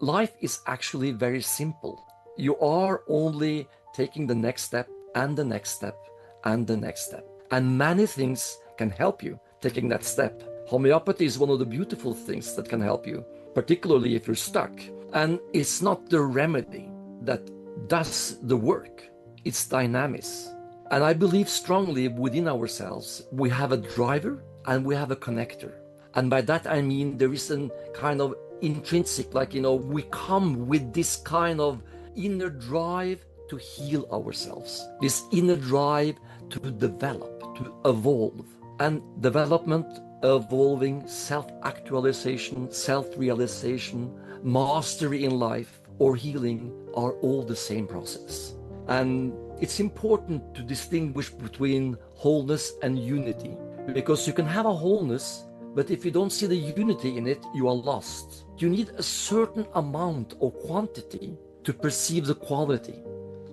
life is actually very simple. You are only taking the next step and the next step and the next step. And many things can help you taking that step. Homeopathy is one of the beautiful things that can help you, particularly if you're stuck. And it's not the remedy that does the work, it's dynamics. And I believe strongly within ourselves, we have a driver and we have a connector. And by that I mean there is a kind of intrinsic, we come with this kind of inner drive to heal ourselves, this inner drive to develop, to evolve. And development, evolving, self-actualization, self-realization, mastery in life, or healing are all the same process. And it's important to distinguish between wholeness and unity, because you can have a wholeness, but if you don't see the unity in it, you are lost. You need a certain amount or quantity to perceive the quality.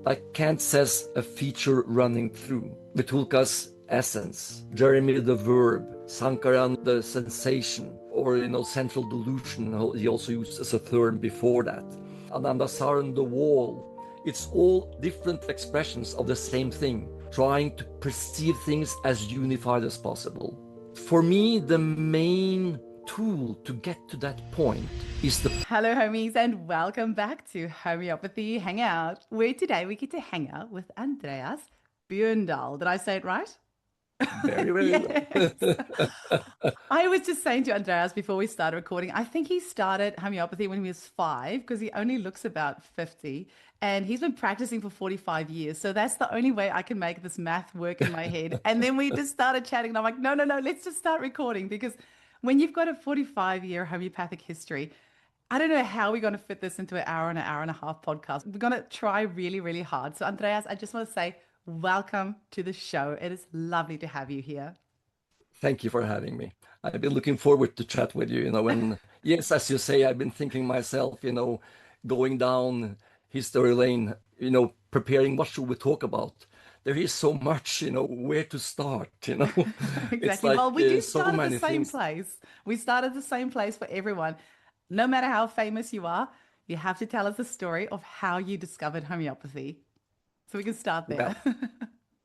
Like Kant says, a feature running through. Vitulka's essence, Jeremy the verb, Sankaran the sensation, or central delusion, he also used as a term before that. Anandasaran the wall. It's all different expressions of the same thing, trying to perceive things as unified as possible. For me, the main tool to get to that point is the... Hello, homies, and welcome back to Homeopathy Hangout, where today we get to hang out with Andreas Bjørndal. Did I say it right? Very, very well. I was just saying to Andreas before we started recording, I think he started homeopathy when he was 5 because he only looks about 50 and he's been practicing for 45 years. So that's the only way I can make this math work in my head. And then we just started chatting and I'm like, no, let's just start recording, because when you've got a 45-year homeopathic history, I don't know how we're going to fit this into an hour and a half podcast. We're going to try really, really hard. So Andreas, I just want to say welcome to the show. It is lovely to have you here. Thank you for having me. I've been looking forward to chat with you, and yes, as you say, I've been thinking myself, going down history lane, preparing what should we talk about. There is so much, where to start, Exactly. It's like, well, we do so start at many the same things. place. We start at the same place for everyone. No matter how famous you are, you have to tell us the story of how you discovered homeopathy. So we can start there. Well,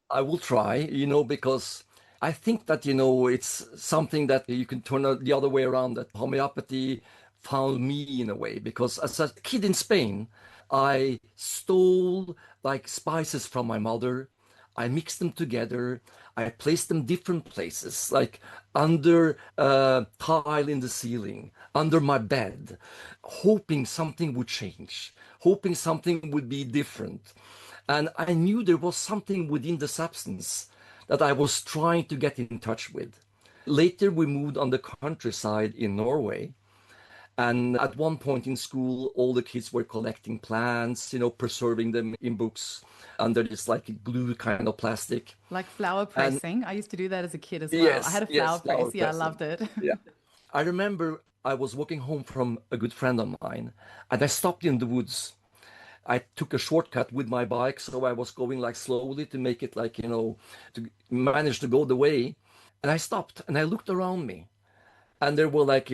I will try, because I think that, it's something that you can turn the other way around, that homeopathy found me in a way, because as a kid in Spain, I stole like spices from my mother. I mixed them together. I placed them different places, like under a tile in the ceiling, under my bed, hoping something would change, hoping something would be different. And I knew there was something within the substance that I was trying to get in touch with. Later, we moved on the countryside in Norway. And at one point in school, all the kids were collecting plants, preserving them in books under this like glue kind of plastic. Like flower And pressing. I used to do that as a kid as well. I yes, had a flower yes, flower press. Yeah, I pressing. loved it. Yeah. I remember I was walking home from a good friend of mine and I stopped in the woods. I took a shortcut with my bike, so I was going like slowly to make it like, to manage to go the way. And I stopped and I looked around me. And there were like,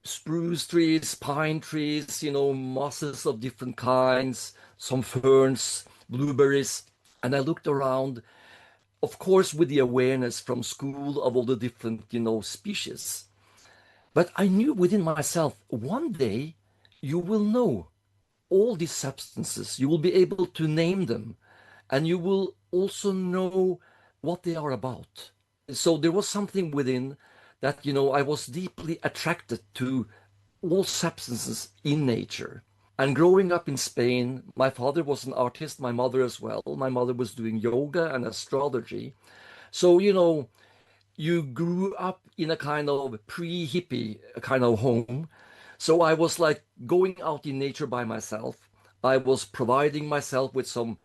spruce trees, pine trees, mosses of different kinds, some ferns, blueberries. And I looked around, of course, with the awareness from school of all the different, species. But I knew within myself, one day you will know all these substances. You will be able to name them, and you will also know what they are about. So there was something within that, I was deeply attracted to all substances in nature. And growing up in Spain, my father was an artist, my mother as well. My mother was doing yoga and astrology. So, you grew up in a kind of pre-hippie kind of home. So I was like going out in nature by myself. I was providing myself with some,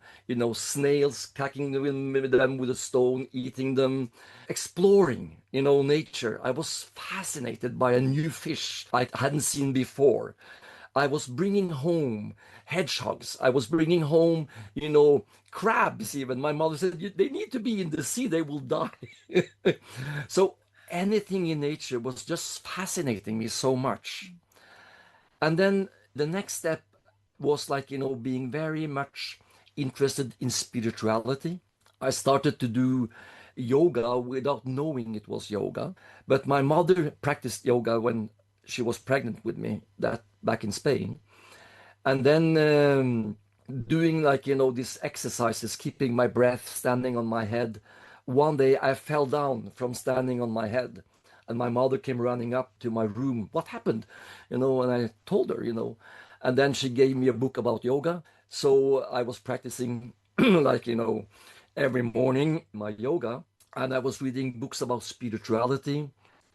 snails, cracking them with a stone, eating them, exploring, nature. I was fascinated by a new fish I hadn't seen before. I was bringing home hedgehogs. I was bringing home, crabs even. My mother said, they need to be in the sea, they will die. So anything in nature was just fascinating me so much. And then the next step was like, being very much interested in spirituality. I started to do yoga without knowing it was yoga. But my mother practiced yoga when she was pregnant with me, that back in Spain. And then doing like, these exercises, keeping my breath, standing on my head. One day I fell down from standing on my head. And my mother came running up to my room. What happened? And I told her, And then she gave me a book about yoga. So I was practicing like, every morning my yoga. And I was reading books about spirituality.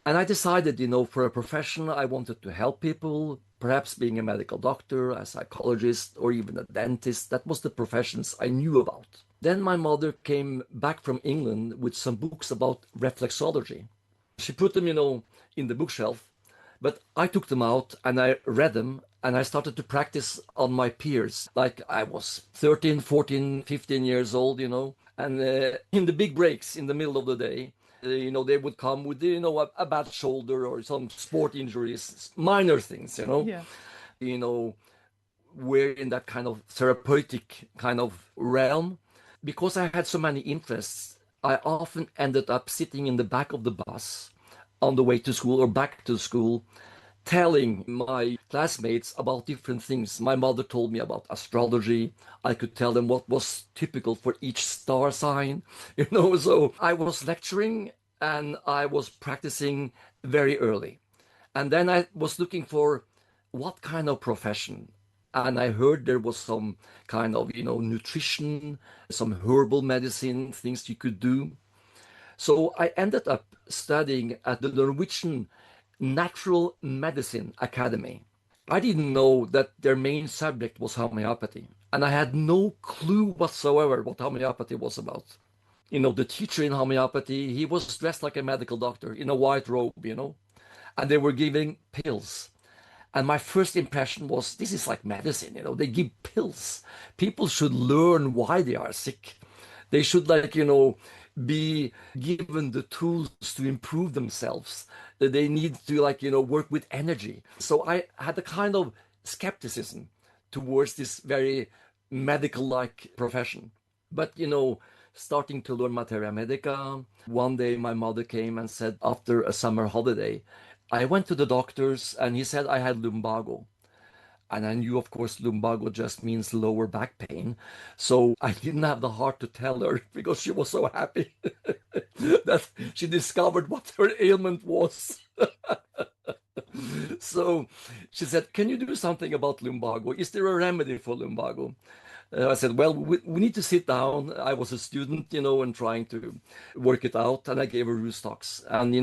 And I decided, for a profession, I wanted to help people, perhaps being a medical doctor, a psychologist, or even a dentist. That was the professions I knew about. Then my mother came back from England with some books about reflexology. She put them, in the bookshelf, but I took them out and I read them and I started to practice on my peers. Like I was 13, 14, 15 years old, and in the big breaks in the middle of the day, they would come with, a bad shoulder or some sport injuries, minor things, Yeah. you know, we're in that kind of therapeutic kind of realm. Because I had so many interests, I often ended up sitting in the back of the bus on the way to school or back to school, telling my classmates about different things. My mother told me about astrology. I could tell them what was typical for each star sign, So I was lecturing and I was practicing very early. And then I was looking for what kind of profession. And I heard there was some kind of, nutrition, some herbal medicine, things you could do. So I ended up studying at the Norwegian Natural Medicine Academy. I didn't know that their main subject was homeopathy. And I had no clue whatsoever what homeopathy was about. The teacher in homeopathy, he was dressed like a medical doctor in a white robe. And they were giving pills. And my first impression was, this is like medicine, they give pills. People should learn why they are sick. They should, like, be given the tools to improve themselves. That they need to, like, work with energy. So I had a kind of skepticism towards this very medical-like profession. But, starting to learn materia medica, one day my mother came and said, after a summer holiday, I went to the doctors and he said I had lumbago. And I knew, of course, lumbago just means lower back pain. So I didn't have the heart to tell her because she was so happy that she discovered what her ailment was. So she said, can you do something about lumbago? Is there a remedy for lumbago? I said, well, we need to sit down. I was a student, and trying to work it out. And I gave her Rustox. And,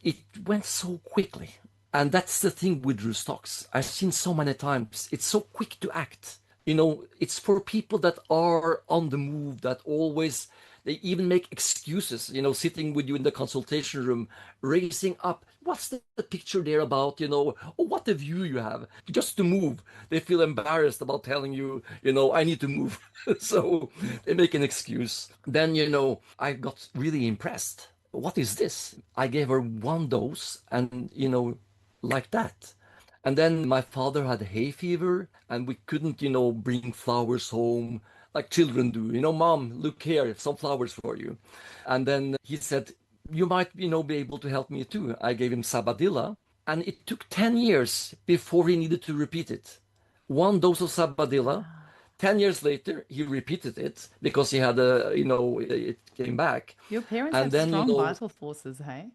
it went so quickly. And that's the thing with Rustox. I've seen so many times. It's so quick to act. It's for people that are on the move, that always, they even make excuses, sitting with you in the consultation room, raising up. What's the picture there about, or what the view you have, just to move. They feel embarrassed about telling you, I need to move. So they make an excuse. Then, I got really impressed. What is this? I gave her one dose and, like that. And then my father had hay fever and we couldn't, bring flowers home like children do. Mom, look here, some flowers for you. And then he said, you might, be able to help me too. I gave him Sabadilla and it took 10 years before he needed to repeat it. One dose of Sabadilla. 10 years later, he repeated it because he had it came back. Your parents And have then, strong vital forces, hey?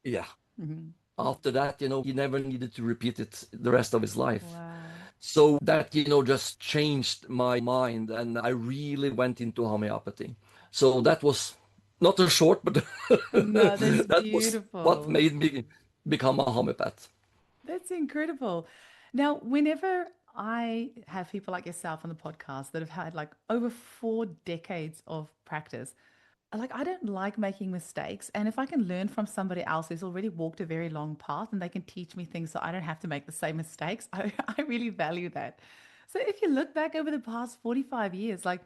yeah, Hmm. after that, he never needed to repeat it the rest of his life. Wow. So that, just changed my mind and I really went into homeopathy. So that was not a short, but No, that's that was what beautiful. made me become a homeopath. That's incredible. Now, whenever I have people like yourself on the podcast that have had like over 4 decades of practice, like I don't like making mistakes. And if I can learn from somebody else who's already walked a very long path and they can teach me things so I don't have to make the same mistakes, I really value that. So if you look back over the past 45 years, like,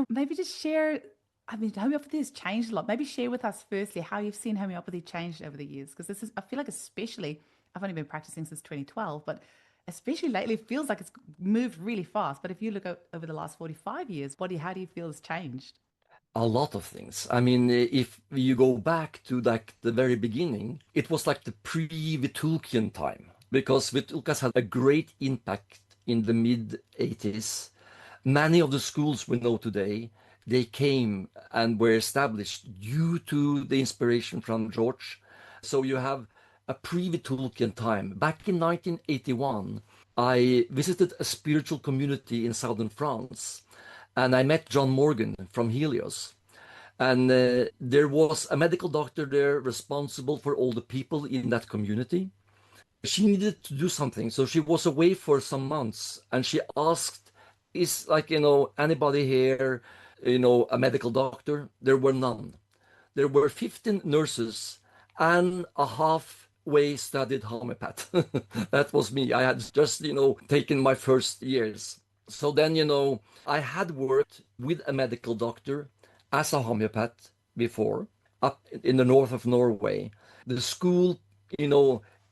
maybe just share. I mean, homeopathy has changed a lot. Maybe share with us firstly how you've seen homeopathy change over the years. Because this is, I feel like, especially, I've only been practicing since 2012, but especially lately, it feels like it's moved really fast. But if you look over the last 45 years, how do you feel has changed? A lot of things. I mean, if you go back to like the very beginning, it was like the pre-Vitulkian time, because Vitulkas had a great impact in the mid 80s. Many of the schools we know today, they came and were established due to the inspiration from George. So you have a pre-Vitulkian time. Back in 1981, I visited a spiritual community in southern France, and I met John Morgan from Helios. And there was a medical doctor there responsible for all the people in that community. She needed to do something, so she was away for some months, and she asked, is like, anybody here, a medical doctor? There were none. There were 15 nurses and a halfway studied homeopath. That was me. I had just, taken my first years. So then, I had worked with a medical doctor as a homeopath before, up in the north of Norway. The school,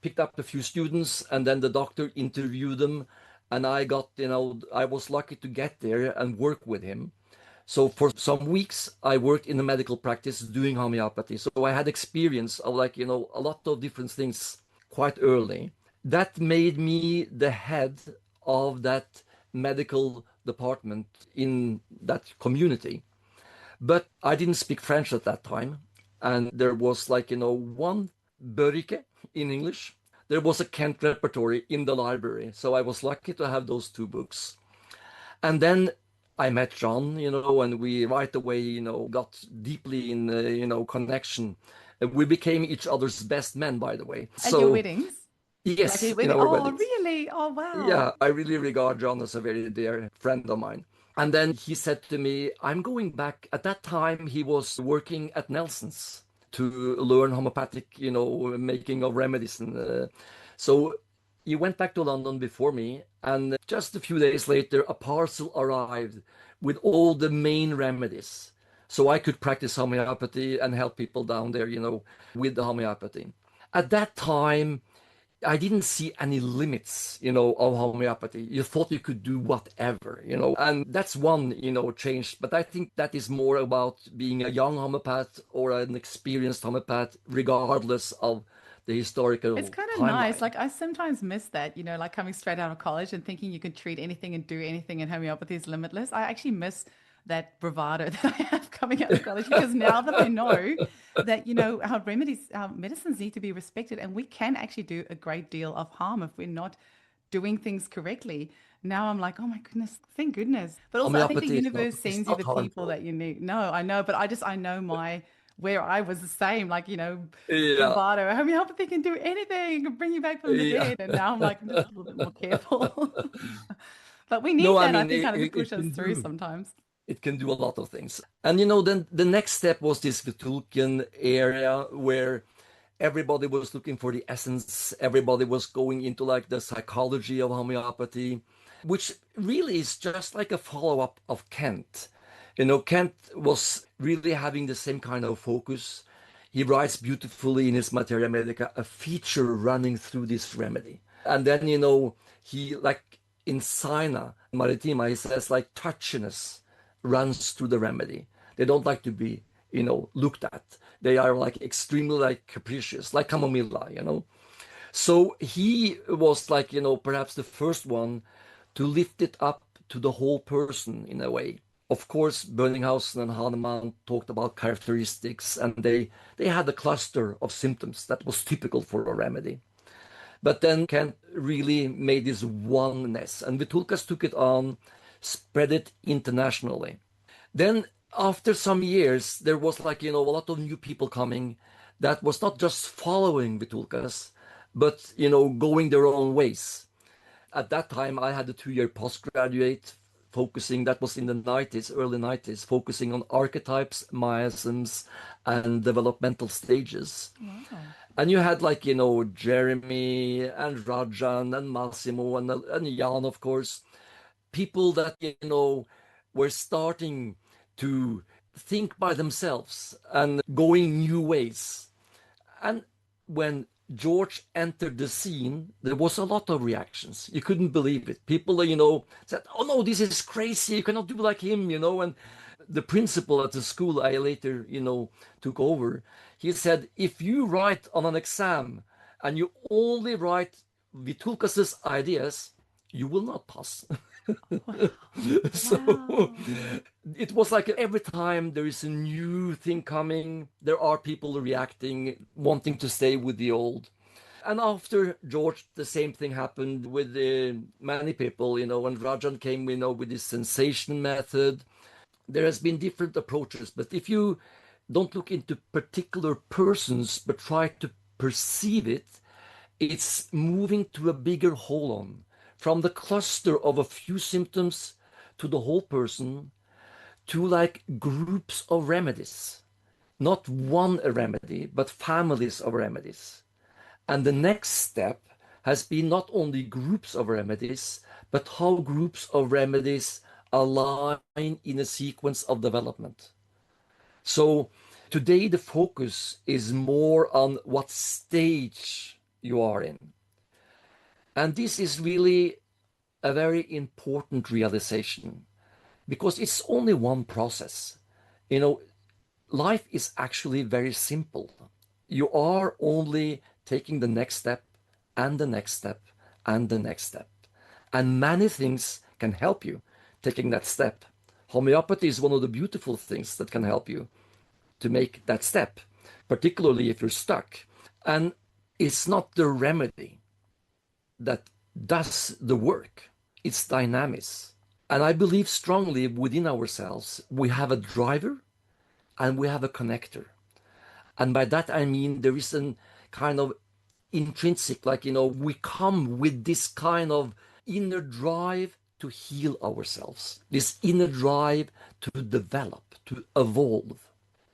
picked up a few students, and then the doctor interviewed them. And I got, I was lucky to get there and work with him. So for some weeks, I worked in the medical practice doing homeopathy. So I had experience of like, a lot of different things quite early. That made me the head of that medical department in that community. But I didn't speak French at that time. And there was like, one Börike in English. There was a Kent repertory in the library. So I was lucky to have those two books. And then I met John, and we right away, got deeply in, connection. We became each other's best men, by the way. At your So weddings? Like yes, your in wedding? our Oh, weddings. really? Oh, Yeah, wow. I really regard John as a very dear friend of mine. And then he said to me, I'm going back. At that time, he was working at Nelson's to learn homeopathic, making of remedies. And so he went back to London before me. And just a few days later, a parcel arrived with all the main remedies. So I could practice homeopathy and help people down there, with the homeopathy. At that time, I didn't see any limits, of homeopathy. You thought you could do whatever, and that's one, change. But I think that is more about being a young homeopath or an experienced homeopath, regardless of the It's historical kind of nice. timeline. Like I sometimes miss that, like coming straight out of college and thinking you can treat anything and do anything and homeopathy is limitless. I actually miss that bravado that I have coming out of college because now that I know that, our remedies, our medicines need to be respected and we can actually do a great deal of harm if we're not doing things correctly. Now I'm like, oh my goodness, thank goodness. But also, I think the Homeopathy is not, universe it's sends you not the people harmful. that you need. No, I know, but I know where I was the same, like, Yeah, bravado. Homeopathy can do anything, can bring you back from the yeah. dead. And now I'm like, I'm just a little bit more careful. But we No, need I that, I mean, think, kind of to push it us can through do. sometimes. It can do a lot of things. And then the next step was this Vitulkian area where everybody was looking for the essence. Everybody was going into like the psychology of homeopathy, which really is just like a follow-up of Kent. Kent was really having the same kind of focus. He writes beautifully in his Materia Medica, a feature running through this remedy. And then, he like in Sina Maritima, he says like touchiness runs through the remedy. They don't like to be, looked at. They are like extremely like capricious, like Camomilla. So he was like, perhaps the first one to lift it up to the whole person in a way. Of course, Bönninghausen and Hahnemann talked about characteristics, and they had a cluster of symptoms that was typical for a remedy. But then Kant really made this oneness, and Vitulkas took it on, spread it internationally. Then after some years, there was like, a lot of new people coming that was not just following Vitulkas, but, going their own ways. At that time, I had a 2-year postgraduate focusing, that was in the 90s, early 90s, focusing on archetypes, miasms, and developmental stages. Wow. And you had like, Jeremy and Rajan and Massimo and Jan, of course, people that, were starting to think by themselves and going new ways. And when George entered the scene, there was a lot of reactions. You couldn't believe it. People, said, "Oh no, this is crazy. You cannot do like him." And the principal at the school I later, took over, he said, if you write on an exam and you only write Vitulcas's ideas, you will not pass. So Wow. it was like every time there is a new thing coming, there are people reacting, wanting to stay with the old. And after George, the same thing happened with many people, when Rajan came, with his sensation method. There has been different approaches, but if you don't look into particular persons, but try to perceive it, it's moving to a bigger whole on, from the cluster of a few symptoms to the whole person, to like groups of remedies, not one remedy, but families of remedies. And the next step has been not only groups of remedies, but how groups of remedies align in a sequence of development. So today the focus is more on what stage you are in. And this is really a very important realization because it's only one process. Life is actually very simple. You are only taking the next step and the next step and the next step. And many things can help you taking that step. Homeopathy is one of the beautiful things that can help you to make that step, particularly if you're stuck. And it's not the remedy that does the work, it's dynamics. And I believe strongly within ourselves, we have a driver and we have a connector. And by that, I mean there is a kind of intrinsic, we come with this kind of inner drive to heal ourselves, this inner drive to develop, to evolve.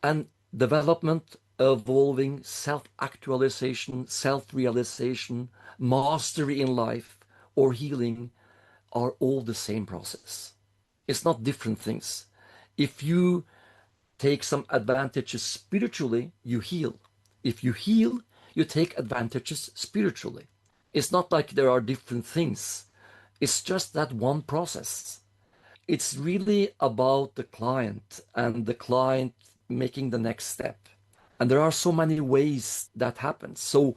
And development, evolving, self-actualization, self-realization, mastery in life, or healing are all the same process. It's not different things. If you take some advantages spiritually, you heal. If you heal, you take advantages spiritually. It's not like there are different things. It's just that one process. It's really about the client and the client making the next step. And there are so many ways that happens. So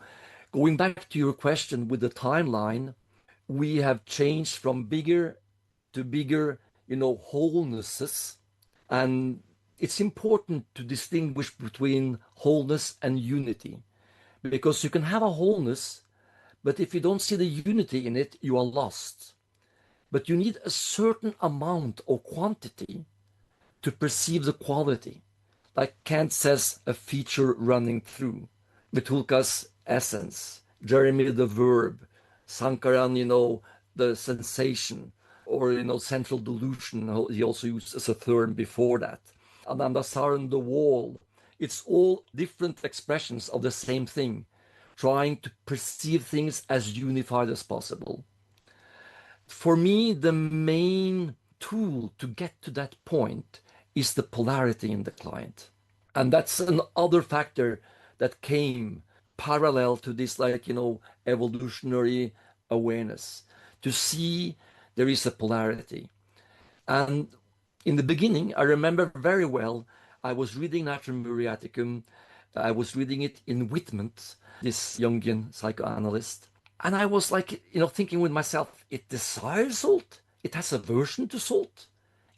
going back to your question with the timeline, we have changed from bigger to bigger, wholenesses. And it's important to distinguish between wholeness and unity, because you can have a wholeness, but if you don't see the unity in it, you are lost. But you need a certain amount of quantity to perceive the quality. Like Kant says, a feature running through. Vitulka's essence, Jeremy the verb, Sankaran, the sensation, or central delusion, he also used as a term before that. Anandasaran, the wall. It's all different expressions of the same thing, trying to perceive things as unified as possible. For me, the main tool to get to that point is the polarity in the client. And that's another factor that came parallel to this, evolutionary awareness, to see there is a polarity. And in the beginning, I remember very well, I was reading Naturum Muriaticum. I was reading it in Whitman, this Jungian psychoanalyst. And I was thinking with myself, it desires salt. It has aversion to salt.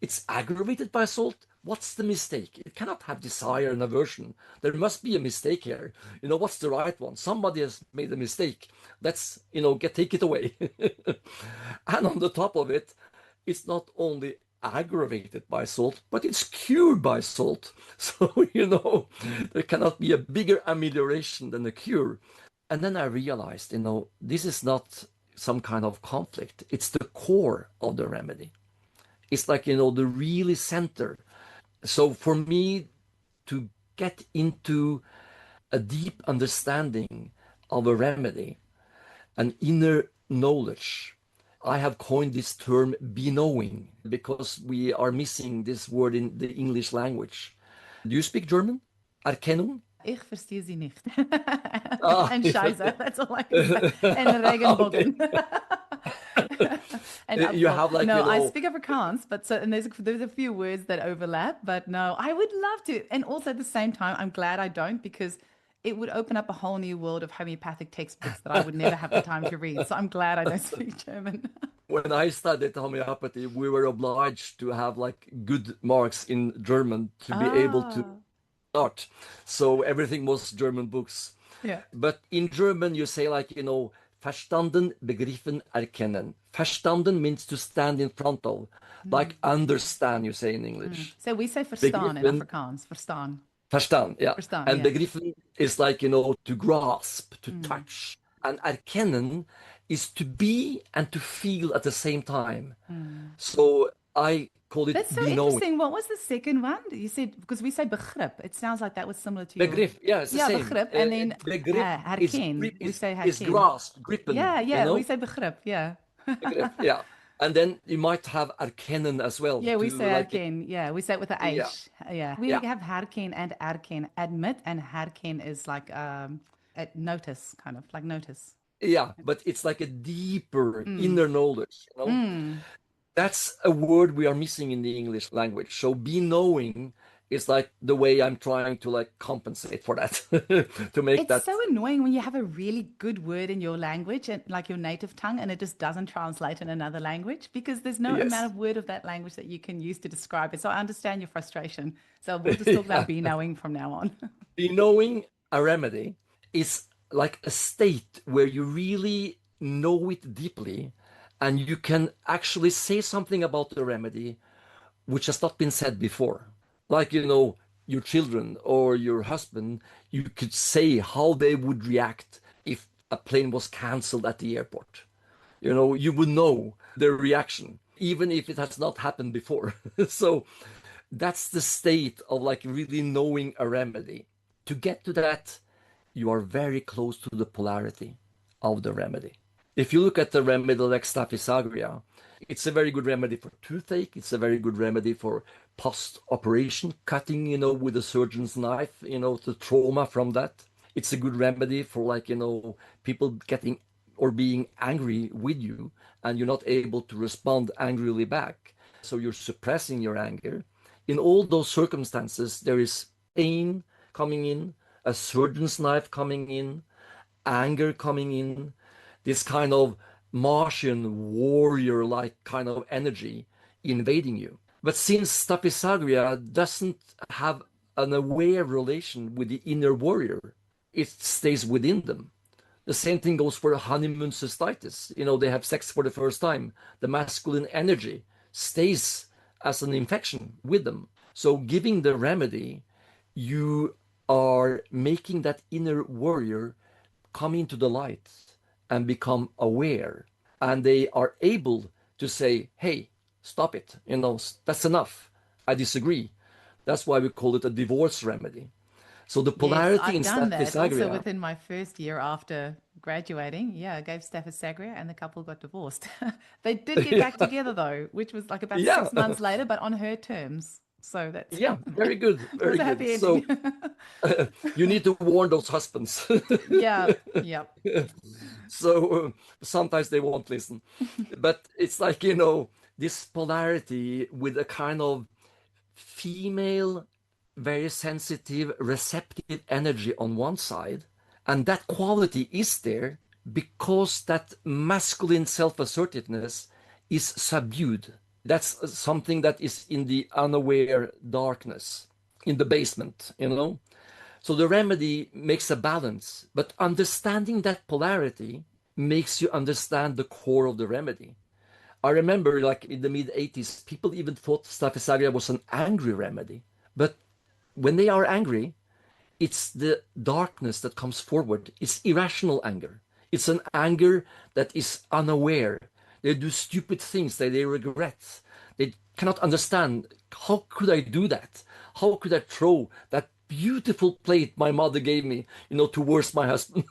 It's aggravated by salt. What's the mistake? It cannot have desire and aversion. There must be a mistake here. What's the right one? Somebody has made a mistake. Let's, take it away. And on the top of it, it's not only aggravated by salt, but it's cured by salt. So, there cannot be a bigger amelioration than a cure. And then I realized, this is not some kind of conflict. It's the core of the remedy. It's like, the really center. So for me to get into a deep understanding of a remedy, an inner knowledge, I have coined this term be-knowing because we are missing this word in the English language. Do you speak German? Erkennung? ich verstehe sie nicht. Ah, And Scheiße, that's all I can say. And Regenbogen. And you have like, no, you I know, speak Afrikaans, but so and there's a few words that overlap, but no, I would love to. And also at the same time, I'm glad I don't because it would open up a whole new world of homeopathic textbooks that I would never have the time to read. So I'm glad I don't speak German. when I studied homeopathy, we were obliged to have like good marks in German to be able to Ah, start. So everything was German books. yeah. But in German, you say like, you know, verstanden, begriffen, erkennen. Verstanden means to stand in front of, like understand, you say in English. So we say verstaan in Begriffen, Afrikaans, verstaan. verstand, yeah. Verstaan, And yeah. begriffen is like, you know, to grasp, to touch. And erkennen is to be and to feel at the same time. So I call it That's so be knowing. interesting. What was the second one? You said, because we say begrip. It sounds like that was similar to your. Begriff, yeah, it's the Yeah, same. begrip. And then Begrip is, herken. We say is herken. grasp, grippen, Yeah, you yeah, we know? say begrip. Yeah. Begriff, yeah. And then you might have erkennen as well. Yeah, we to say like, herken. Yeah, we say it with a yeah, H. Yeah. We yeah, have herken and erken. Admit and herken is like notice, kind of like notice. yeah. But it's like a deeper inner knowledge, you know? That's a word we are missing in the English language. So be knowing is like the way I'm trying to like compensate for that, to make It's that. so annoying when you have a really good word in your language and like your native tongue and it just doesn't translate in another language because there's no amount Yes. of word of that language that you can use to describe it. So I understand your frustration. So we'll just talk Yeah. about be knowing from now on. Be knowing a remedy is like a state where you really know it deeply and you can actually say something about the remedy which has not been said before. Like, you know, your children or your husband, you could say how they would react if a plane was canceled at the airport. You know, you would know their reaction, even if it has not happened before. So that's the state of like really knowing a remedy. To get to that, you are very close to the polarity of the remedy. If you look at the remedy like Staphysagra, it's a very good remedy for toothache. It's a very good remedy for post-operation cutting, you know, with a surgeon's knife, you know, the trauma from that. It's a good remedy for like, you know, people getting or being angry with you and you're not able to respond angrily back. So you're suppressing your anger. In all those circumstances, there is pain coming in, a surgeon's knife coming in, anger coming in, this kind of Martian warrior like kind of energy invading you. But since Staphysagra doesn't have an aware relation with the inner warrior, it stays within them. The same thing goes for honeymoon cystitis. You know, they have sex for the first time. The masculine energy stays as an infection with them. So giving the remedy, you are making that inner warrior come into the light and become aware. And they are able to say, hey, stop it. You know, that's enough. I disagree. That's why we call it a divorce remedy. So the Yes, polarity I've in done that also Staphysagra, within my first year after graduating. Yeah, I gave Staphysagra and the couple got divorced. They did get back together though, which was like about yeah, 6 months later, but on her terms. So that's yeah, very good, it was very a good. happy ending. So you need to warn those husbands. Yeah, yep. So sometimes they won't listen. But it's like, you know, this polarity with a kind of female, very sensitive, receptive energy on one side. And that quality is there because that masculine self assertiveness is subdued. That's something that is in the unaware darkness, in the basement, you know? So the remedy makes a balance, but understanding that polarity makes you understand the core of the remedy. I remember, like in the mid 80s, people even thought Staphysagra was an angry remedy. But when they are angry, it's the darkness that comes forward. It's irrational anger. It's an anger that is unaware. They do stupid things that they regret. They cannot understand. How could I do that? How could I throw that beautiful plate my mother gave me, you know, towards my husband?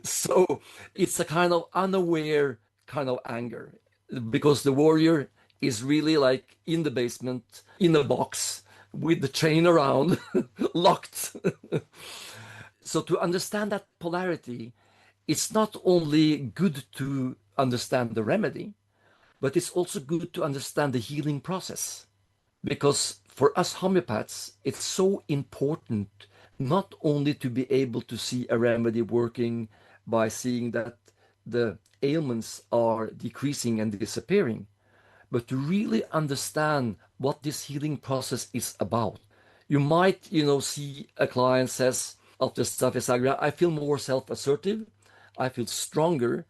So it's a kind of unaware kind of anger because the warrior is really like in the basement, in a box, with the chain around, locked. So to understand that polarity, it's not only good to understand the remedy, but it's also good to understand the healing process. Because for us homeopaths, it's so important not only to be able to see a remedy working by seeing that the ailments are decreasing and disappearing, but to really understand what this healing process is about. You might, see a client says after Safisagra, I feel more self-assertive, I feel stronger,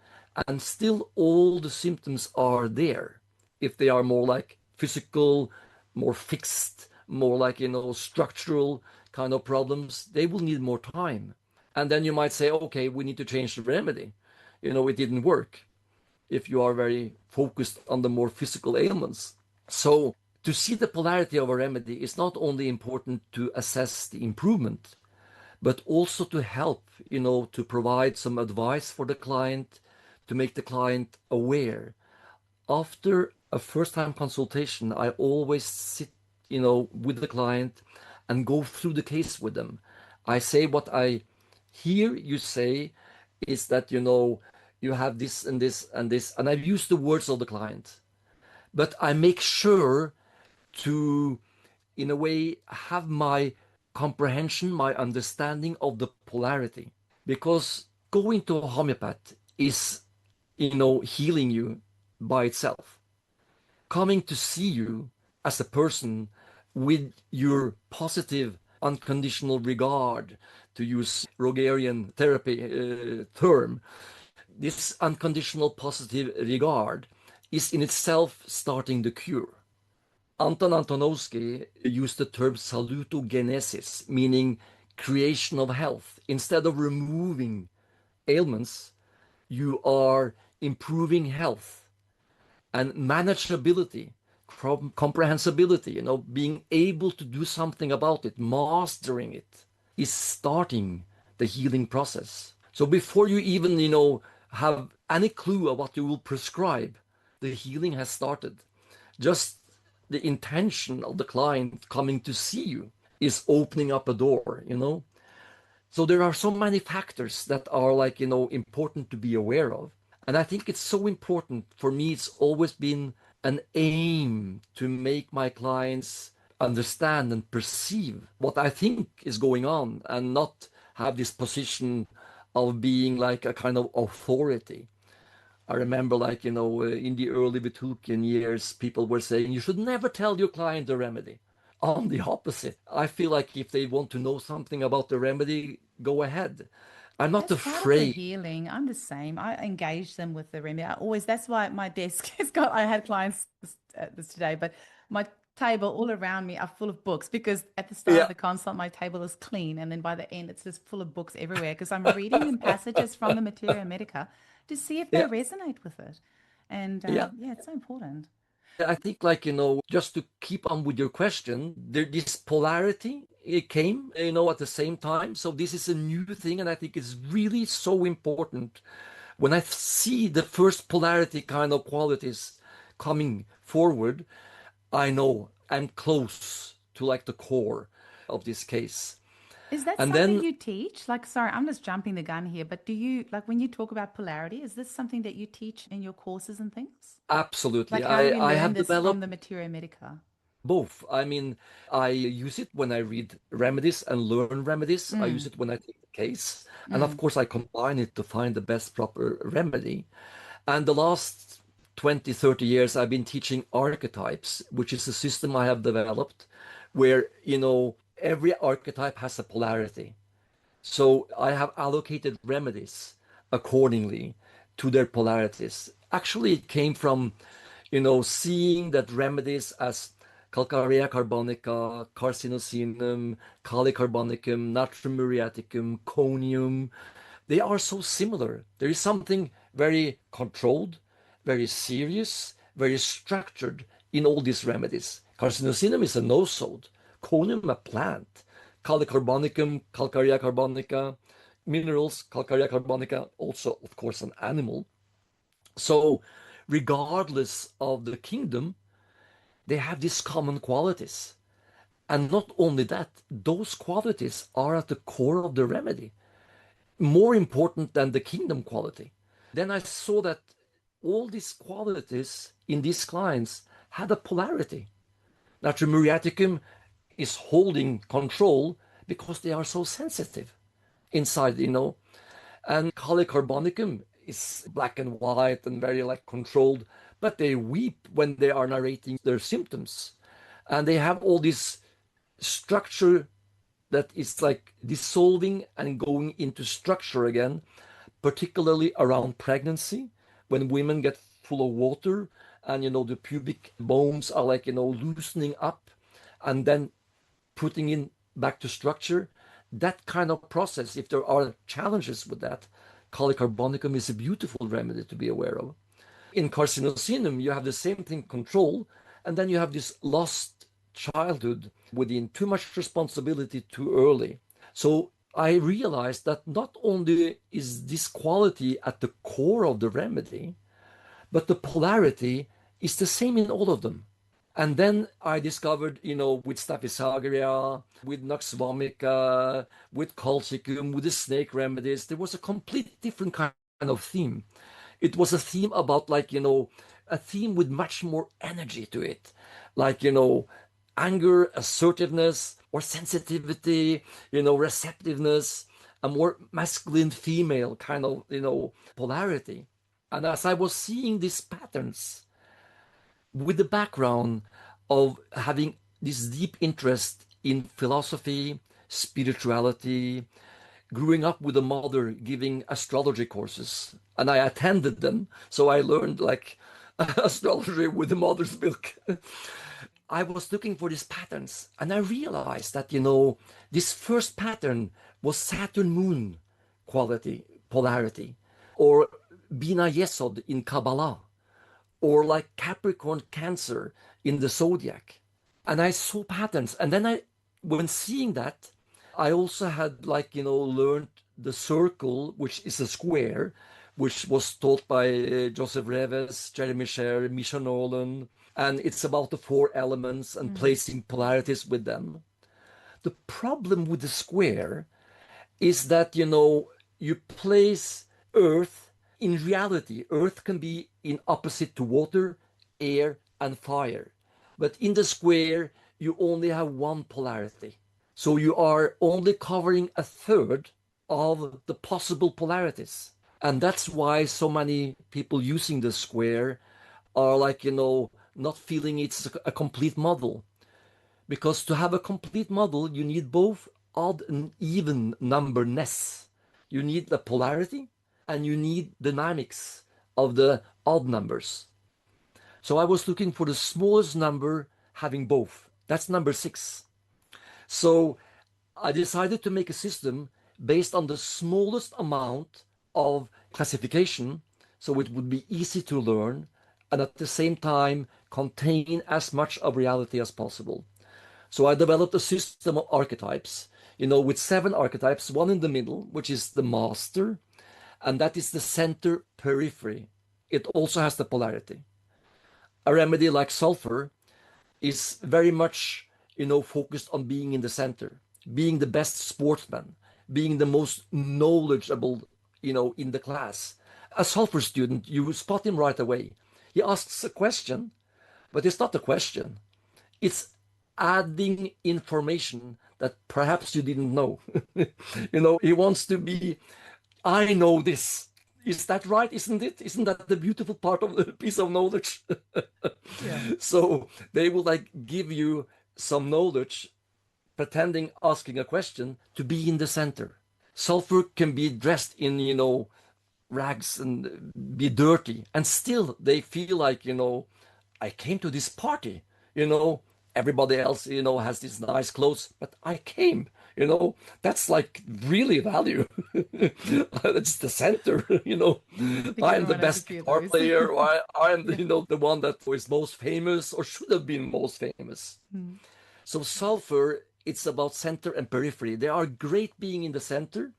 and still all the symptoms are there. If they are more like physical, more fixed, more like, structural kind of problems, they will need more time. And then you might say, okay, we need to change the remedy. It didn't work if you are very focused on the more physical ailments. So to see the polarity of a remedy is not only important to assess the improvement, but also to help, to provide some advice for the client, to make the client aware. After a first-time consultation, I always sit, with the client and go through the case with them. I say what I hear you say is that, you have this and this and this, and I use the words of the client. But I make sure to, in a way, have my comprehension, my understanding of the polarity. Because going to a homeopath is, healing you by itself. Coming to see you as a person with your positive, unconditional regard, to use Rogerian therapy term, this unconditional positive regard is in itself starting the cure. Anton Antonovsky used the term salutogenesis, meaning creation of health. Instead of removing ailments, you are improving health and manageability, comprehensibility, being able to do something about it, mastering it, is starting the healing process. So before you even, have any clue of what you will prescribe, the healing has started. Just the intention of the client coming to see you is opening up a door. So there are so many factors that are like, important to be aware of. And I think it's so important for me. It's always been an aim to make my clients understand and perceive what I think is going on and not have this position of being like a kind of authority. I remember, like, in the early Vitruvian years, people were saying you should never tell your client the remedy. On the opposite, I feel like if they want to know something about the remedy, go ahead. I'm not That's part of the afraid. healing. I'm the same. I engage them with the remedy. That's why my desk has got, I had clients this today, but my table all around me are full of books because at the start of Yeah, the consult, my table is clean. And then by the end, it's just full of books everywhere because I'm reading them passages from the Materia Medica to see if they yeah, resonate with it. And yeah. yeah, it's so important. I think, like, just to keep on with your question, this polarity, it came, at the same time. So this is a new thing, and I think it's really so important. When I see the first polarity kind of qualities coming forward, I know I'm close to like the core of this case. Is that And something then you teach? Like, sorry, I'm just jumping the gun here, but do you, like, when you talk about polarity, is this something that you teach in your courses and things? absolutely, Like, how do you I learn have this from developed the Materia Medica? both. I mean, I use it when I read remedies and learn remedies. I use Mm, it when I take the case. And of mm, course, I combine it to find the best proper remedy. And the last 20, 30 years, I've been teaching archetypes, which is a system I have developed where, every archetype has a polarity. So I have allocated remedies accordingly to their polarities. Actually, it came from, seeing that remedies as Calcarea carbonica, Carcinosinum, Kali carbonicum, Natrium muriaticum, Conium, they are so similar. There is something very controlled, very serious, very structured in all these remedies. Carcinosinum is a nosode, Conium a plant, Calicarbonicum, Calcarea carbonica, minerals, Calcarea carbonica, also, of course, an animal. So, regardless of the kingdom, they have these common qualities. And not only that, those qualities are at the core of the remedy, more important than the kingdom quality. Then I saw that all these qualities in these clients had a polarity. That the muriaticum is holding control because they are so sensitive inside, And Kali carbonicum is black and white and very like controlled, but they weep when they are narrating their symptoms. And they have all this structure that is like dissolving and going into structure again, particularly around pregnancy, when women get full of water and the pubic bones are like loosening up and then putting in back to structure. That kind of process, if there are challenges with that, Kali carbonicum is a beautiful remedy to be aware of. In carcinosinum, you have the same thing, control, and then you have this lost childhood within too much responsibility too early. So I realized that not only is this quality at the core of the remedy, but the polarity is the same in all of them. And then I discovered, with Staphysagra, with Nux vomica, with Colchicum, with the snake remedies, there was a complete different kind of theme. It was a theme about a theme with much more energy to it. Like, anger, assertiveness, or sensitivity, receptiveness, a more masculine female kind of, polarity. And as I was seeing these patterns with the background of having this deep interest in philosophy, spirituality, growing up with a mother giving astrology courses, and I attended them, so I learned like astrology with the mother's milk. I was looking for these patterns, and I realized that this first pattern was Saturn Moon quality, polarity, or Bina Yesod in Kabbalah, or like Capricorn Cancer in the zodiac. And I saw patterns, and then when seeing that, I also had learned the circle, which is a square, which was taught by Joseph Reves, Jeremy Sher, Misha Nolan, and it's about the four elements and placing polarities with them. The problem with the square is that you place Earth. In reality, Earth can be in opposite to water, air, and fire. But in the square, you only have one polarity. So you are only covering a third of the possible polarities. And that's why so many people using the square are not feeling it's a complete model. Because to have a complete model, you need both odd and even numberness. You need the polarity and you need dynamics of the odd numbers. So I was looking for the smallest number having both. That's number 6. So I decided to make a system based on the smallest amount of classification, so it would be easy to learn and at the same time contain as much of reality as possible. So I developed a system of archetypes, with 7 archetypes, one in the middle, which is the master, and that is the center periphery. It also has the polarity. A remedy like sulfur is very much, focused on being in the center, being the best sportsman, being the most knowledgeable, in the class. A sulfur student, you spot him right away. He asks a question, but it's not a question. It's adding information that perhaps you didn't know. He wants to be, I know this. Is that right? Isn't it? Isn't that the beautiful part of the piece of knowledge? Yeah. So they will give you some knowledge, pretending asking a question to be in the center. Sulfur can be dressed in, rags and be dirty, and still they feel like, I came to this party, everybody else, has these nice clothes, but I came, that's really value. It's the center, I am the best guitar player, or I am, the one that was most famous or should have been most famous. So sulfur, it's about center and periphery. They are great being in the center.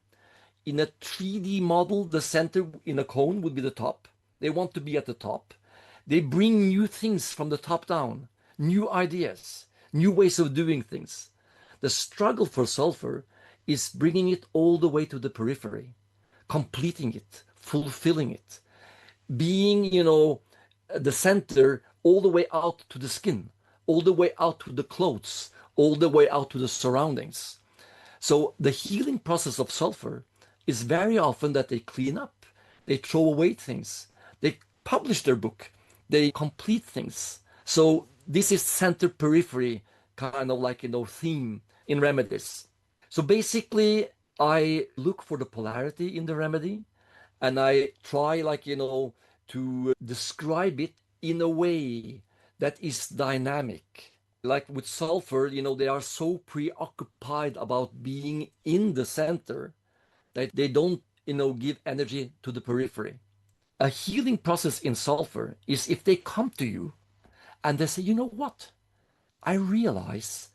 In a 3D model, the center in a cone would be the top. They want to be at the top. They bring new things from the top down, new ideas. new ways of doing things. The struggle for sulfur is bringing it all the way to the periphery, completing it, fulfilling it, being, the center all the way out to the skin, all the way out to the clothes, all the way out to the surroundings. So the healing process of sulfur is very often that they clean up, they throw away things, they publish their book, they complete things. So this is center periphery kind of like, theme in remedies. So basically, I look for the polarity in the remedy and I try to describe it in a way that is dynamic. Like with sulfur, they are so preoccupied about being in the center that they don't, give energy to the periphery. A healing process in sulfur is if they come to you and they say, you know what? I realize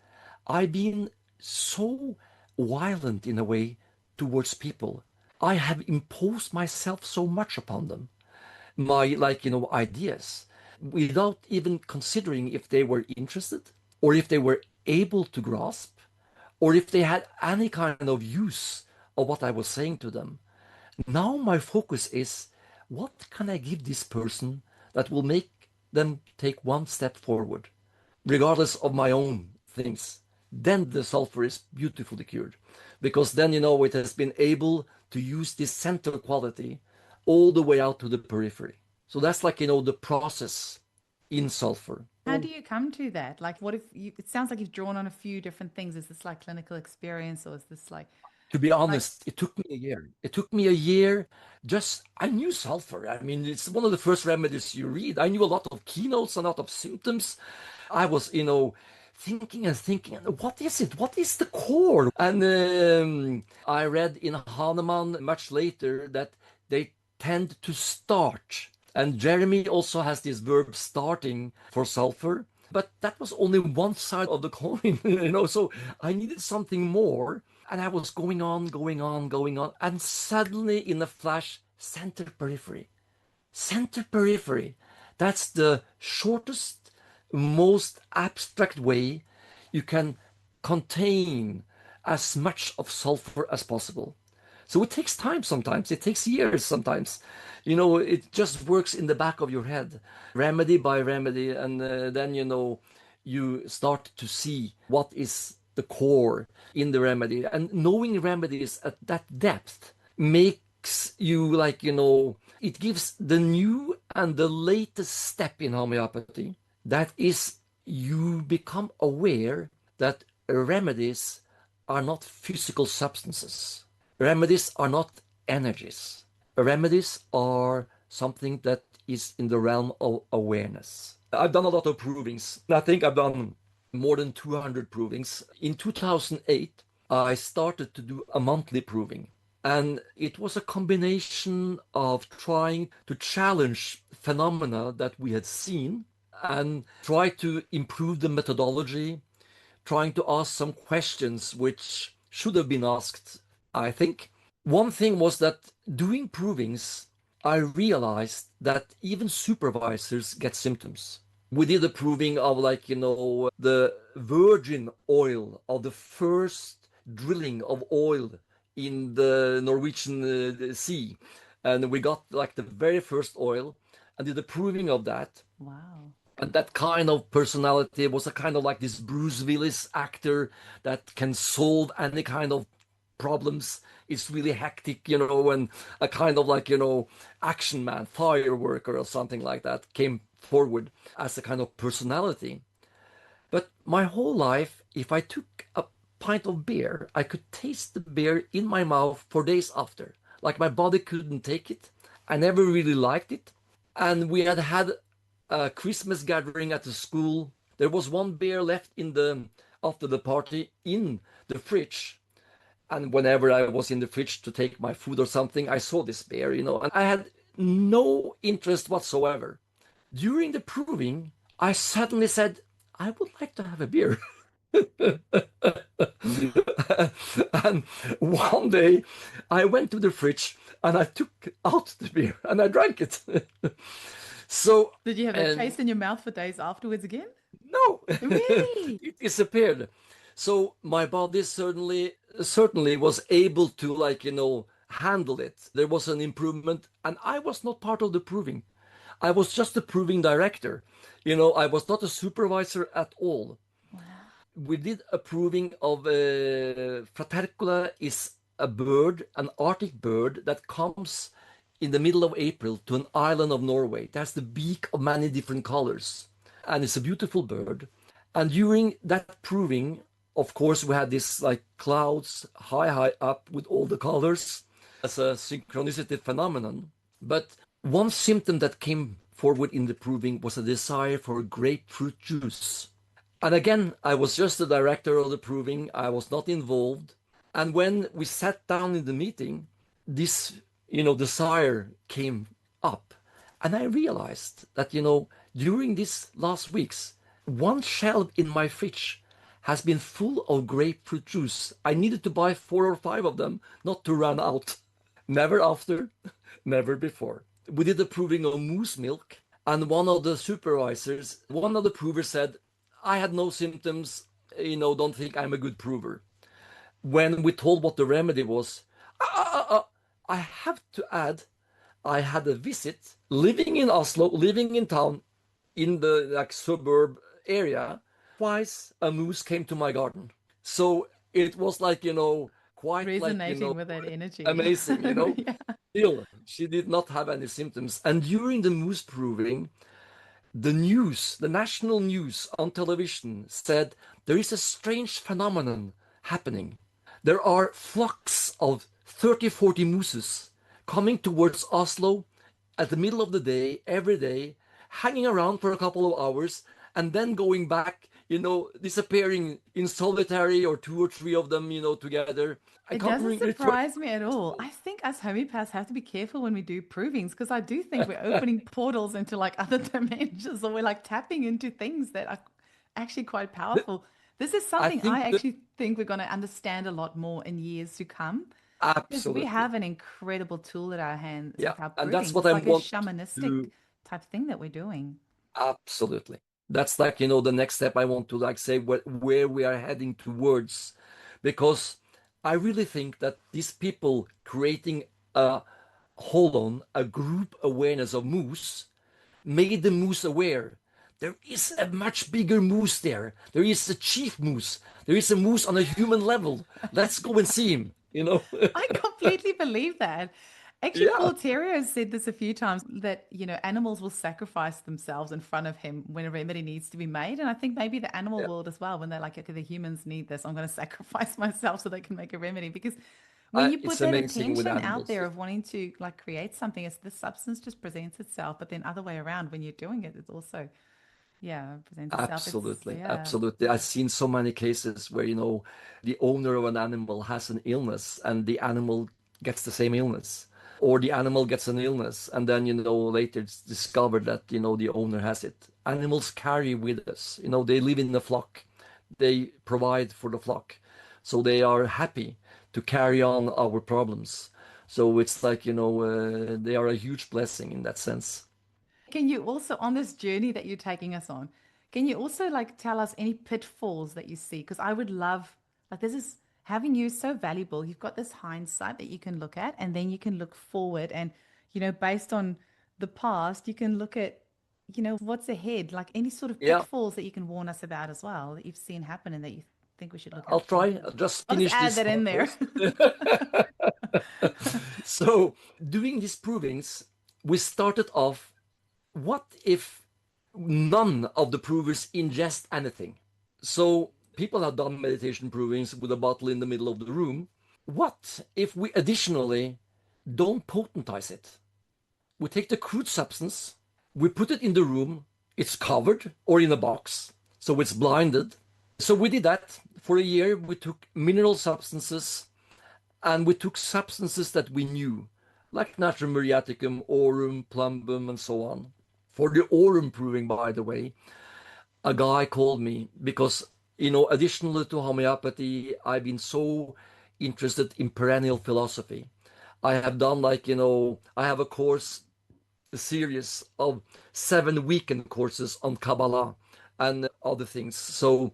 I've been so violent in a way towards people. I have imposed myself so much upon them, my ideas, without even considering if they were interested or if they were able to grasp or if they had any kind of use of what I was saying to them. Now my focus is, what can I give this person that will make them take one step forward, regardless of my own things? Then the sulfur is beautifully cured, because then, it has been able to use this center quality all the way out to the periphery. So that's the process in sulfur. How do you come to that? Like, what if you, it sounds like you've drawn on a few different things. Is this like clinical experience or is this like, To be honest, it took me a year. It took me a year. I knew sulfur. I mean, it's one of the first remedies you read. I knew a lot of keynotes, a lot of symptoms. I was, thinking and thinking, what is it? What is the core? And I read in Hahnemann much later that they tend to start. And Jeremy also has this verb starting for sulfur. But that was only one side of the coin, so I needed something more. And I was going on, going on, going on. And suddenly, in a flash, center periphery. Center periphery. That's the shortest, most abstract way you can contain as much of sulfur as possible. So it takes time sometimes. It takes years sometimes. It just works in the back of your head, remedy by remedy. And then, you start to see what is the core in the remedy. And knowing remedies at that depth makes you it gives the new and the latest step in homeopathy. That is, you become aware that remedies are not physical substances. Remedies are not energies. Remedies are something that is in the realm of awareness. I've done a lot of provings. I think I've done more than 200 provings. In 2008, I started to do a monthly proving. And it was a combination of trying to challenge phenomena that we had seen and try to improve the methodology, trying to ask some questions which should have been asked, I think. One thing was that doing provings, I realized that even supervisors get symptoms. We did a proving of the virgin oil of the first drilling of oil in the Norwegian Sea. And we got the very first oil and did a proving of that. wow. And that kind of personality was a kind of like this Bruce Willis actor that can solve any kind of problems. It's really hectic, and a kind of action man, fireworker or something like that came forward as a kind of personality. But my whole life, if I took a pint of beer, I could taste the beer in my mouth for days after. Like my body couldn't take it. I never really liked it. And we had a Christmas gathering at the school. There was one beer left after the party in the fridge. And whenever I was in the fridge to take my food or something, I saw this beer, and I had no interest whatsoever. During the proving, I suddenly said, I would like to have a beer. And one day I went to the fridge and I took out the beer and I drank it. So Did you have that taste in your mouth for days afterwards again? No, Really? it disappeared. So my body certainly was able to, like, handle it. There was an improvement, and I was not part of the proving. I was just a proving director. I was not a supervisor at all. Wow. We did a proving of Fratercula is a bird, an Arctic bird that comes in the middle of April to an island of Norway. It has the beak of many different colors, and it's a beautiful bird. And during that proving, of course, we had this like clouds high up with all the colors as a synchronicity phenomenon. But one symptom that came forward in the proving was a desire for grapefruit juice. And again, I was just the director of the proving. I was not involved. And when we sat down in the meeting, this, desire came up. And I realized that, during these last weeks, one shelf in my fridge has been full of grapefruit juice. I needed to buy 4 or 5 of them, not to run out. Never after, never before. We did a proving of moose milk, and one of the supervisors, one of the provers said, I had no symptoms, don't think I'm a good prover. When we told what the remedy was, I have to add, I had a visit living in Oslo, living in town, in the like suburb area. Twice a moose came to my garden. So it was like, quite like, Resonating with that energy. amazing, Yeah. Still, she did not have any symptoms. And during the moose proving, the news, the national news on television said there is a strange phenomenon happening. There are flocks of 30, 40 mooses coming towards Oslo at the middle of the day, every day, hanging around for a couple of hours, and then going back, disappearing in solitary, or 2 or 3 of them, together. I It can't doesn't really refer. surprise me at all. I think us homeopaths have to be careful when we do provings because I do think we're opening portals into like other dimensions or we're like tapping into things that are actually quite powerful. This is I something I think that actually think we're going to understand a lot more in years to come because we absolutely, have an incredible tool at our hands yeah, with our and that's provings. what It's I like a want shamanistic to. type thing that we're doing. Absolutely. That's like, the next step I want to like say where we are heading towards. Because I really think that these people creating a a group awareness of moose, made the moose aware. There is a much bigger moose there. There is a chief moose. There is a moose on a human level. Let's go and see him. I completely believe that. Actually, Yeah, Paul Terrio has said this a few times that, animals will sacrifice themselves in front of him when a remedy needs to be made. And I think maybe the animal yeah. world as well, when they're like, okay, the humans need this, I'm going to sacrifice myself so they can make a remedy. Because when you put It's that amazing with attention out animals. there of wanting to like create something, it's the substance just presents itself. But then other way around, when you're doing it, it's also, yeah, presents itself. It's, Absolutely, yeah. absolutely. I've seen so many cases where, the owner of an animal has an illness and the animal gets the same illness, or the animal gets an illness and then, later it's discovered that, the owner has it. Animals carry with us, they live in the flock, they provide for the flock. So they are happy to carry on our problems. So it's like, they are a huge blessing in that sense. Can you also, on this journey that you're taking us on, can you also like tell us any pitfalls that you see? Because I would love, like, this is having you so valuable. You've got this hindsight that you can look at, and then you can look forward. And, based on the past, you can look at, what's ahead, like any sort of Yeah, pitfalls that you can warn us about as well that you've seen happen and that you think we should look I'll out for. try. I'll just I'll just finish add this that thought in there. first. So, doing these provings, we started off, what if none of the provers ingest anything? So, people have done meditation provings with a bottle in the middle of the room. What if we additionally don't potentize it? We take the crude substance, we put it in the room, it's covered or in a box, so it's blinded. So we did that for a year. We took mineral substances, and we took substances that we knew, like Natrium muriaticum, aurum, plumbum, and so on. For the aurum proving, by the way, a guy called me because, additionally to homeopathy, I've been so interested in perennial philosophy. I have done like, I have a series of 7 weekend courses on Kabbalah. And other things. So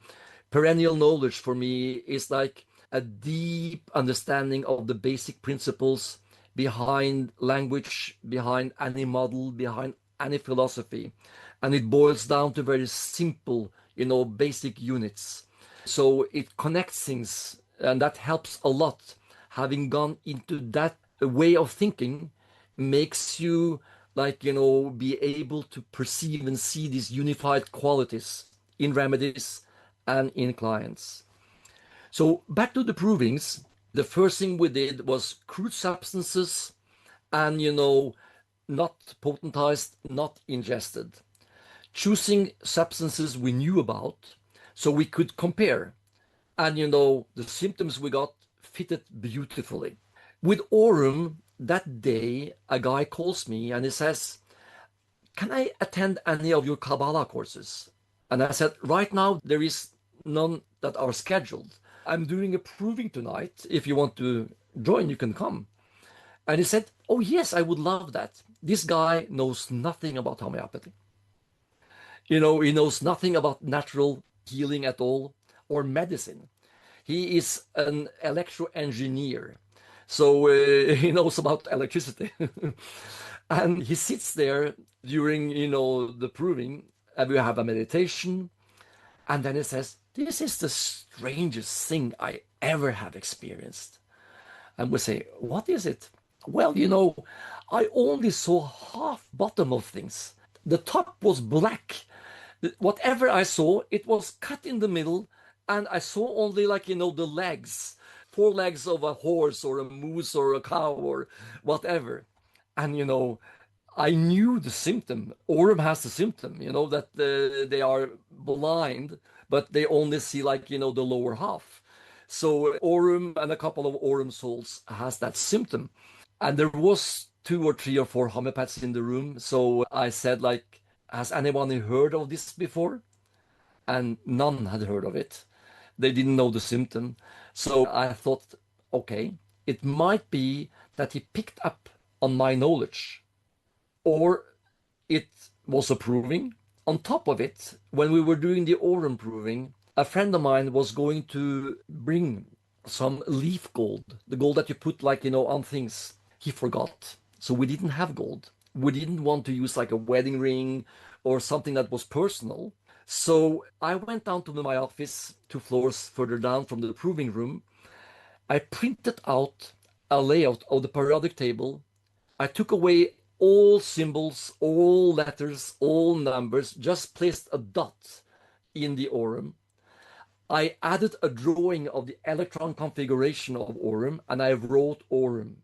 perennial knowledge for me is like a deep understanding of the basic principles behind language, behind any model, behind any philosophy. And it boils down to very simple, basic units. So it connects things, and that helps a lot. Having gone into that way of thinking makes you be able to perceive and see these unified qualities in remedies and in clients. So back to the provings, the first thing we did was crude substances and, not potentized, not ingested. Choosing substances we knew about so we could compare. And, the symptoms we got fitted beautifully. With Aurum, that day, a guy calls me and he says, "Can I attend any of your Kabbalah courses?" And I said, "Right now, there is none that are scheduled. I'm doing a proving tonight. If you want to join, you can come." And he said, "Oh, yes, I would love that." This guy knows nothing about homeopathy. He knows nothing about natural healing at all or medicine. He is an electro engineer. So he knows about electricity. And he sits there during, the proving, and we have a meditation. And then he says, "This is the strangest thing I ever have experienced." And we say, "What is it?" "Well, I only saw half bottom of things. The top was black. Whatever I saw, it was cut in the middle, and I saw only the legs, four legs of a horse or a moose or a cow or whatever." And I knew the symptom. Aurum has the symptom, that they are blind, but they only see the lower half. So Aurum and a couple of Aurum souls has that symptom. And there was 2 or 3 or 4 homeopaths in the room. So I said, "Has anyone heard of this before?" And none had heard of it. They didn't know the symptom. So I thought, okay, it might be that he picked up on my knowledge, or it was a proving. On top of it, when we were doing the Aurum proving, a friend of mine was going to bring some leaf gold, the gold that you put on things. He forgot. So we didn't have gold. We didn't want to use a wedding ring or something that was personal. So I went down to my office 2 floors further down from the proving room. I printed out a layout of the periodic table. I took away all symbols, all letters, all numbers, just placed a dot in the Aurum. I added a drawing of the electron configuration of Aurum, and I wrote Aurum.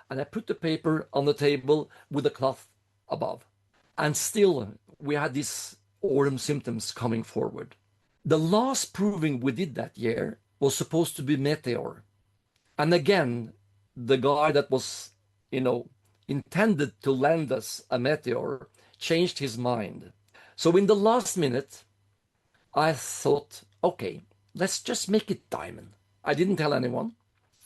And I put the paper on the table with a cloth above. And still, we had these Aurum symptoms coming forward. The last proving we did that year was supposed to be Meteor. And again, the guy that was, intended to lend us a Meteor changed his mind. So in the last minute, I thought, okay, let's just make it diamond. I didn't tell anyone.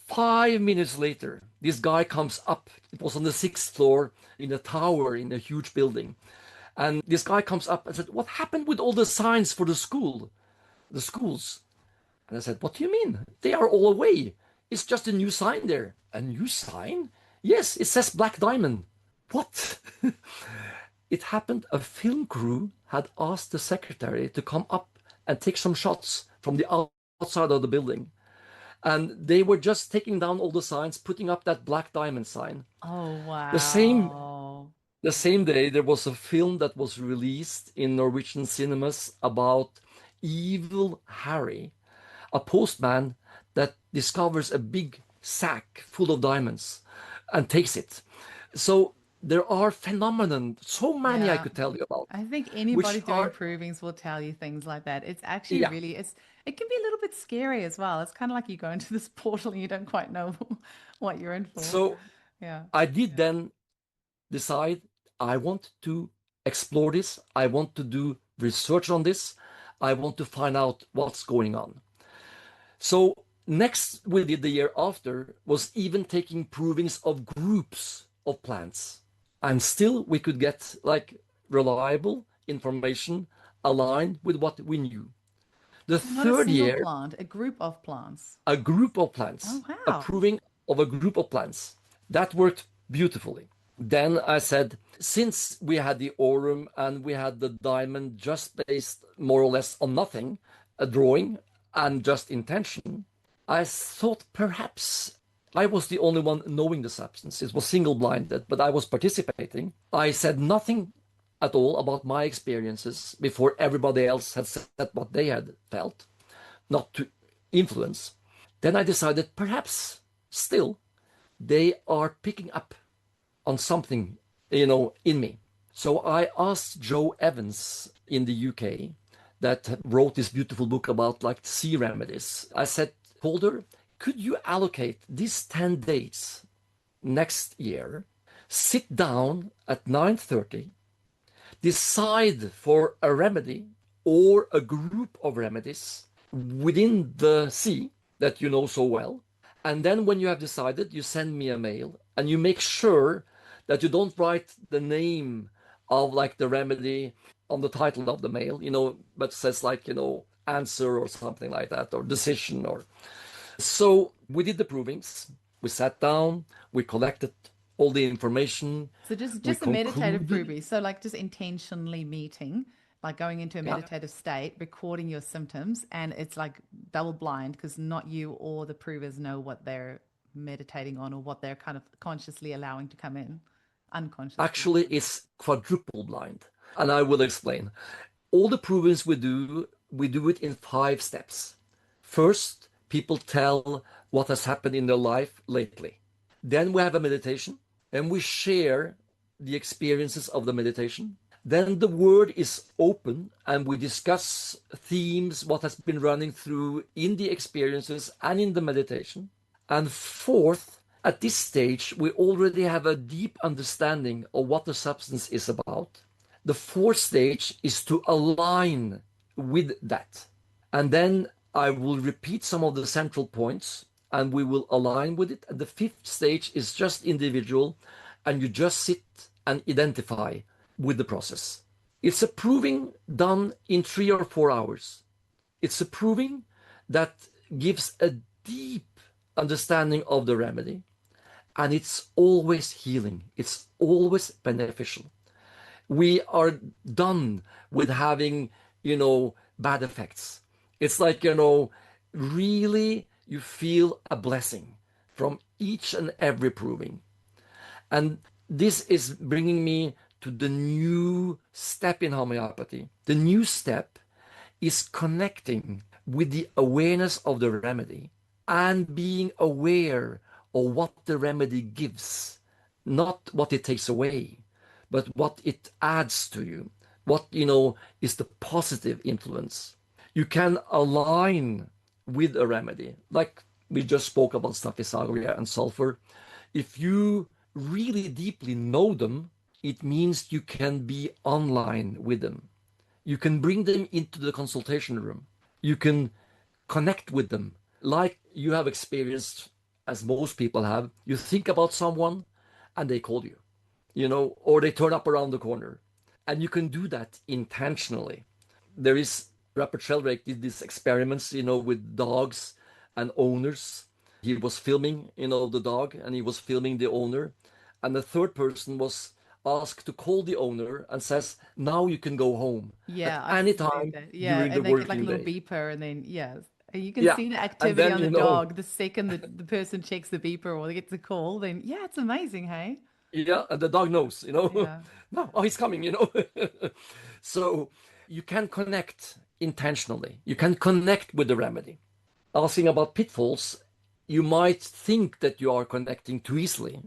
5 minutes later, this guy comes up. It was on the 6th floor in a tower in a huge building. And this guy comes up and said, "What happened with all the signs for the schools?" And I said, "What do you mean? They are all away. It's just a new sign there." "A new sign?" "Yes, it says Black Diamond." "What?" It happened a film crew had asked the secretary to come up and take some shots from the outside of the building. And they were just taking down all the signs, putting up that Black Diamond sign. Oh, The same wow. the same day, there was a film that was released in Norwegian cinemas about Evil Harry, a postman that discovers a big sack full of diamonds and takes it. So there are phenomenon, so many I Yeah. could tell you about, I think anybody which doing are, provings will tell you things like that. It's actually yeah. really, it can be a little bit scary as well. It's kind of like you go into this portal and you don't quite know what you're in for. So Yeah. I did then decide I want to explore this. I want to do research on this. I want to find out what's going on. So next we did the year after was even taking provings of groups of plants. And still we could get reliable information aligned with what we knew. The Not a third single year, plant, a group of plants. a group of Oh, plants, wow. approving of a group of plants. That worked beautifully. Then I said, since we had the aurum and we had the diamond just based more or less on nothing, a drawing and just intention, I thought perhaps I was the only one knowing the substance. It was single blinded, but I was participating. I said nothing at all about my experiences before everybody else had said what they had felt, not to influence. Then I decided perhaps still they are picking up on something, in me. So I asked Joe Evans in the UK that wrote this beautiful book about like sea remedies. I said, Holder, could you allocate these 10 days next year, sit down at 9:30, decide for a remedy or a group of remedies within the sea that you know so well. And then when you have decided, you send me a mail and you make sure that you don't write the name of like the remedy on the title of the mail, but says like, answer or something like that, or decision. Or so we did the provings. We sat down, we collected all the information. So just We a meditative concluded, preview. So like just intentionally meeting, like going into a yeah, meditative state, recording your symptoms, and it's like double blind because not you or the provers know what they're meditating on or what they're kind of consciously allowing to come in unconsciously. actually it's quadruple blind. And I will explain. All the provings we do it in 5 steps. First, people tell what has happened in their life lately. Then we have a meditation and we share the experiences of the meditation. Then the word is open and we discuss themes, what has been running through in the experiences and in the meditation. And fourth, at this stage, we already have a deep understanding of what the substance is about. The fourth stage is to align with that. And then I will repeat some of the central points and we will align with it. And the fifth stage is just individual and you just sit and identify with the process. It's a proving done in 3 or 4 hours. It's a proving that gives a deep understanding of the remedy. And it's always healing. It's always beneficial. We are done with having, bad effects. It's like, really you feel a blessing from each and every proving. And this is bringing me to the new step in homeopathy. The new step is connecting with the awareness of the remedy and being aware of what the remedy gives, not what it takes away, but what it adds to you, what, is the positive influence. You can align with a remedy, like we just spoke about Staphysaria and sulfur. If you really deeply know them, it means you can be online with them. You can bring them into the consultation room. You can connect with them like you have experienced, as most people have. You think about someone and they call you, or they turn up around the corner. And you can do that intentionally. There is, Rupert Sheldrake did these experiments, with dogs and owners. He was filming, the dog and he was filming the owner. And the third person was asked to call the owner and says, now you can go home Yeah, at I've any seen time that. Yeah, during the and they get like a working little day. beeper, and then yes, and you can Yeah. see the And activity then, on the dog the second the person checks the beeper or they get the call. Then yeah, it's amazing, hey? yeah, and the dog knows, Yeah. no, oh, he's coming, So you can connect intentionally. You can connect with the remedy. Asking about pitfalls, you might think that you are connecting too easily,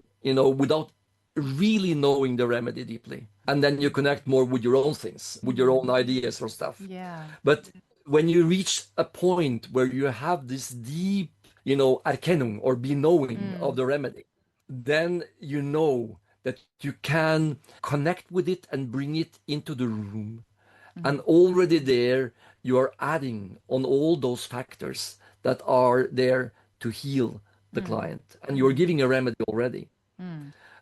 without really knowing the remedy deeply. And then you connect more with your own things, with your own ideas or stuff. Yeah. But when you reach a point where you have this deep, erkennung or be knowing of the remedy, then you know that you can connect with it and bring it into the room. And already there, you are adding on all those factors that are there to heal the client. And you're giving a remedy already.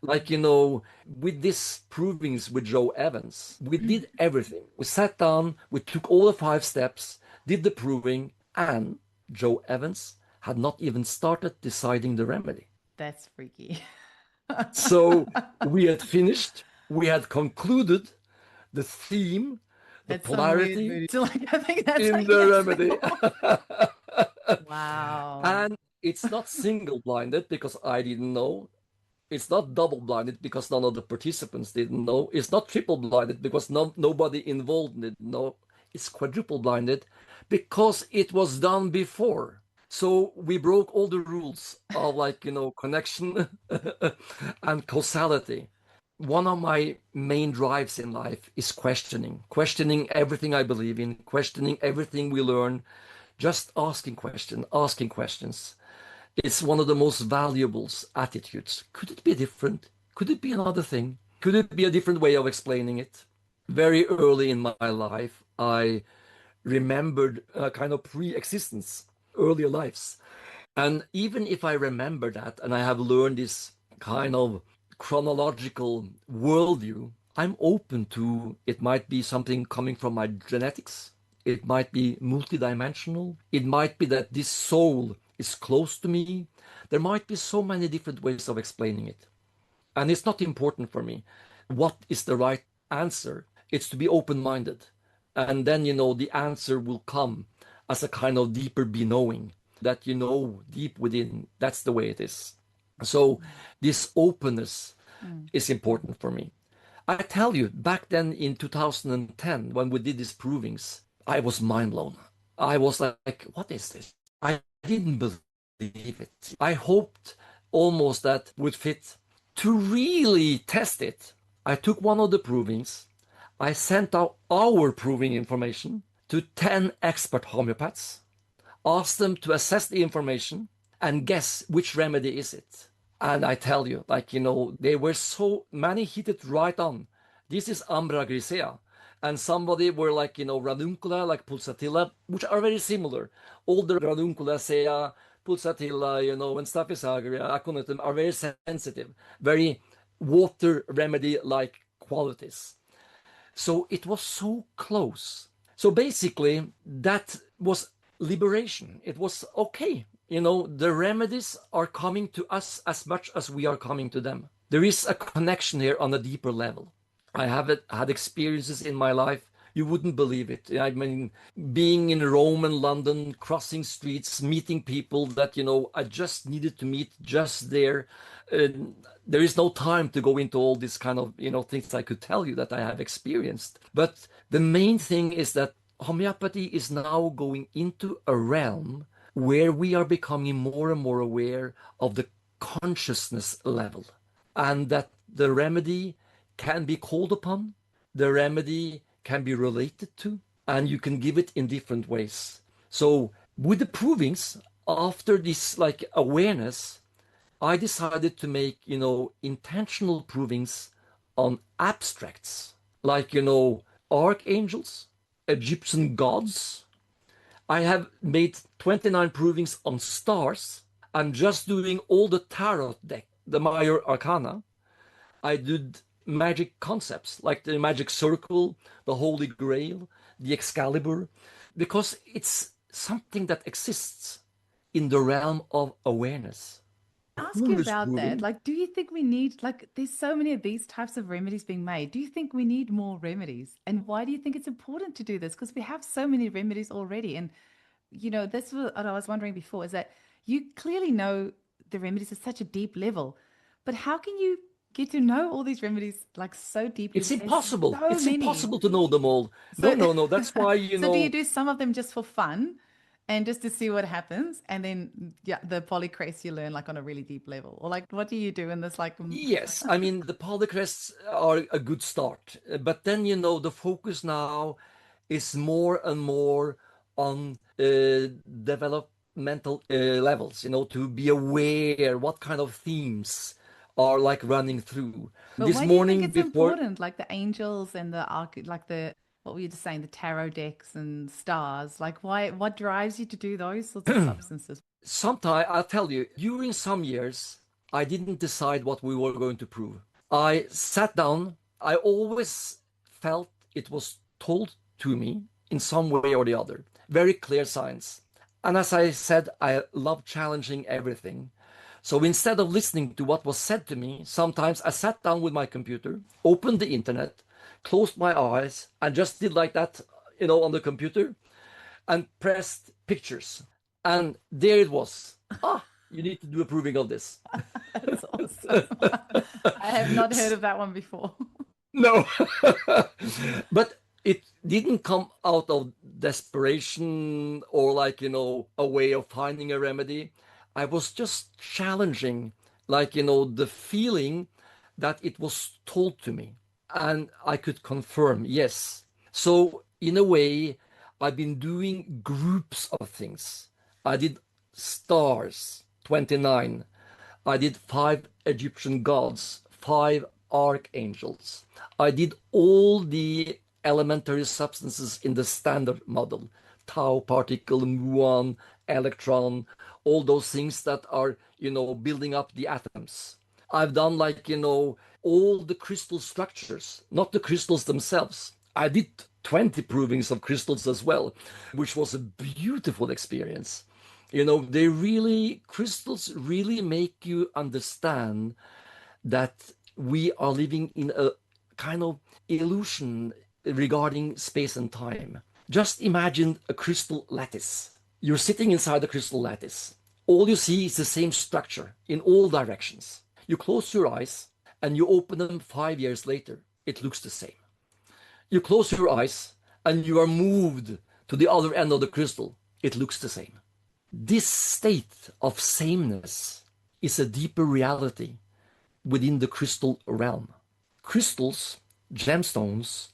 Like, with these provings with Joe Evans, we did everything. We sat down, we took all the 5 steps, did the proving, and Joe Evans had not even started deciding the remedy. That's freaky. So we had finished, we had concluded the theme, the That's some weird polarity mood. So like, I think that's in like the next remedy. level. Wow. And it's not single blinded because I didn't know. It's not double blinded because none of the participants didn't know. It's not triple blinded because nobody involved didn't know. It's quadruple blinded because it was done before. So we broke all the rules of, like, connection and causality. One of my main drives in life is questioning everything I believe in, questioning everything we learn, just asking questions. It's one of the most valuable attitudes. Could it be different? Could it be another thing? Could it be a different way of explaining it? Very early in my life, I remembered a kind of pre-existence, earlier lives. And even if I remember that and I have learned this kind of chronological worldview, I'm open to it might be something coming from my genetics. It might be multidimensional. It might be that this soul is close to me. There might be so many different ways of explaining it. And it's not important for me what is the right answer. It's to be open minded. And then, the answer will come as a kind of deeper be knowing that, deep within. That's the way it is. So, this openness Mm. is important for me. I tell you, back then in 2010, when we did these provings, I was mind blown. I was like, what is this? I didn't believe it. I hoped almost that would fit. To really test it, I took one of the provings. I sent out our proving information to 10 expert homeopaths, asked them to assess the information and guess which remedy is it. And I tell you, like, they were so many hit it right on. This is Ambra grisea. And somebody were like, ranuncula, like pulsatilla, which are very similar. All the ranunculacea, pulsatilla, and Staphysagra, aconitum are very sensitive, very water remedy like qualities. So it was so close. So basically, that was liberation. It was okay. The remedies are coming to us as much as we are coming to them. There is a connection here on a deeper level. I have had experiences in my life. You wouldn't believe it. I mean, being in Rome and London, crossing streets, meeting people that, I just needed to meet just there. There is no time to go into all this kind of, things I could tell you that I have experienced. But the main thing is that homeopathy is now going into a realm where we are becoming more and more aware of the consciousness level, and that the remedy can be called upon, the remedy can be related to, and you can give it in different ways. So with the provings, after this like awareness, I decided to make, intentional provings on abstracts, like, archangels, Egyptian gods. I have made 29 provings on stars. I'm just doing all the tarot deck, the Major Arcana. I did magic concepts like the magic circle, the Holy Grail, the Excalibur, because it's something that exists in the realm of awareness. Ask you Wholeness about that. proving. Like, do you think we need, like, there's so many of these types of remedies being made. Do you think we need more remedies? And why do you think it's important to do this? Because we have so many remedies already. And, this was what I was wondering before is that you clearly know the remedies at such a deep level, but how can you get to know all these remedies like so deeply? It's There's impossible. so It's many. impossible to know them all. No, So, no, no. That's why, so do you do some of them just for fun and just to see what happens? And then, yeah, the polycrates you learn like on a really deep level, or like, what do you do in this? Like, yes, I mean, the polycrests are a good start. But then, the focus now is more and more on developmental levels, to be aware what kind of themes are like running through. but This why do you think morning it's before, important? Like the angels and the arc, like the, what were you just saying, the tarot decks and stars? Like, why, what drives you to do those sorts of substances? sometime I'll tell you, during some years, I didn't decide what we were going to prove. I sat down. I always felt it was told to me in some way or the other. Very clear signs. And as I said, I love challenging everything. So instead of listening to what was said to me, sometimes I sat down with my computer, opened the internet, closed my eyes, and just did like that, on the computer and pressed pictures. And there it was. You need to do a proving of this. That's awesome. I have not heard of that one before. No. But it didn't come out of desperation or like, a way of finding a remedy. I was just challenging, like, the feeling that it was told to me. And I could confirm, yes. So, in a way, I've been doing groups of things. I did stars, 29. I did 5 Egyptian gods, 5 archangels. I did all the elementary substances in the standard model, tau particle, muon, electron, all those things that are, building up the atoms. I've done like, all the crystal structures, not the crystals themselves. I did 20 provings of crystals as well, which was a beautiful experience. Crystals really make you understand that we are living in a kind of illusion regarding space and time. Just imagine a crystal lattice. You're sitting inside the crystal lattice. All you see is the same structure in all directions. You close your eyes and you open them 5 years later. It looks the same. You close your eyes and you are moved to the other end of the crystal. It looks the same. This state of sameness is a deeper reality within the crystal realm. Crystals, gemstones,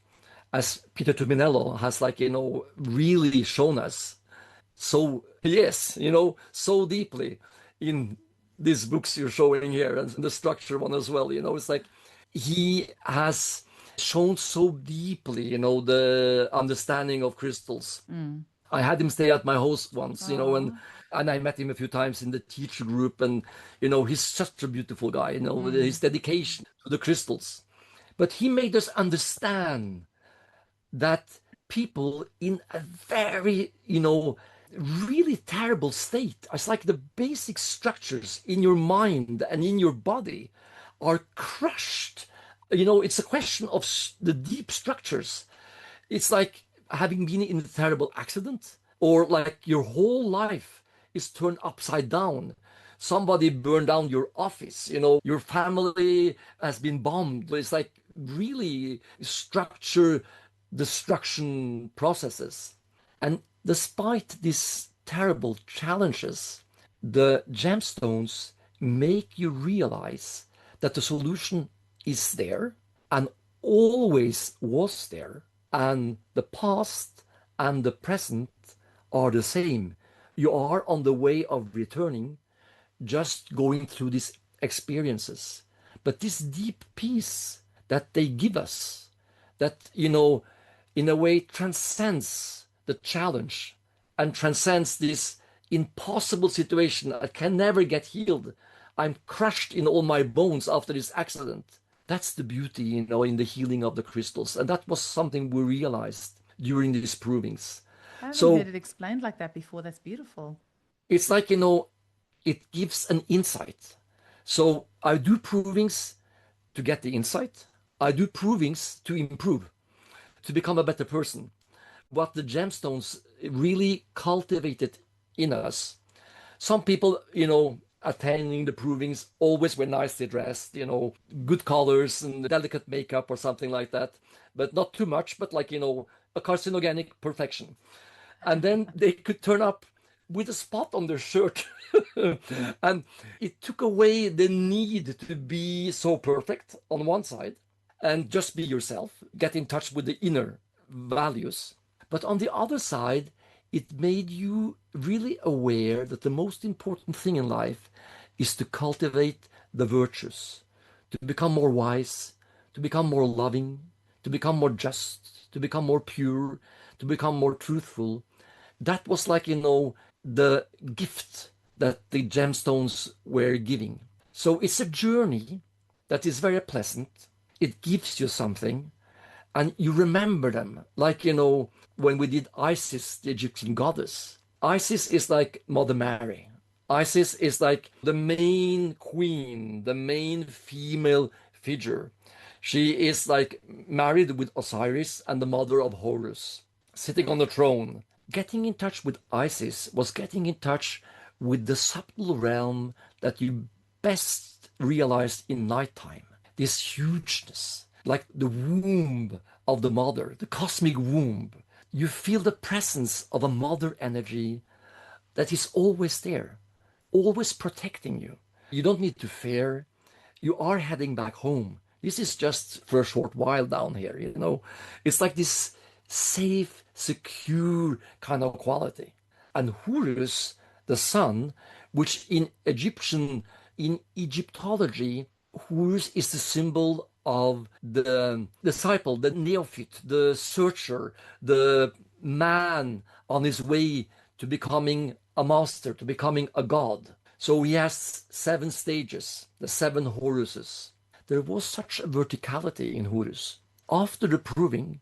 as Peter Tuminello has really shown us so, yes, so deeply in these books you're showing here and the structure one as well, it's like he has shown so deeply, the understanding of crystals. I had him stay at my house once, and I met him a few times in the teacher group, and he's such a beautiful guy, with his dedication to the crystals. But he made us understand that people in a very, really terrible state, it's like the basic structures in your mind and in your body are crushed. It's a question of the deep structures. It's like having been in a terrible accident, or like your whole life is turned upside down. Somebody burned down your office, your family has been bombed. It's like really structure destruction processes. And despite these terrible challenges, the gemstones make you realize that the solution is there and always was there, and the past and the present are the same. You are on the way of returning, just going through these experiences. But this deep peace that they give us, that, in a way transcends the challenge and transcends this impossible situation that can never get healed. I'm crushed in all my bones after this accident. That's the beauty, in the healing of the crystals. And that was something we realized during these provings. I haven't So heard it explained like that before. That's beautiful. it's like, it gives an insight. So I do provings to get the insight. I do provings to improve, to become a better person. What the gemstones really cultivated in us. Some people, attending the provings always were nicely dressed, good colors and delicate makeup or something like that, but not too much, but like, a carcinogenic perfection. And then they could turn up with a spot on their shirt. And it took away the need to be so perfect on one side and just be yourself, get in touch with the inner values. But on the other side, it made you really aware that the most important thing in life is to cultivate the virtues, to become more wise, to become more loving, to become more just, to become more pure, to become more truthful. That was like, the gift that the gemstones were giving. So it's a journey that is very pleasant. It gives you something, and you remember them. Like, when we did Isis, the Egyptian goddess, Isis is like Mother Mary. Isis is like the main queen, the main female figure. She is like married with Osiris and the mother of Horus, sitting on the throne. Getting in touch with Isis was getting in touch with the subtle realm that you best realized in nighttime. This hugeness, like the womb of the mother, the cosmic womb. You feel the presence of a mother energy that is always there, always protecting you. You don't need to fear. You are heading back home. This is just for a short while down here. It's like this safe, secure kind of quality. And Horus, the sun, which in Egyptology, Horus is the symbol of the disciple, the neophyte, the searcher, the man on his way to becoming a master, to becoming a god. So he has 7 stages, the 7 Horuses. There was such a verticality in Horus. After the proving,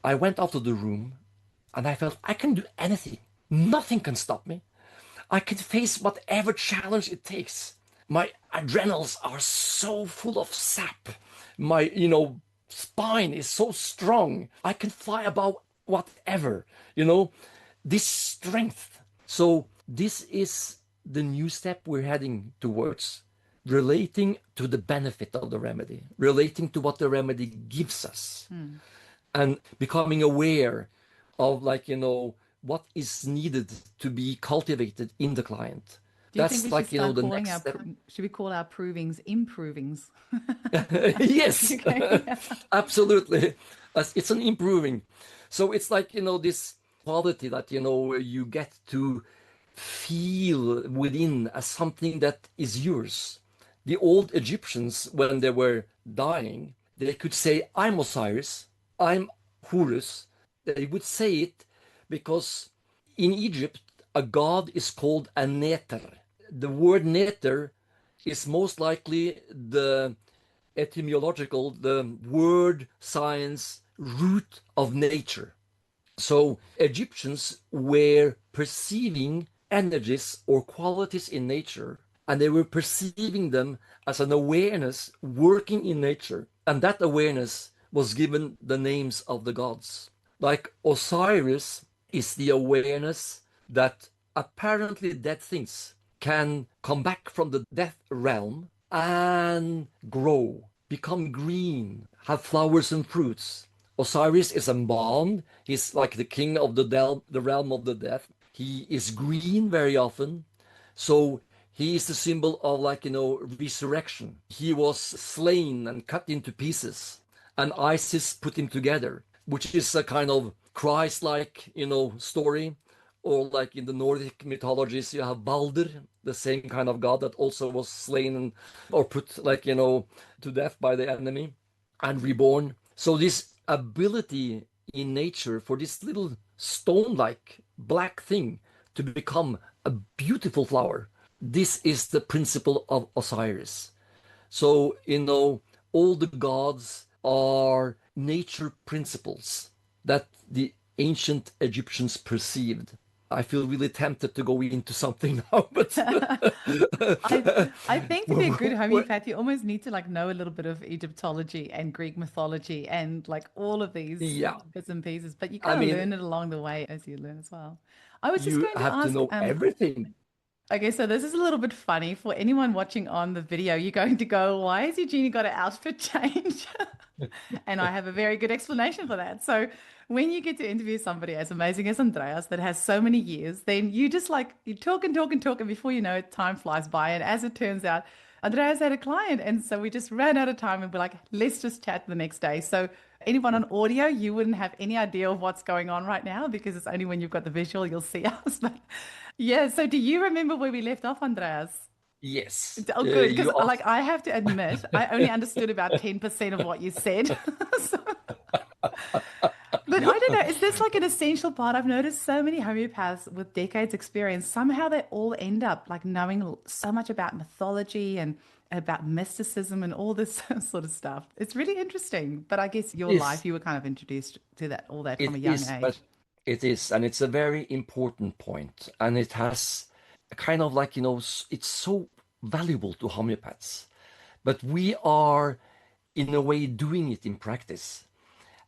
I went out of the room and I felt I can do anything. Nothing can stop me. I can face whatever challenge it takes. My adrenals are so full of sap. My, spine is so strong. I can fly above whatever, this strength. So this is the new step we're heading towards, relating to the benefit of the remedy, relating to what the remedy gives us, and becoming aware of what is needed to be cultivated in the client. Do you think That's we should start the calling next our, step. should we call our provings improvings? Yes, Okay. absolutely. It's an improving. So it's like, this quality that, you get to feel within as something that is yours. The old Egyptians, when they were dying, they could say, I'm Osiris, I'm Horus. They would say it because in Egypt, a god is called a Neter. The word Neter is most likely the etymological, the word science root of nature. So Egyptians were perceiving energies or qualities in nature, and they were perceiving them as an awareness working in nature. And that awareness was given the names of the gods. Like Osiris is the awareness that apparently dead things can come back from the death realm and grow, become green, have flowers and fruits. Osiris is a man. He's like the king of the realm of the death. He is green very often. So he is the symbol of resurrection. He was slain and cut into pieces, and Isis put him together, which is a kind of Christ-like, story. Or like in the Nordic mythologies, you have Balder, the same kind of god that also was slain or put to death by the enemy and reborn. So this ability in nature for this little stone-like black thing to become a beautiful flower, this is the principle of Osiris. So, all the gods are nature principles that the ancient Egyptians perceived. I feel really tempted to go into something now, but I think to be a good homeopath, you almost need to know a little bit of Egyptology and Greek mythology and all of these yeah, bits and pieces, but you I kind of mean, learn it along the way as you learn as well. I was just you going to have to ask, know everything. okay, so this is a little bit funny for anyone watching on the video. You're going to go, why has Eugenie got an outfit change? And I have a very good explanation for that. So when you get to interview somebody as amazing as Andreas that has so many years, then you just you talk and talk and talk, and before you know it, time flies by. And as it turns out, Andreas had a client, and so we just ran out of time and we're like, let's just chat the next day. So anyone on audio, you wouldn't have any idea of what's going on right now because it's only when you've got the visual you'll see us. But yeah, so do you remember where we left off, Andreas? Yes, Oh, good, because you asked. I have to admit, I only understood about 10% of what you said. So- but I don't know. Is this like an essential part? I've noticed so many homeopaths with decades experience, somehow they all end up like knowing so much about mythology and about mysticism and all this sort of stuff. It's really interesting. But I guess your life, Yes, you were kind of introduced to that, all that from it a young is, but age. it is, and it's a very important point, and it has a kind of like, it's so valuable to homeopaths, but we are in a way doing it in practice.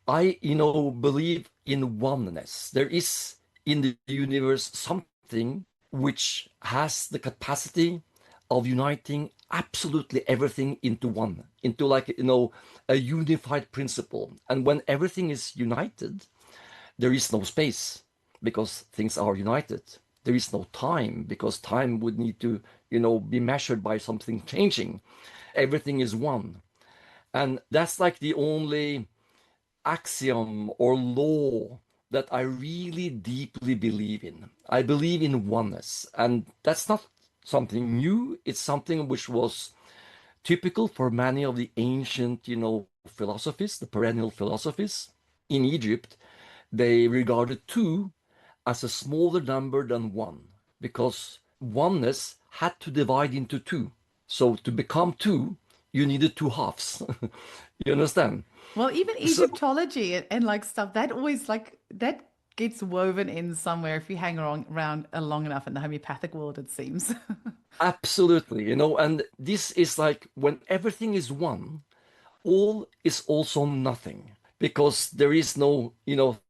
I, believe in oneness. There is in the universe something which has the capacity of uniting absolutely everything into one, into like, a unified principle. And when everything is united, there is no space because things are united. There is no time because time would need to, be measured by something changing. Everything is one. And that's like the only axiom or law that I really deeply believe in. I believe in oneness. And that's not something new. It's something which was typical for many of the ancient, philosophies, the perennial philosophies. In Egypt, they regarded two as a smaller number than one because oneness had to divide into two. So to become two, you needed two halves. You understand? Well, even So Egyptology and like stuff, that always like that gets woven in somewhere if you hang around long enough in the homeopathic world, it seems. absolutely, and this is like when everything is one, all is also nothing because there is no,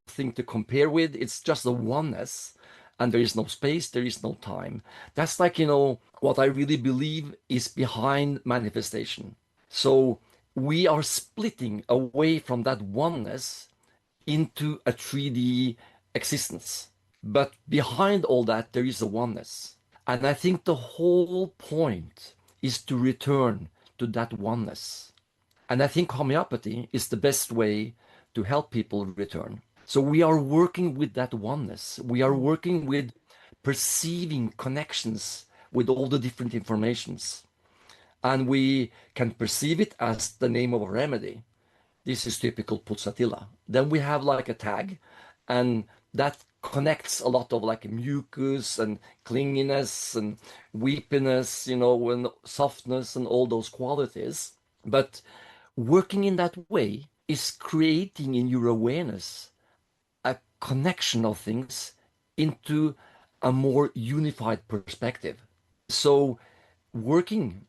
thing to compare with. It's just a oneness and there is no space, there is no time. That's like, what I really believe is behind manifestation. So we are splitting away from that oneness into a 3D existence. But behind all that, there is a oneness. And I think the whole point is to return to that oneness. And I think homeopathy is the best way to help people return. So we are working with that oneness. We are working with perceiving connections with all the different informations. And we can perceive it as the name of a remedy. This is typical Putsatilla. Then we have like a tag, and that connects a lot of like mucus and clinginess and weepiness, and softness and all those qualities. But working in that way is creating in your awareness a connection of things into a more unified perspective. So, working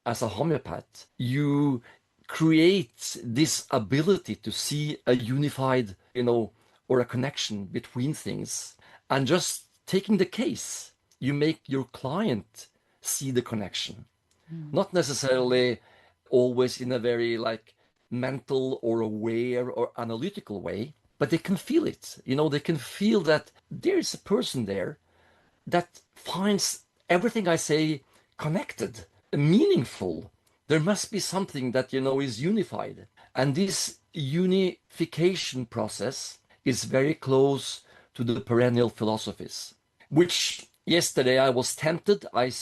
as a homeopath, you create this ability to see a unified, or a connection between things. And just taking the case, you make your client see the connection, Mm. not necessarily always in a very like mental or aware or analytical way, but they can feel it. They can feel that there is a person there that finds everything I say connected, meaningful. There must be something that, is unified. And this unification process is very close to the perennial philosophies, which yesterday I was tempted. I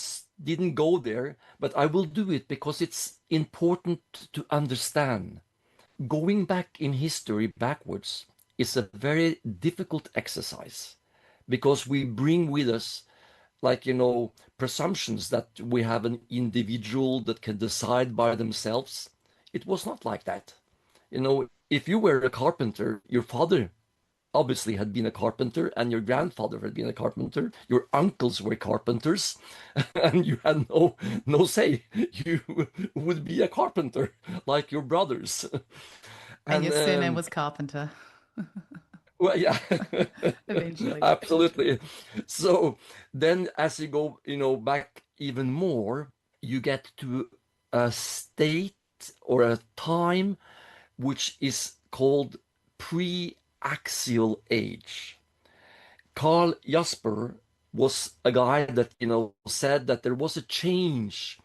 didn't go there, but I will do it because it's important to understand. Going back in history backwards is a very difficult exercise because we bring with us like presumptions that we have an individual that can decide by themselves. It was not like that. If you were a carpenter, your father obviously had been a carpenter and your grandfather had been a carpenter, your uncles were carpenters, and you had no say. You would be a carpenter like your brothers. And And your surname was Carpenter well, yeah, eventually. absolutely. So then as you go, back even more, you get to a state or a time which is called pre-axial age. Carl Jasper was a guy that, said that there was a change.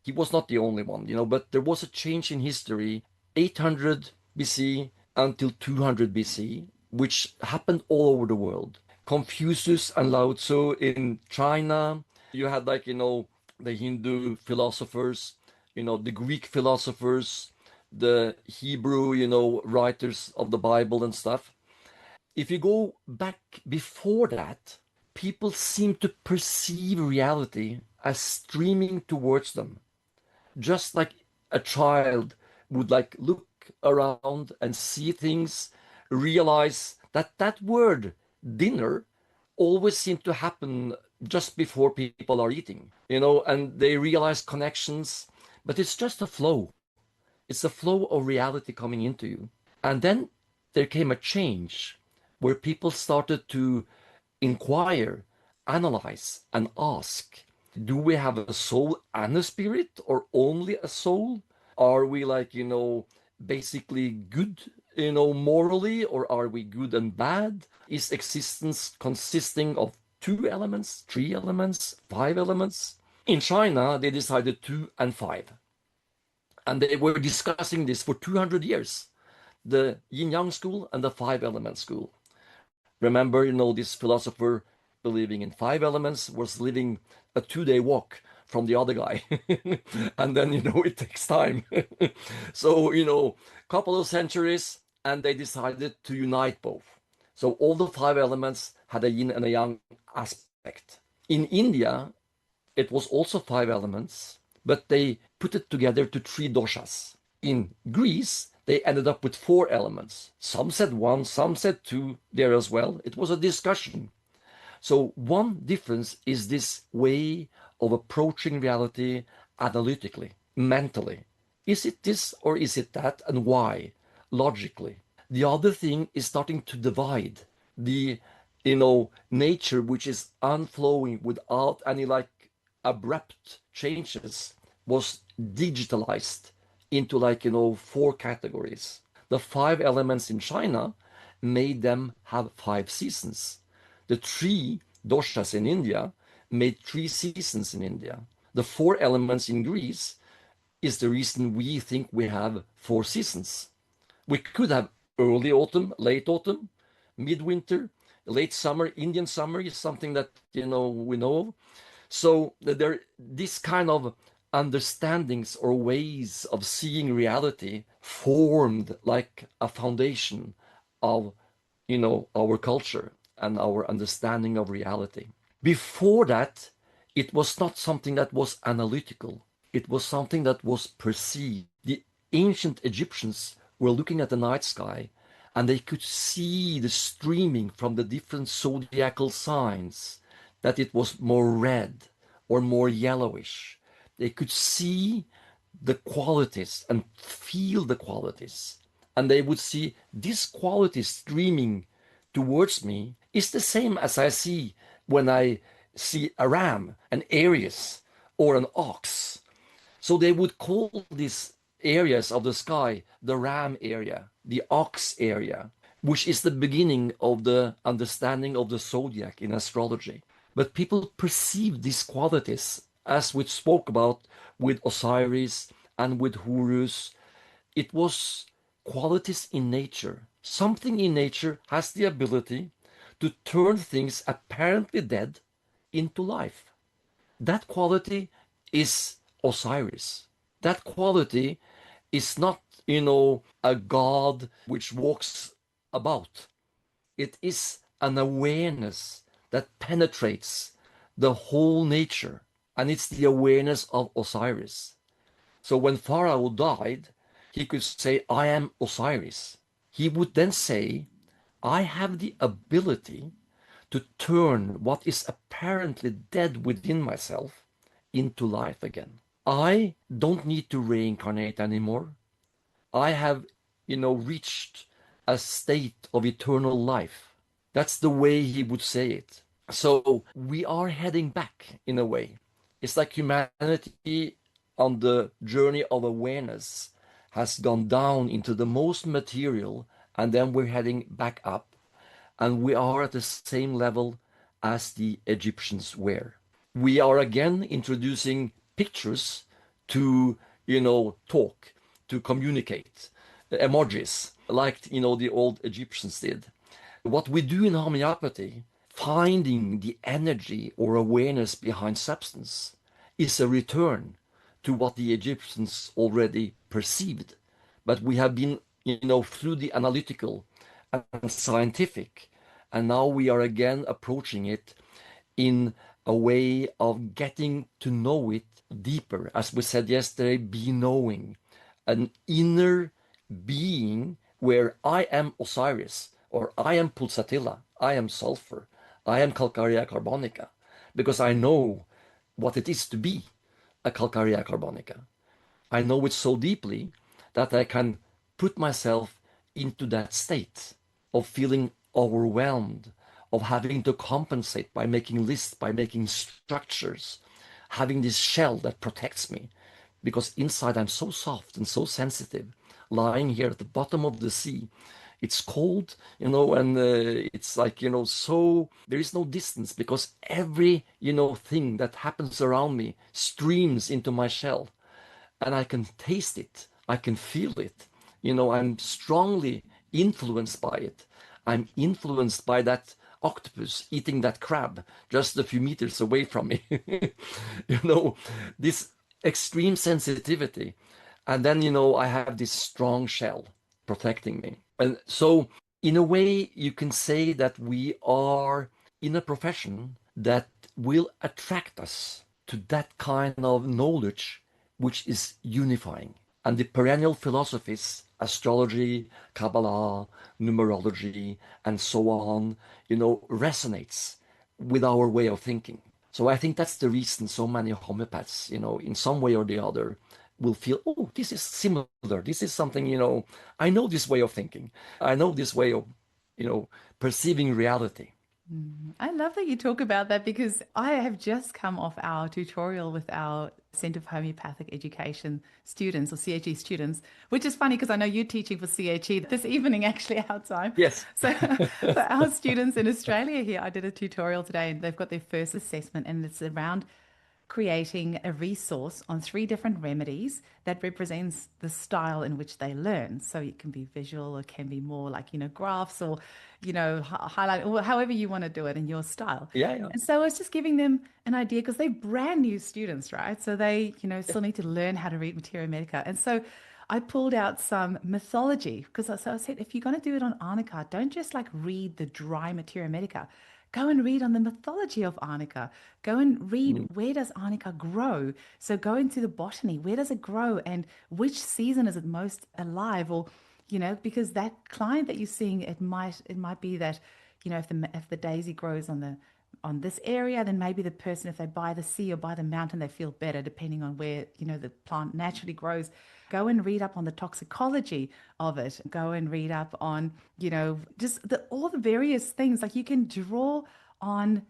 He was not the only one, but there was a change in history, 800 BC until 200 BC, which happened all over the world. Confucius and Lao Tzu in China. You had like, the Hindu philosophers, the Greek philosophers, the Hebrew, writers of the Bible and stuff. if you go back before that, people seem to perceive reality as streaming towards them, just like a child would like look around and see things, realize that that word dinner always seems to happen just before people are eating, and they realize connections, but it's just a flow. It's a flow of reality coming into you. And then there came a change where people started to inquire, analyze, and ask, do we have a soul and a spirit, or only a soul? Are we like, basically good, morally, or are we good and bad? Is existence consisting of 2 elements, 3 elements, 5 elements? In China, they decided 2 and 5. And they were discussing this for 200 years, the yin yang school and the 5 element school. Remember, this philosopher believing in 5 elements was living a 2-day walk from the other guy. And then, it takes time. So, couple of centuries, and they decided to unite both. So all the 5 elements had a yin and a yang aspect. In India, it was also 5 elements, but they put it together to 3 doshas. In Greece, they ended up with 4 elements. Some said 1, some said 2 there as well. It was a discussion. So one difference is this way of approaching reality analytically, mentally. Is it this or is it that, and why? Logically. The other thing is starting to divide the, nature which is unflowing without any like abrupt changes was digitalized into like 4 categories. The 5 elements in China made them have 5 seasons. The 3 doshas in India made 3 seasons in India. The 4 elements in Greece is the reason we think we have 4 seasons. We could have early autumn, late autumn, midwinter, late summer. Indian summer is something that we know of. So there, this kind of understandings or ways of seeing reality formed like a foundation of, our culture and our understanding of reality. Before that, it was not something that was analytical. It was something that was perceived. The ancient Egyptians were looking at the night sky and they could see the streaming from the different zodiacal signs, that it was more red or more yellowish. They could see the qualities and feel the qualities. And they would see this quality streaming towards me is the same as I see when I see a ram, an Aries, or an ox. So they would call these areas of the sky the ram area, the ox area, which is the beginning of the understanding of the zodiac in astrology. But people perceive these qualities, as we spoke about with Osiris and with Horus. It was qualities in nature. Something in nature has the ability to turn things apparently dead into life. That quality is Osiris. That quality is not, a god which walks about. It is an awareness that penetrates the whole nature, and it's the awareness of Osiris. So when Pharaoh died, he could say, I am Osiris. He would then say, I have the ability to turn what is apparently dead within myself into life again. I don't need to reincarnate anymore. I have, reached a state of eternal life. That's the way he would say it. So we are heading back in a way. It's like humanity on the journey of awareness has gone down into the most material, and then we're heading back up, and we are at the same level as the Egyptians were. We are again introducing pictures to, talk, to communicate, emojis, like, the old Egyptians did. What we do in homeopathy, finding the energy or awareness behind substance, is a return to what the Egyptians already perceived. But we have been, through the analytical and scientific. And now we are again approaching it in a way of getting to know it deeper. As we said yesterday, be knowing, an inner being where I am Osiris, or I am Pulsatilla, I am sulfur, I am Calcarea carbonica, because I know what it is to be a Calcarea carbonica. I know it so deeply that I can put myself into that state of feeling overwhelmed, of having to compensate by making lists, by making structures, having this shell that protects me. Because inside I'm so soft and so sensitive, lying here at the bottom of the sea. It's cold, and it's like, so there is no distance because every, thing that happens around me streams into my shell and I can taste it. I can feel it. I'm strongly influenced by it. I'm influenced by that octopus eating that crab just a few meters away from me. you know, this extreme sensitivity. And then, I have this strong shell protecting me. And so, in a way, you can say that we are in a profession that will attract us to that kind of knowledge which is unifying. And the perennial philosophies, astrology, Kabbalah, numerology, and so on, resonates with our way of thinking. So I think that's the reason so many homeopaths, in some way or the other, will feel, oh, this is similar. This is something, I know this way of thinking. I know this way of, perceiving reality. I love that you talk about that because I have just come off our tutorial with our Center for Homeopathic Education students or CHE students, which is funny because I know you're teaching for CHE this evening, actually, our time. Yes. So for our students in Australia here, I did a tutorial today and they've got their first assessment and it's around creating a resource on 3 different remedies that represents the style in which they learn. So it can be visual, or it can be more like, graphs or, highlight, or however you want to do it in your style. Yeah, yeah. And so I was just giving them an idea because they're brand new students, right? So they, still need to learn how to read Materia Medica. And so I pulled out some mythology because I said, if you're going to do it on Arnica, don't just like read the dry Materia Medica. Go and read on the mythology of Arnica. Go and read where does Arnica grow. So go into the botany. Where does it grow and which season is it most alive? Or, because that client that you're seeing, it might be that, if the daisy grows on this area, then maybe the person, if they buy the sea or by the mountain, they feel better depending on where, the plant naturally grows. Go and read up on the toxicology of it. Go and read up on, just all the various things. Like you can draw on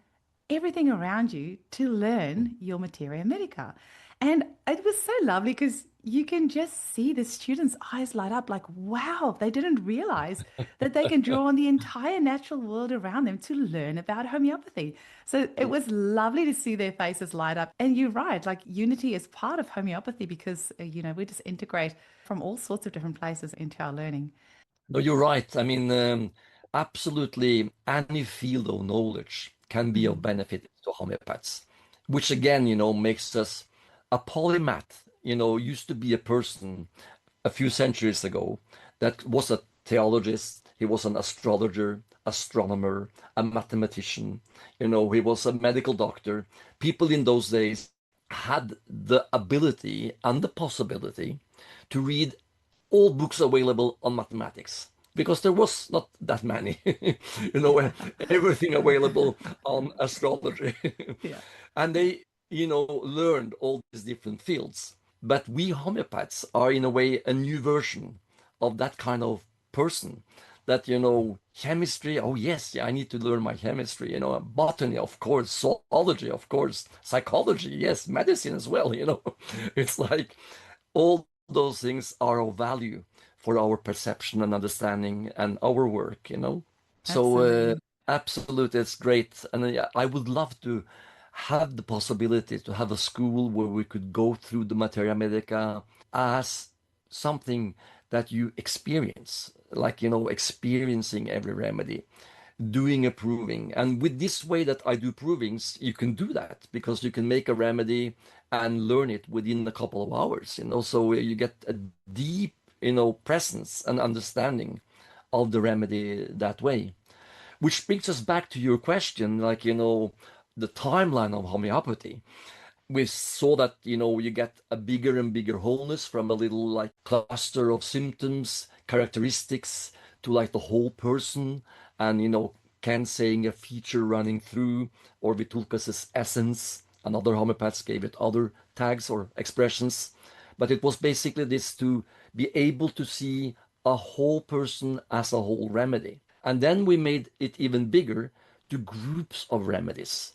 everything around you to learn your materia medica. And it was so lovely because you can just see the students' eyes light up like, wow, they didn't realize that they can draw on the entire natural world around them to learn about homeopathy. So it was lovely to see their faces light up. And you're right, like unity is part of homeopathy because, we just integrate from all sorts of different places into our learning. No, you're right. I mean, absolutely any field of knowledge can be of Mm. benefit to homeopaths, which again, makes us a polymath. Used to be a person a few centuries ago that was a theologist, he was an astrologer, astronomer, a mathematician, he was a medical doctor. People in those days had the ability and the possibility to read all books available on mathematics because there was not that many, everything available on astrology. Yeah. And they, learned all these different fields. But we homeopaths are in a way a new version of that kind of person that, chemistry, oh yes, yeah, I need to learn my chemistry, botany, of course, zoology, of course, psychology, yes, medicine as well, It's like all those things are of value for our perception and understanding and our work. So Absolutely. absolutely, it's great. And yeah, I would love to have the possibility to have a school where we could go through the Materia Medica as something that you experience, like, experiencing every remedy, doing a proving. And with this way that I do provings, you can do that because you can make a remedy and learn it within a couple of hours, so you get a deep, presence and understanding of the remedy that way. Which brings us back to your question, like, the timeline of homeopathy. We saw that, you get a bigger and bigger wholeness from a little like cluster of symptoms, characteristics to like the whole person. And, Ken saying a feature running through, or Vitulcas's essence, and other homeopaths gave it other tags or expressions. But it was basically this, to be able to see a whole person as a whole remedy. And then we made it even bigger to groups of remedies,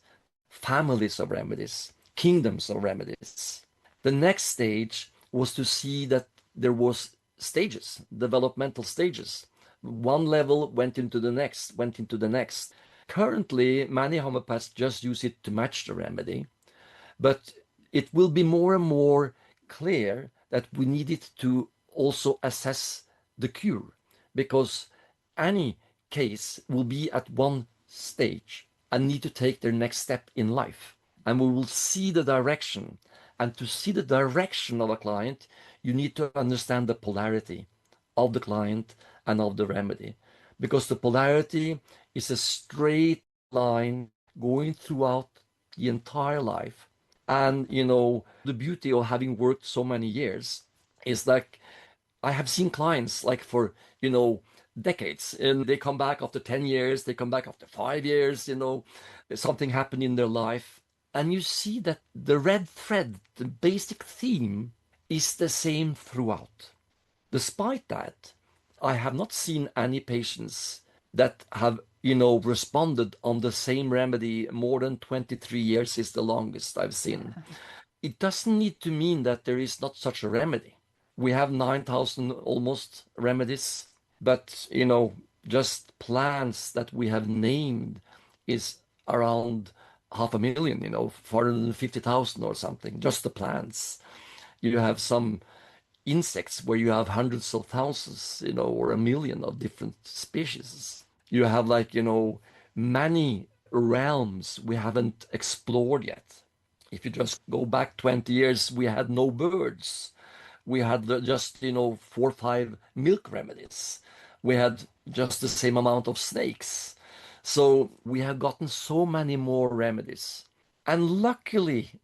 families of remedies, kingdoms of remedies. The next stage was to see that there was stages, developmental stages. One level went into the next, went into the next. Currently, many homeopaths just use it to match the remedy, but it will be more and more clear that we need it to also assess the cure, because any case will be at one stage and need to take their next step in life. And we will see the direction. And to see the direction of a client, you need to understand the polarity of the client and of the remedy. Because the polarity is a straight line going throughout the entire life. And, the beauty of having worked so many years is like, I have seen clients like for, decades, and they come back after 10 years, they come back after 5 years, something happened in their life. And you see that the red thread, the basic theme is the same throughout. Despite that, I have not seen any patients that have, responded on the same remedy more than 23 years is the longest I've seen. It doesn't need to mean that there is not such a remedy. We have 9,000 almost remedies, but, just plants that we have named is around 500,000, 450,000 or something, just the plants. You have some insects where you have hundreds of thousands, or a million of different species. You have like, many realms we haven't explored yet. If you just go back 20 years, we had no birds. We had just, 4 or 5 milk remedies. We had just the same amount of snakes. So we have gotten so many more remedies. And luckily,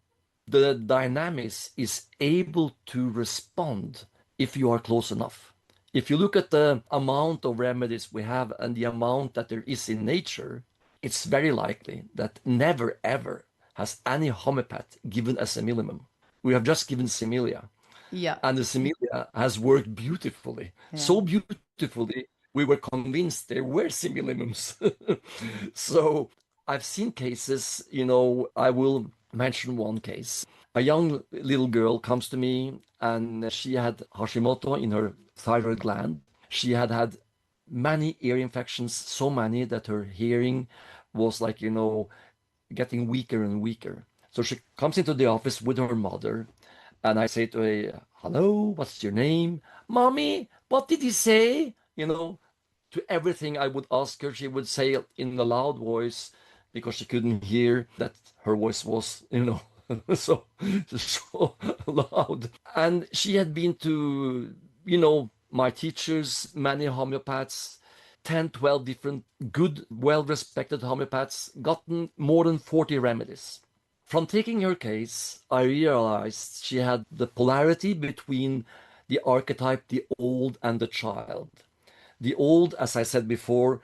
the dynamics is able to respond if you are close enough. If you look at the amount of remedies we have and the amount that there is in nature, it's very likely that never ever has any homeopath given a similimum. We have just given similia. Yeah. And the similia has worked beautifully. So beautifully, we were convinced there were similimums. So I've seen cases, I will mention one case. A young little girl comes to me and she had Hashimoto in her thyroid gland. She had had many ear infections, so many that her hearing was like, getting weaker and weaker. So she comes into the office with her mother, and I say to her, "Hello, what's your name? Mommy, what did he say?" To everything I would ask her, she would say it in a loud voice because she couldn't hear that her voice was, so, so loud. And she had been to, my teachers, many homeopaths, 10, 12 different good, well-respected homeopaths, gotten more than 40 remedies. From taking her case, I realized she had the polarity between the archetype, the old and the child. The old, as I said before,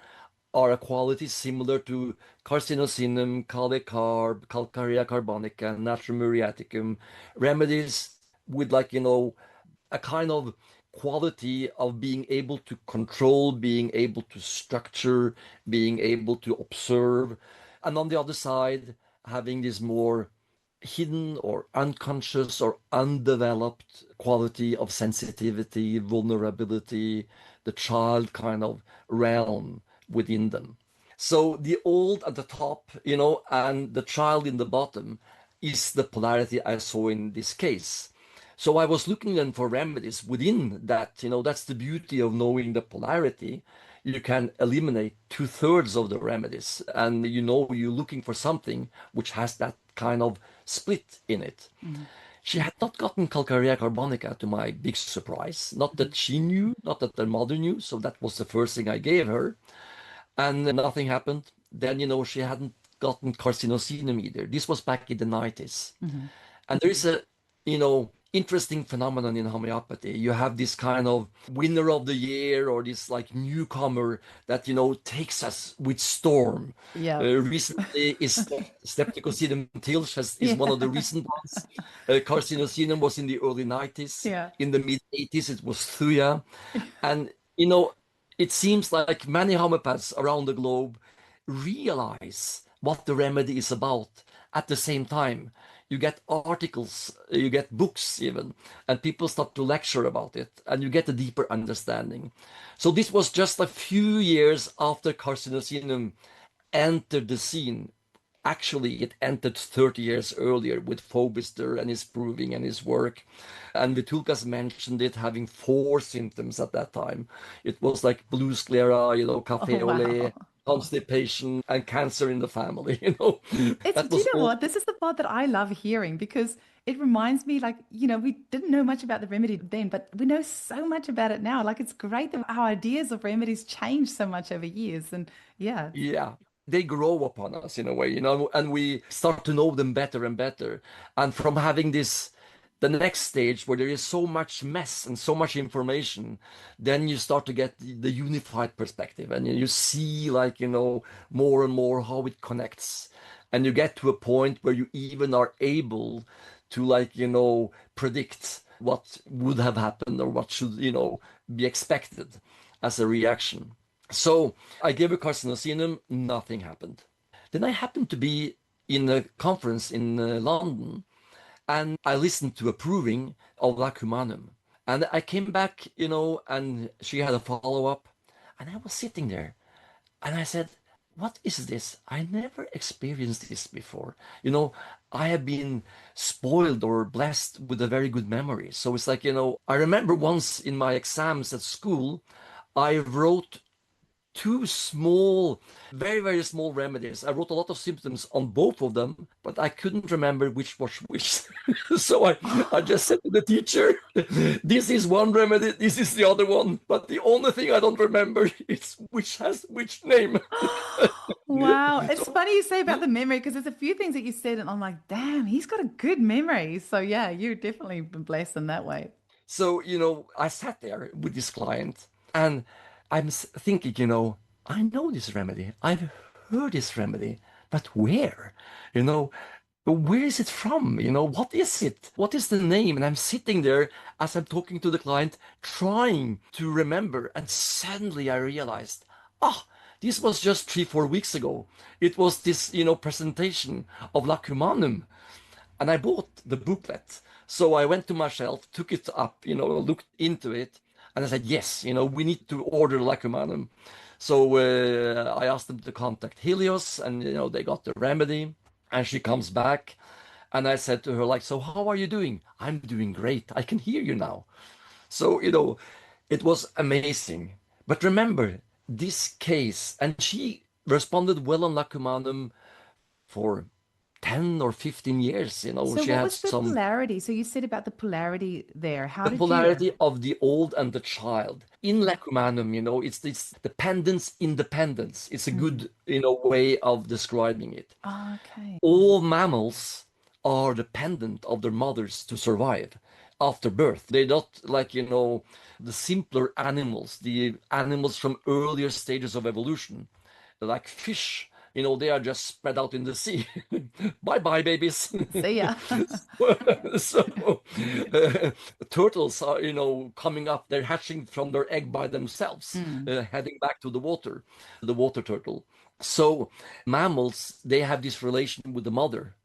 are a quality similar to carcinosinum, calicarb, calcarea carbonica, natrum muriaticum, remedies with like, a kind of quality of being able to control, being able to structure, being able to observe. And on the other side, having this more hidden or unconscious or undeveloped quality of sensitivity, vulnerability, the child kind of realm within them. So the old at the top, and the child in the bottom is the polarity I saw in this case. So I was looking then for remedies within that, that's the beauty of knowing the polarity. You can eliminate 2/3 of the remedies, and you're looking for something which has that kind of split in it. She had not gotten Calcarea carbonica, to my big surprise. Not that she knew, not that her mother knew. So that was the first thing I gave her. And nothing happened. Then, she hadn't gotten carcinosinum either. This was back in the 90s. Mhm. And there is a, interesting phenomenon in homeopathy. You have this kind of winner of the year or this like newcomer that, takes us with storm. Yeah. Recently is Streptococcus tilch is Yeah. one of the recent ones. Carcinosinum was in the early 90s. Yeah. In the mid 80s, it was Thuya. And, it seems like many homeopaths around the globe realize what the remedy is about at the same time. You get articles, you get books even, and people start to lecture about it, and you get a deeper understanding. So this was just a few years after carcinosinum entered the scene. Actually, it entered 30 years earlier with Phobister and his proving and his work. And Vitulkas mentioned it having four symptoms at that time. It was like blue sclera, Oh, cafe au wow. lait, constipation, and cancer in the family. It's, That do you was know all. what? This is the part that I love hearing because it reminds me, like, we didn't know much about the remedy then, but we know so much about it now. Like, it's great that our ideas of remedies change so much over years. And yeah, Yeah, they grow upon us in a way, and we start to know them better and better. And from having the next stage where there is so much mess and so much information, then you start to get the unified perspective and you see, like, more and more how it connects. And you get to a point where you even are able to, like, predict what would have happened or what should, be expected as a reaction. So I gave a carcinosinum, nothing happened. Then I happened to be in a conference in London, and I listened to a proving of lacumanum. And I came back, and she had a follow-up, and I was sitting there, and I said, what is this? I never experienced this before. I have been spoiled or blessed with a very good memory. So it's like, I remember once in my exams at school, I wrote two small, very, very small remedies. I wrote a lot of symptoms on both of them, but I couldn't remember which was which. So I just said to the teacher, this is one remedy, this is the other one, but the only thing I don't remember is which has which name. wow. It's So funny you say about the memory because there's a few things that you said, and I'm like, damn, he's got a good memory. So yeah, you're definitely been blessed in that way. So, I sat there with this client and I'm thinking, I know this remedy. I've heard this remedy, but where? You know, where is it from? What is it? What is the name? And I'm sitting there as I'm talking to the client, trying to remember. And suddenly I realized, ah, this was just 3, 4 weeks ago. It was this, presentation of Lacumanum, and I bought the booklet. So I went to my shelf, took it up, looked into it, and I said, yes, we need to order Lacumanum. So I asked them to contact Helios, and they got the remedy. And she comes back, and I said to her, like, so how are you doing? I'm doing great. I can hear you now. So it was amazing. But remember this case, and she responded well on Lacumanum for 10 or 15 years. So She what had was the some polarity? So you said about the polarity there. How the did you? polarity of the old and the child. In Lecumanum, it's this dependence independence. It's a Mm. good, way of describing it. Oh, okay. All mammals are dependent of their mothers to survive after birth. They're not like, the simpler animals, the animals from earlier stages of evolution, like fish. They are just spread out in the sea. Bye bye, babies. See ya. So, uh, turtles are, coming up. They're hatching from their egg by themselves, Mm. heading back to the water turtle. So, mammals, they have this relation with the mother,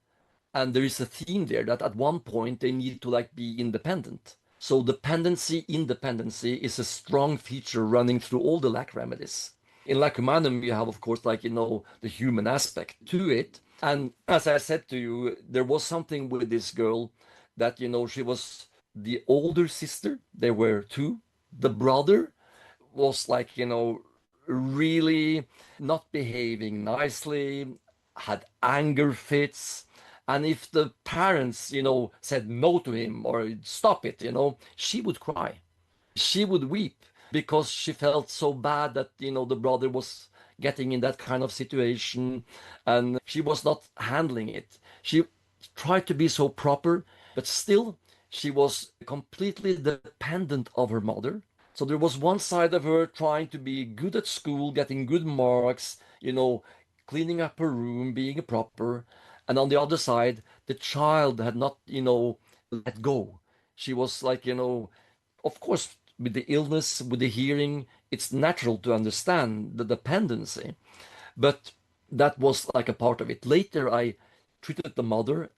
and there is a theme there that at one point they need to like be independent. So, independency is a strong feature running through all the lac remedies. In Lacumanum, you have, of course, like, the human aspect to it. And as I said to you, there was something with this girl that, she was the older sister. There were two. The brother was like, really not behaving nicely, had anger fits, And if the parents, said no to him or stop it, she would cry. She would weep because she felt so bad that, the brother was getting in that kind of situation and she was not handling it. She tried to be so proper, but still she was completely dependent of her mother. So there was one side of her trying to be good at school, getting good marks, cleaning up her room, being proper. And on the other side, the child had not, let go. She was like, of course, with the illness, with the hearing, it's natural to understand the dependency. But that was like a part of it. Later, I treated the mother,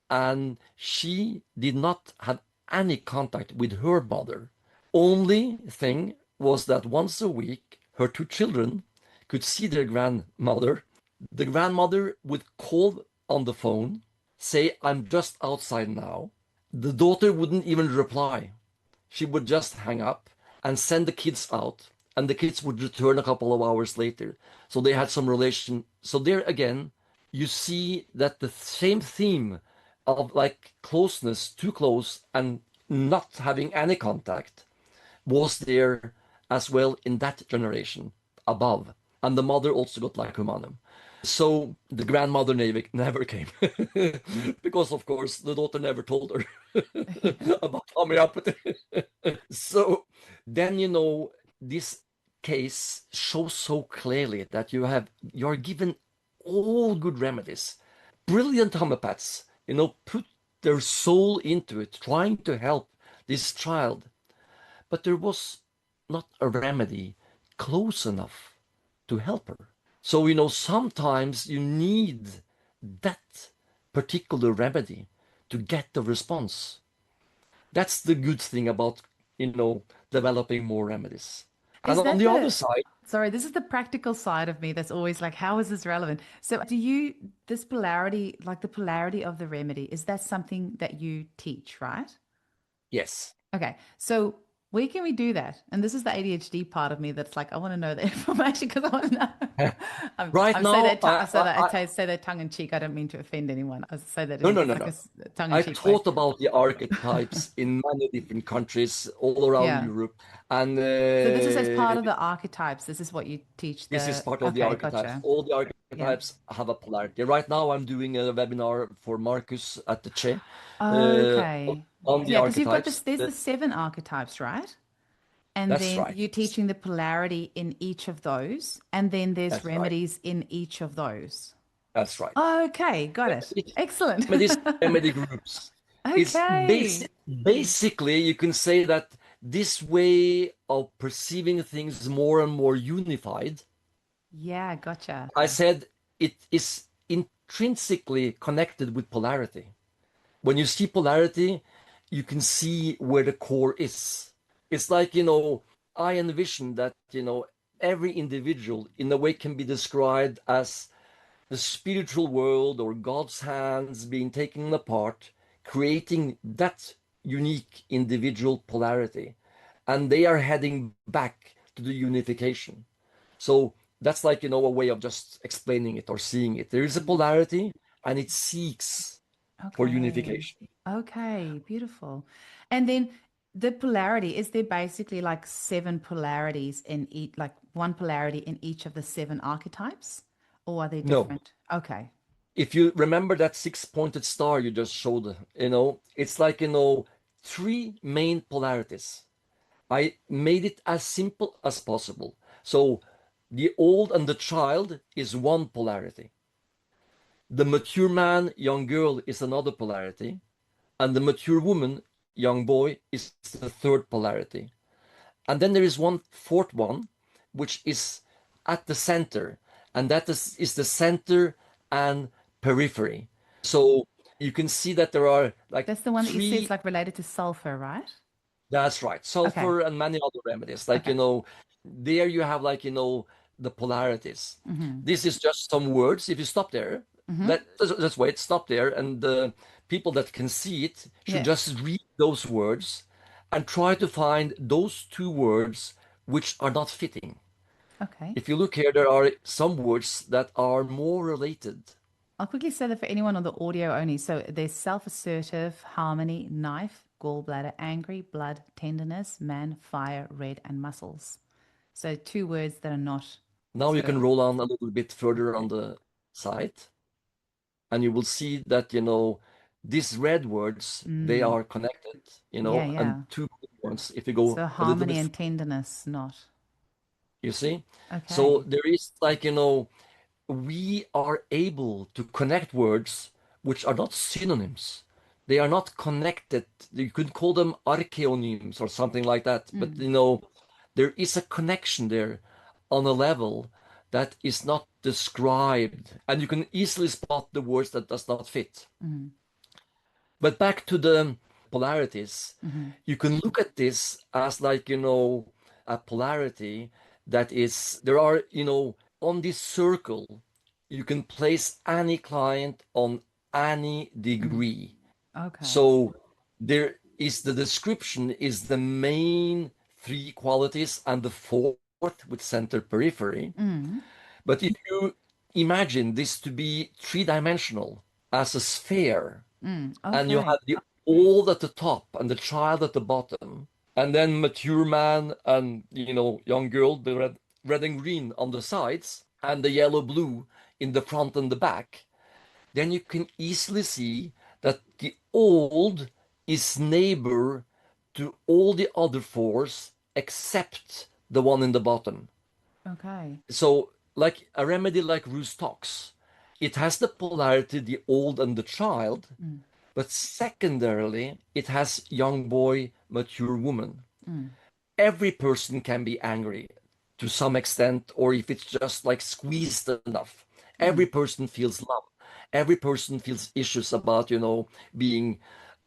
and she did not have any contact with her mother. Only thing was that once a week, her two children could see their grandmother. The grandmother would call on the phone, say, I'm just outside now. The daughter wouldn't even reply. She would just hang up and send the kids out, and the kids would return a couple of hours later. So they had some relation. So there again, you see that the same theme of like closeness, too close, and not having any contact was there as well in that generation above. And the mother also got like humanum. So the grandmother never came because, of course, the daughter never told her about homeopathy. So then, this case shows so clearly that you're given all good remedies. Brilliant homeopaths, put their soul into it, trying to help this child. But there was not a remedy close enough to help her. So, sometimes you need that particular remedy to get the response. That's the good thing about, developing more remedies. And Is on that the other side, sorry, this is the practical side of me that's always like, how is this relevant? So this polarity, like the polarity of the remedy, is that something that you teach, right? yes. Okay. So where can we do that? And this is the ADHD part of me that's like, I want to know the information because I want to know. Right I'm say now, that I say that tongue in cheek. I don't mean to offend anyone. I say that no, in no, no, like no. a tongue in I cheek way. taught about the archetypes in many different countries all around Yeah. Europe. And So this is as part of the archetypes. This is what you teach this is the. part of the Okay, archetypes. gotcha. All the Yeah. archetypes have a polarity. Right now, I'm doing a webinar for Marcus at the Che uh, Okay. on the Yeah, because you've got this, archetypes. there's the seven archetypes, right? And That's then right. you're teaching the polarity in each of those. And then there's That's right. remedies in each of those. That's right. Okay, got it. Remedy, Excellent. remedy groups. It's Okay. basically, you can say that this way of perceiving things more and more unified. Yeah, gotcha. I said it is intrinsically connected with polarity. When you see polarity, you can see where the core is. It's like, I envision that, every individual in a way can be described as the spiritual world or God's hands being taken apart, creating that unique individual polarity. And they are heading back to the unification. So that's like, a way of just explaining it or seeing it. There is a polarity and it seeks for Okay. unification. Okay, beautiful. And then the polarity, is there basically like seven polarities in each, like one polarity in each of the seven archetypes? Or are they No, different? Okay. if you remember that six-pointed star you just showed, it's like, three main polarities. I made it as simple as possible. So the old and the child is one polarity. The mature man, young girl is another polarity. And the mature woman, young boy is the third polarity. And then there is one fourth one, which is at the center. And that is the center and periphery. So you can see that there are like That's the one that you said is three. like related to sulfur, right? That's right. Okay. Sulfur and many other remedies. Like, Okay. there you have like, the polarities. Mm-hmm. This is just some words. If you stop there, Mm-hmm. let's wait, stop there. And the people that can see it should Yeah. just read those words and try to find those two words which are not fitting. Okay. If you look here, there are some words that are more related. I'll quickly say that for anyone on the audio only. So there's self-assertive, harmony, knife, gallbladder, angry, blood, tenderness, man, fire, red, and muscles. So 2 words that are not Now you sort can of. roll on a little bit further on the side, and you will see that, these red words, they Mm, are connected, yeah, and yeah. 2 good ones, if you go So a little harmony bit, and tenderness, not. you see? So Okay. there is like, we are able to connect words which are not synonyms. They are not connected. You could call them archeonyms or something like that. But Mm, there is a connection there on a level that is not described, and you can easily spot the words that does not fit. mm, But back to the polarities, mm, you can look at this as like, a polarity that is, there are, on this circle, you can place any client on any mm. degree. Okay. So there is the description is the main 3 qualities and the 4th with center periphery. Mm, But if you imagine this to be 3-dimensional as a sphere, and you okay. have the old at the top and the child at the bottom, and then mature man and young girl, the red and green on the sides, and the yellow blue in the front and the back, then you can easily see that the old is neighbor to all the other 4s except the one in the bottom. Okay. So, like a remedy like Ruse talks, it has the polarity, the old and the child, Mm, but secondarily, it has young boy, mature woman. mm, Every person can be angry to some extent, or if it's just like squeezed enough. Every mm, person feels love. Every person feels issues about, being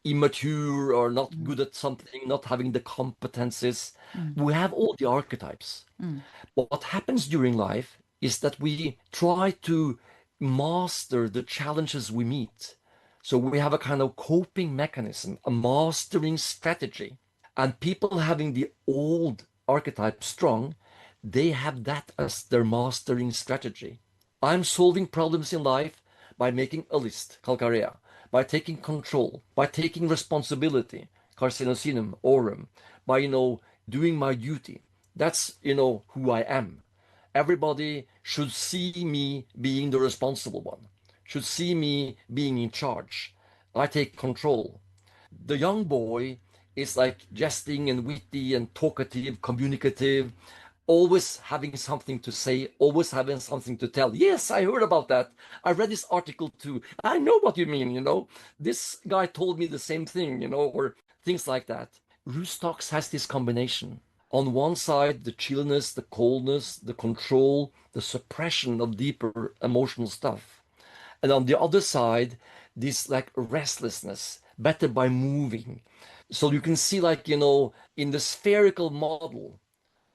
immature or not mm, good at something, not having the competences. mm, We have all the archetypes. mm, What happens during life is that we try to master the challenges we meet. So we have a kind of coping mechanism, a mastering strategy. And people having the old archetype strong, they have that as their mastering strategy. I'm solving problems in life by making a list, calcarea, by taking control, by taking responsibility, carcinosinum, aurum, by, doing my duty. That's, who I am. Everybody should see me being the responsible one, should see me being in charge. I take control. The young boy is like jesting and witty and talkative, communicative, always having something to say, always having something to tell. Yes, I heard about that. I read this article too. I know what you mean, This guy told me the same thing, or things like that. Roostocks has this combination. On one side, the chillness, the coldness, the control, the suppression of deeper emotional stuff. And on the other side, this like restlessness, better by moving. So you can see, like, in the spherical model,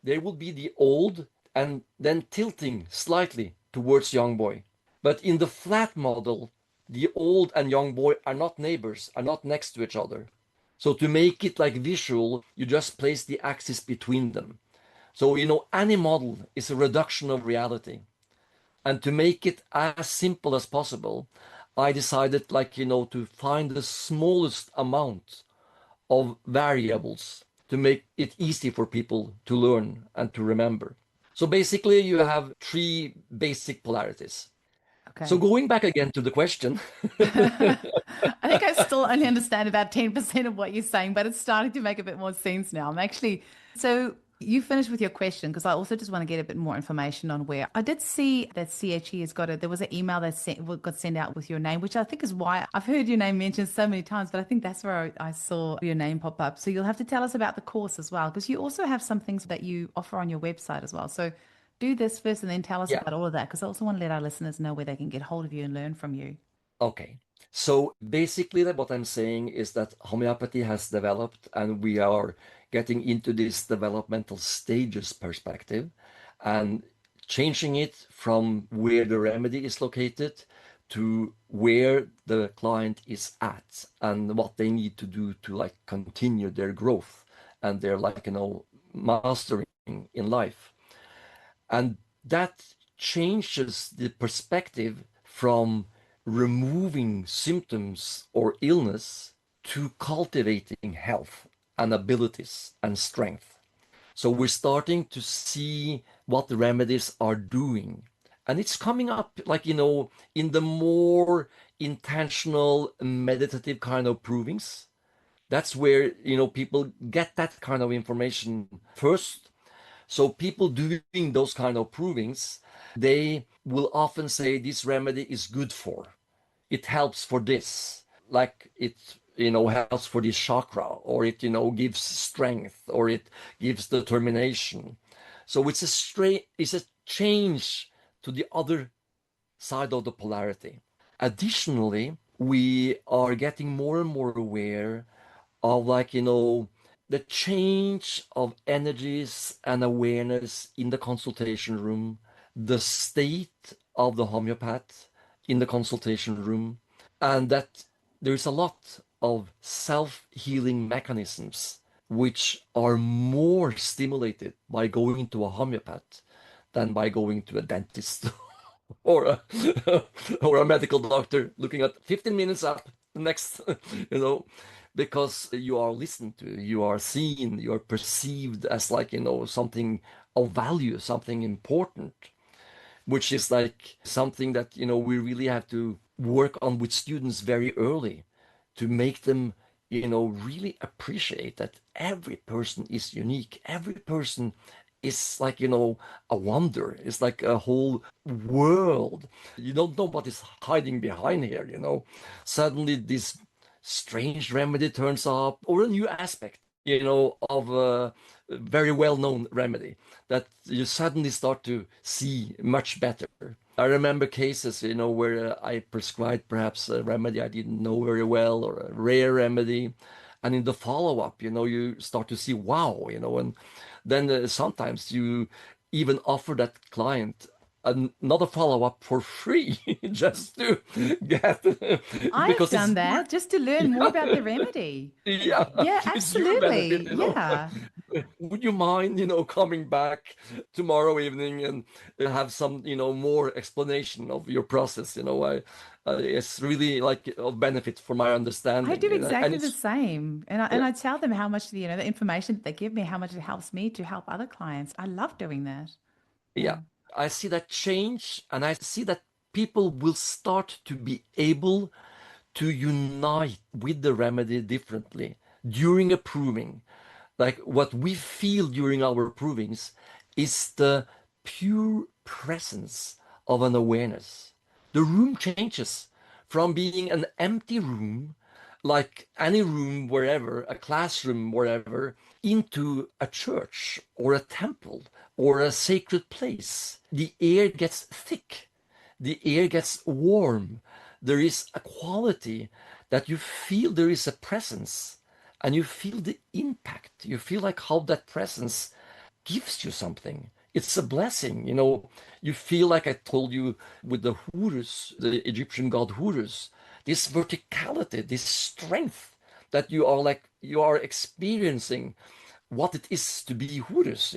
there will be the old and then tilting slightly towards young boy. But in the flat model, the old and young boy are not neighbors, are not next to each other. So to make it like visual, you just place the axis between them. So, any model is a reduction of reality. And to make it as simple as possible, I decided, like, to find the smallest amount of variables to make it easy for people to learn and to remember. So basically, you have 3 basic polarities. So okay. going back again to the question, I think I still only understand about 10% of what you're saying, but it's starting to make a bit more sense now. I'm actually, so you finished with your question because I also just want to get a bit more information on where I did see that CHE has got there was an email that got sent out with your name, which I think is why I've heard your name mentioned so many times, but I think that's where I saw your name pop up. So you'll have to tell us about the course as well, because you also have some things that you offer on your website as well. So do this first and then tell us yeah, about all of that, because I also want to let our listeners know where they can get hold of you and learn from you. okay. So basically, what I'm saying is that homeopathy has developed, and we are getting into this developmental stages perspective and changing it from where the remedy is located to where the client is at and what they need to do to like continue their growth and their like mastering in life. And that changes the perspective from removing symptoms or illness to cultivating health and abilities and strength. So we're starting to see what the remedies are doing. And it's coming up like, in the more intentional meditative kind of provings. That's where, people get that kind of information first. So people doing those kind of provings, they will often say this remedy is good for. It helps for this. Like it, helps for this chakra, or it, gives strength, or it gives determination. So it's a change to the other side of the polarity. Additionally, we are getting more and more aware of like, the change of energies and awareness in the consultation room, the state of the homeopath in the consultation room, and that there's a lot of self-healing mechanisms which are more stimulated by going to a homeopath than by going to a dentist or a or a medical doctor looking at 15 minutes up next, you know, because you are listened to, you are seen, you are perceived as like, something of value, something important, which is like something that, we really have to work on with students very early to make them, really appreciate that every person is unique. Every person is like, a wonder. It's like a whole world. You don't know what is hiding behind here, Suddenly this strange remedy turns up, or a new aspect, of a very well-known remedy that you suddenly start to see much better. I remember cases, where I prescribed perhaps a remedy I didn't know very well, or a rare remedy. And in the follow-up, you start to see, wow, and then sometimes you even offer that client another follow-up for free just to get I've because done it's that just to learn more about the remedy. yeah, Yeah, it's your benefit, absolutely. Yeah. Would you mind, coming back tomorrow evening and have some, more explanation of your process? It's really like of benefit for my I understanding, do and exactly the it's same. And yeah, I tell them how much, the information that they give me, how much it helps me to help other clients. I love doing that. yeah. Yeah. I see that change, and I see that people will start to be able to unite with the remedy differently during a proving. Like what we feel during our provings is the pure presence of an awareness. The room changes from being an empty room, like any room wherever, a classroom wherever, into a church or a temple or a sacred place. The air gets thick, the air gets warm. There is a quality that you feel there is a presence, and you feel the impact. You feel like how that presence gives you something. It's a blessing, You feel like I told you with the Horus, the Egyptian god Horus, this verticality, this strength that you are experiencing what it is to be Horus,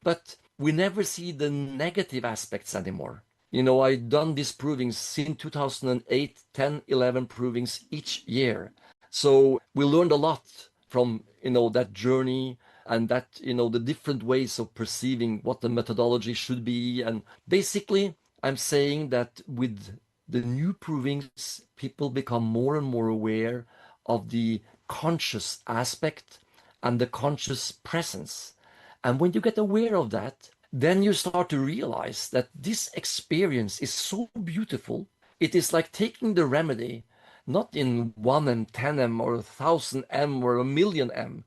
But we never see the negative aspects anymore. I've done these provings since 2008, 10, 11 provings each year. So we learned a lot from, that journey, and that, the different ways of perceiving what the methodology should be. And basically, I'm saying that with the new provings, people become more and more aware of the conscious aspect and the conscious presence. And when you get aware of that, then you start to realize that this experience is so beautiful. It is like taking the remedy, not in 1M, 10M, or 1000M, or a million M.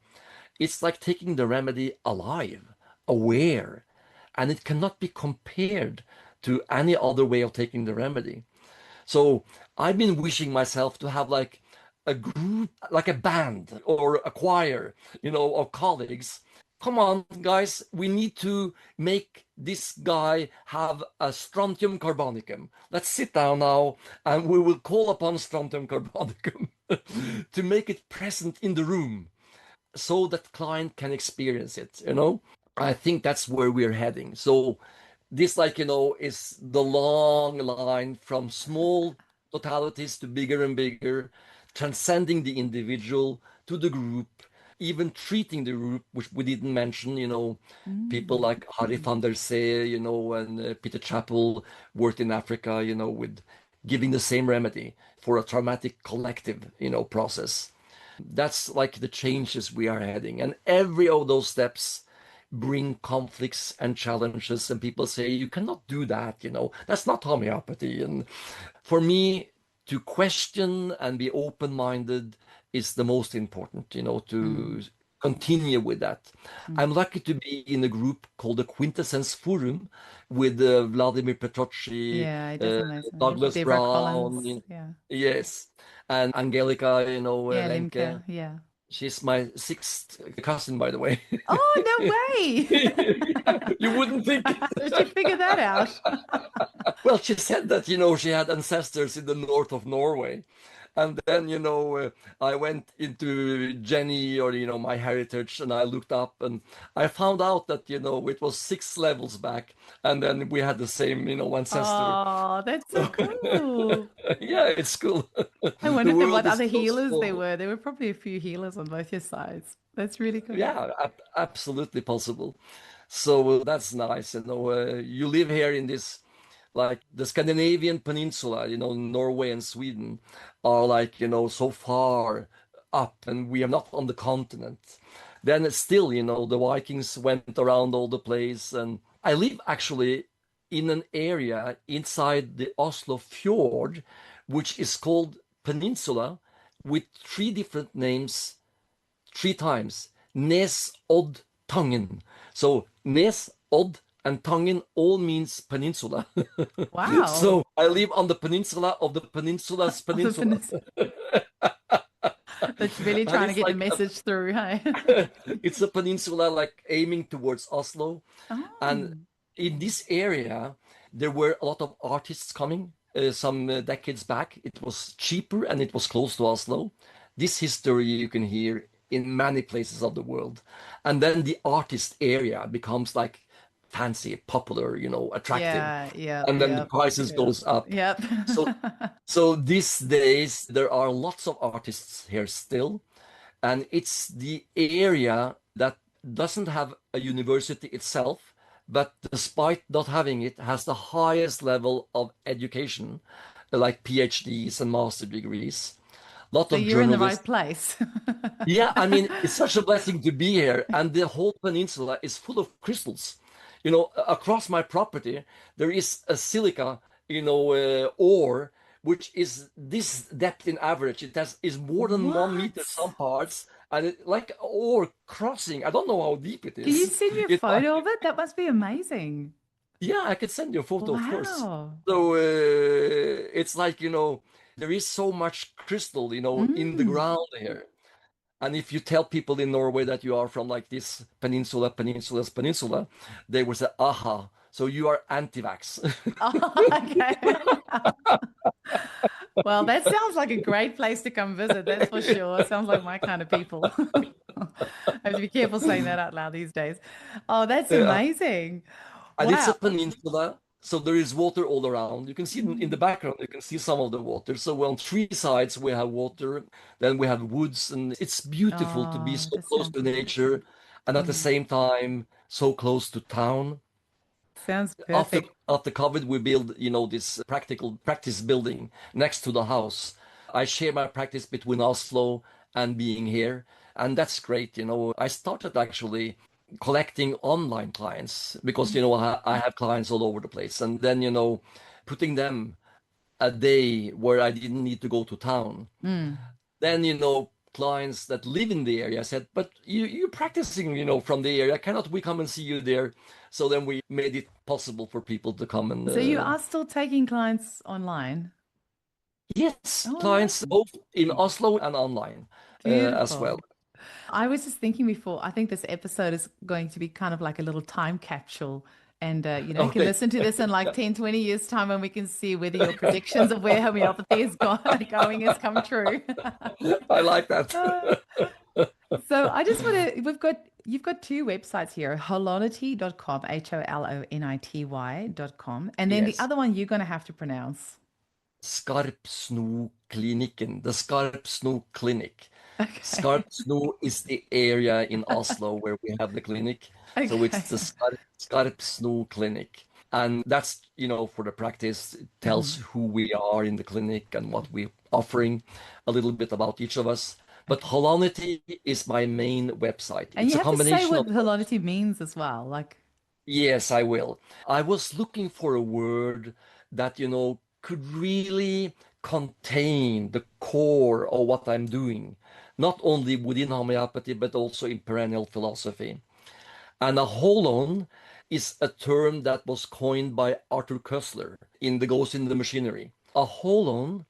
It's like taking the remedy alive, aware, and it cannot be compared to any other way of taking the remedy. So I've been wishing myself to have like a group, like a band or a choir, of colleagues. Come on, guys, we need to make this guy have a strontium carbonicum. Let's sit down now and we will call upon strontium carbonicum to make it present in the room so that client can experience it. I think that's where we're heading. So this, like, is the long line from small totalities to bigger and bigger, transcending the individual to the group, even treating the group, which we didn't mention, people Mm. like Harry van der Zee, and Peter Chappell worked in Africa, with giving the same remedy for a traumatic collective, process. That's like the changes we are heading. And every of those steps bring conflicts and challenges. And people say, you cannot do that, that's not homeopathy. And for me, to question and be open-minded is the most important, Mm. to continue with that. Mm. I'm lucky to be in a group called the Quintessence Forum with Vladimir Petrocci, Yeah, it does amazing. Douglas Deborah Brown, Collins. Yeah. yes, and Angelica, Yeah, Lemke. Limke. Yeah. She's my sixth cousin, by the way. Oh, no way. You wouldn't think. So she figured that out. Well, she said that, she had ancestors in the north of Norway. And then, I went into Jenny or, my heritage and I looked up and I found out that, it was 6 levels back. And then we had the same, ancestor. Oh, that's so cool. Yeah, it's cool. I The wondered then what world is other so healers there small. were. There were probably a few healers on both your sides. That's really cool. Yeah, absolutely possible. So that's nice. You live here in this, like the Scandinavian peninsula, Norway and Sweden are like, so far up, and we are not on the continent. Then it's still, the Vikings went around all the place. And I live actually in an area inside the Oslo fjord, which is called Peninsula, with 3 different names 3 times. Nes, Odd, Tangen. So Nes, Odd, and Tangen all means peninsula. Wow. So I live on the peninsula of the peninsula's Of the peninsula. Venice. That's really And trying to it's get the like message through, hey? it's a peninsula like aiming towards Oslo. And Oh. in this area, there were a lot of artists coming some decades back. It was cheaper and it was close to Oslo. This history you can hear in many places of the world. And then the artist area becomes like fancy, popular, attractive. Yeah, yeah, And then the yeah, prices yeah. goes up. Yep. So so these days there are lots of artists here still, and it's the area that doesn't have a university itself, but despite not having it, has the highest level of education, like PhDs and master degrees. A lot So of you're in the journalists. right place. Yeah, I mean, it's such a blessing to be here, and the whole peninsula is full of crystals. Across my property, there is a silica, ore, which is this depth in average. It is more than 1 meter What? some parts, and like ore crossing. I don't know how deep it Can you is. send me a It, photo of it? That must be amazing. yeah, I can send you a photo, of course. Wow. So it's like, there is so much crystal, in the Mm. ground here. And if you tell people in Norway that you are from like this peninsula, they will say, aha, so you are anti-vax. Oh, okay. Well, that sounds like a great place to come visit, that's for sure. Sounds like my kind of people. I have to be careful saying that out loud these days. Oh, that's Yeah. amazing. And it's a Wow. peninsula, so there is water all around. You can see in the Mm. background, you can see some of the water. So on 3 sides we have water, then we have woods, and it's beautiful to be Oh, so this close sounds to beautiful. nature and at the Mm. same time so close to town. Sounds After perfect. after COVID, we build, this practical practice building next to the house. I share my practice between Oslo and being here, and that's great. I started actually collecting online clients because I have clients all over the place, and then putting them a day where I didn't need to go to town. Mm. Then clients that live in the area said, but you're practicing from the area, cannot we come and see you there? So then we made it possible for people to come and So you are still taking clients online? yes, Oh, clients both in amazing. Oslo and online as well. Beautiful. I was just thinking before, I think this episode is going to be kind of like a little time capsule. And, you can Okay. listen to this in like 10, 20 years' time and we can see whether your predictions of where homeopathy is going has come true. I like that. Uh, so I just want to, you've got two websites here, holonity.com, holonity.com. And then the Yes. other one you're going to have to pronounce. Skarpsno-klinikken, the Skarpsno Clinic. Okay. Skarpsno is the area in Oslo where we have the clinic. So it's the Okay. Skarpsno Clinic. And that's, for the practice, it tells Mhm. who we are in the clinic and what we're offering, a little bit about each of us. But Okay. Holanity is my main website. And It's you a have to say combination what of Holonity means as well. Like, Yes, I will. I was looking for a word that, could really contain the core of what I'm doing, not only within homeopathy, but also in perennial philosophy. And a holon is a term that was coined by Arthur Koestler in The Ghost in the Machinery. A holon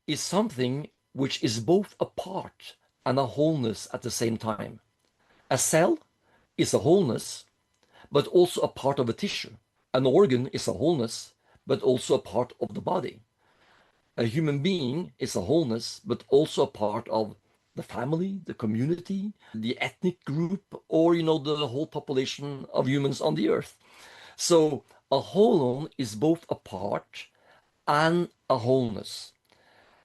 is something which is both a part and a wholeness at the same time. A cell is a wholeness, but also a part of a tissue. An organ is a wholeness, but also a part of the body. A human being is a wholeness, but also a part of the family, the community, the ethnic group, or, the whole population of humans on the earth. So a holon is both a part and a wholeness.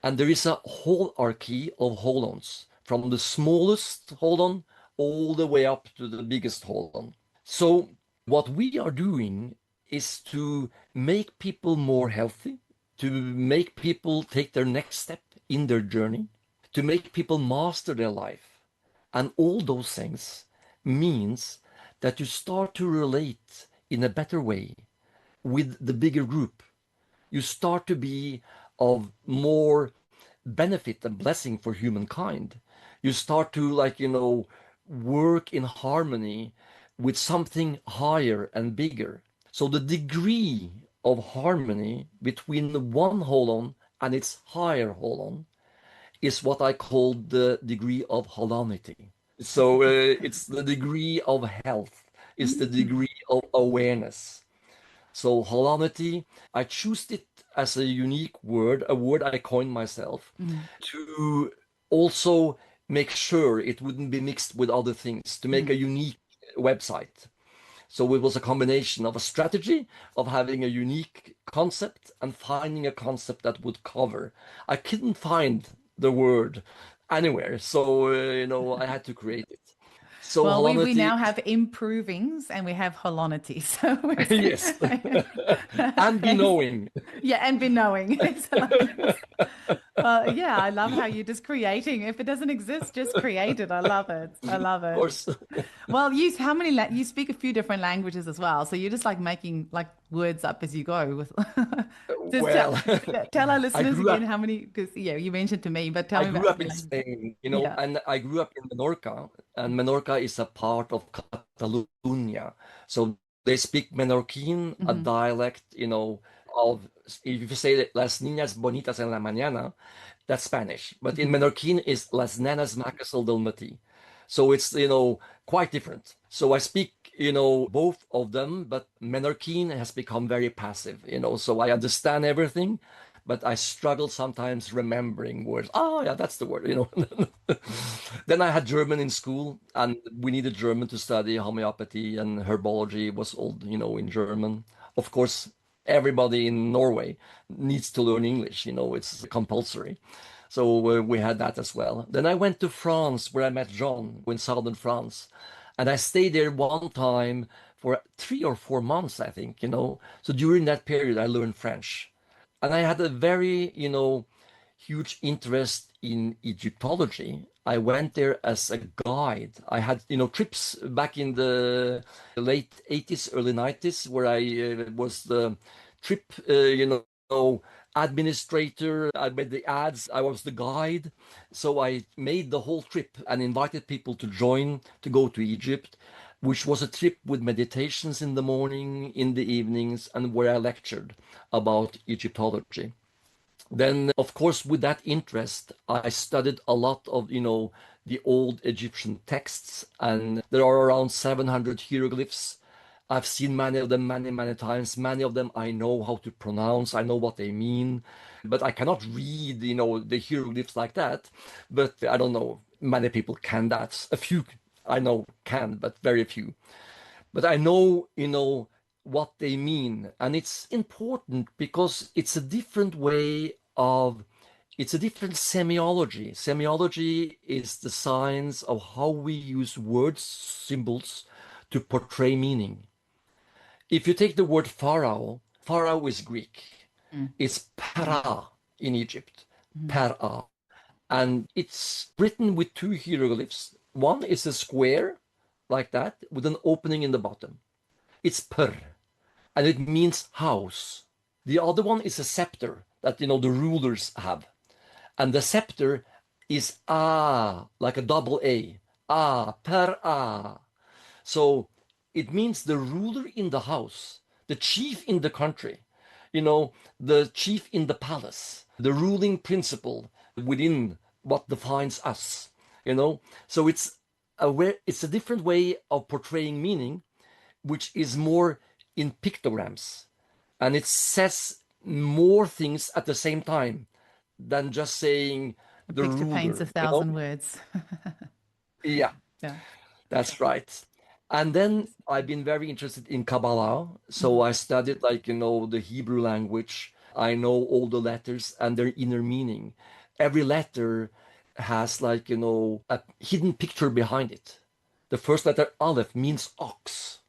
And there is a hierarchy of holons, from the smallest holon all the way up to the biggest holon. So what we are doing is to make people more healthy, to make people take their next step in their journey, to make people master their life. And all those things means that you start to relate in a better way with the bigger group. You start to be of more benefit and blessing for humankind. You start to, work in harmony with something higher and bigger. So the degree of harmony between the one holon and its higher holon is what I call the degree of holonity. So it's the degree of health, it's the mm, degree of awareness. So holonity, I choose it as a unique word, a word I coined myself, mm, to also make sure it wouldn't be mixed with other things, to make a mm. unique website. So it was a combination of a strategy of having a unique concept and finding a concept that would cover. I couldn't find the word anywhere, so I had to create it. So Well, we holonity, now have improvings and we have holonity. So yes, and be thanks. knowing. Yeah, and be knowing. Well, yeah, I love how you're just creating. If it doesn't exist, just create it. I love it. I love Of it. course. Well, you speak a few different languages as well. So you're just like making like words up as you go with just tell, Well, tell our I listeners grew again up how many because yeah, you mentioned to me, but tell I me about grew how up many in languages. Spain, Yeah. and I grew up in Menorca, and Menorca is a part of Catalonia. So they speak Menorquin, a Hmm. dialect, of, if you say that Las Niñas Bonitas en la Mañana, that's Spanish. But in Hmm. Menorquin is Las Nenas Macas del Matí. So it's, quite different. So I speak, both of them, but Menorquin has become very passive, so I understand everything, but I struggle sometimes remembering words. Oh, yeah, that's the word. Then I had German in school, and we needed German to study homeopathy, and herbology was all, in German. Of course, everybody in Norway needs to learn English, it's compulsory. So we had that as well. Then I went to France where I met John in southern France. And I stayed there one time for 3 or 4 months, I think, So during that period, I learned French. And I had a very, huge interest in Egyptology. I went there as a guide. I had, trips back in the late 80s, early 90s, where I was the trip, administrator. I made the ads. I was the guide. So I made the whole trip and invited people to join to go to Egypt, which was a trip with meditations in the morning, in the evenings, and where I lectured about Egyptology. Then, of course, with that interest, I studied a lot of, the old Egyptian texts, and there are around 700 hieroglyphs. I've seen many of them many, many times. Many of them I know how to pronounce, I know what they mean, but I cannot read, the hieroglyphs like that. But I don't know, many people can that. A few I know can, but very few. But I know, what they mean. And it's important because it's a different way of, it's a different semiology. Semiology is the science of how we use words, symbols to portray meaning. If you take the word pharaoh, pharaoh is Greek. It's para in Egypt, para. And it's written with two hieroglyphs. One is a square like that with an opening in the bottom. It's per, and it means house. The other one is a scepter that, the rulers have. And the scepter is like a double A. Per a. So it means the ruler in the house, the chief in the country, the chief in the palace, the ruling principle within what defines us, So it's a different way of portraying meaning, which is more in pictograms. And it says more things at the same time than just saying A the picture paints ruler, 1,000 words. Yeah, Yeah. that's right. And then I've been very interested in Kabbalah. So I studied the Hebrew language. I know all the letters and their inner meaning. Every letter has a hidden picture behind it. The first letter Aleph means ox,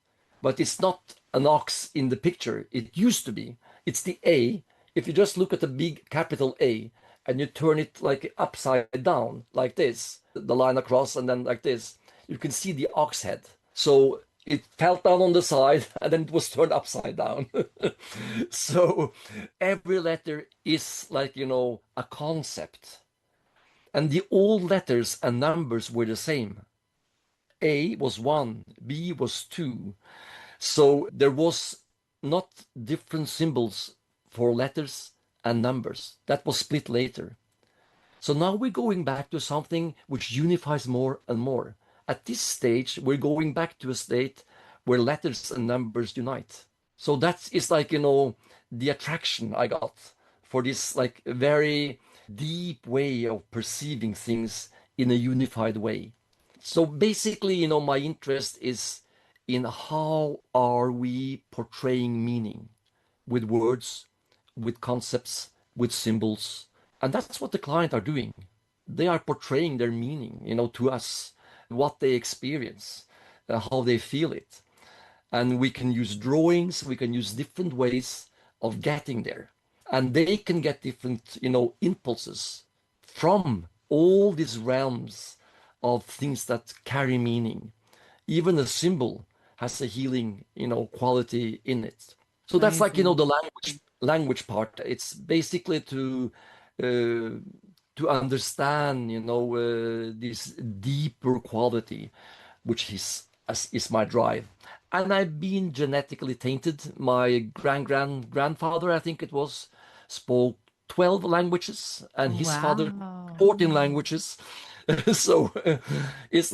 but it's not an ox in the picture. It used to be. It's the A. If you just look at the big capital A and you turn it upside down like this, the line across and then like this, you can see the ox head. So it fell down on the side and then it was turned upside down. So every letter is a concept. And the old letters and numbers were the same. A was 1, B was 2. So there was not different symbols for letters and numbers. That was split later. So now we're going back to something which unifies more and more. At this stage, we're going back to a state where letters and numbers unite. So that is the attraction I got for this very deep way of perceiving things in a unified way. So basically, my interest is in how are we portraying meaning with words, with concepts, with symbols. And that's what the client are doing. They are portraying their meaning, to us, what they experience, how they feel it. And we can use drawings, we can use different ways of getting there. And they can get different, impulses from all these realms of things that carry meaning. Even a symbol has a healing, quality in it. So that's Amazing. the language part. It's basically to understand, this deeper quality, which is my drive. And I've been genetically tainted. My grandfather, I think it was, spoke 12 languages, and his father Wow. 14 languages. So it's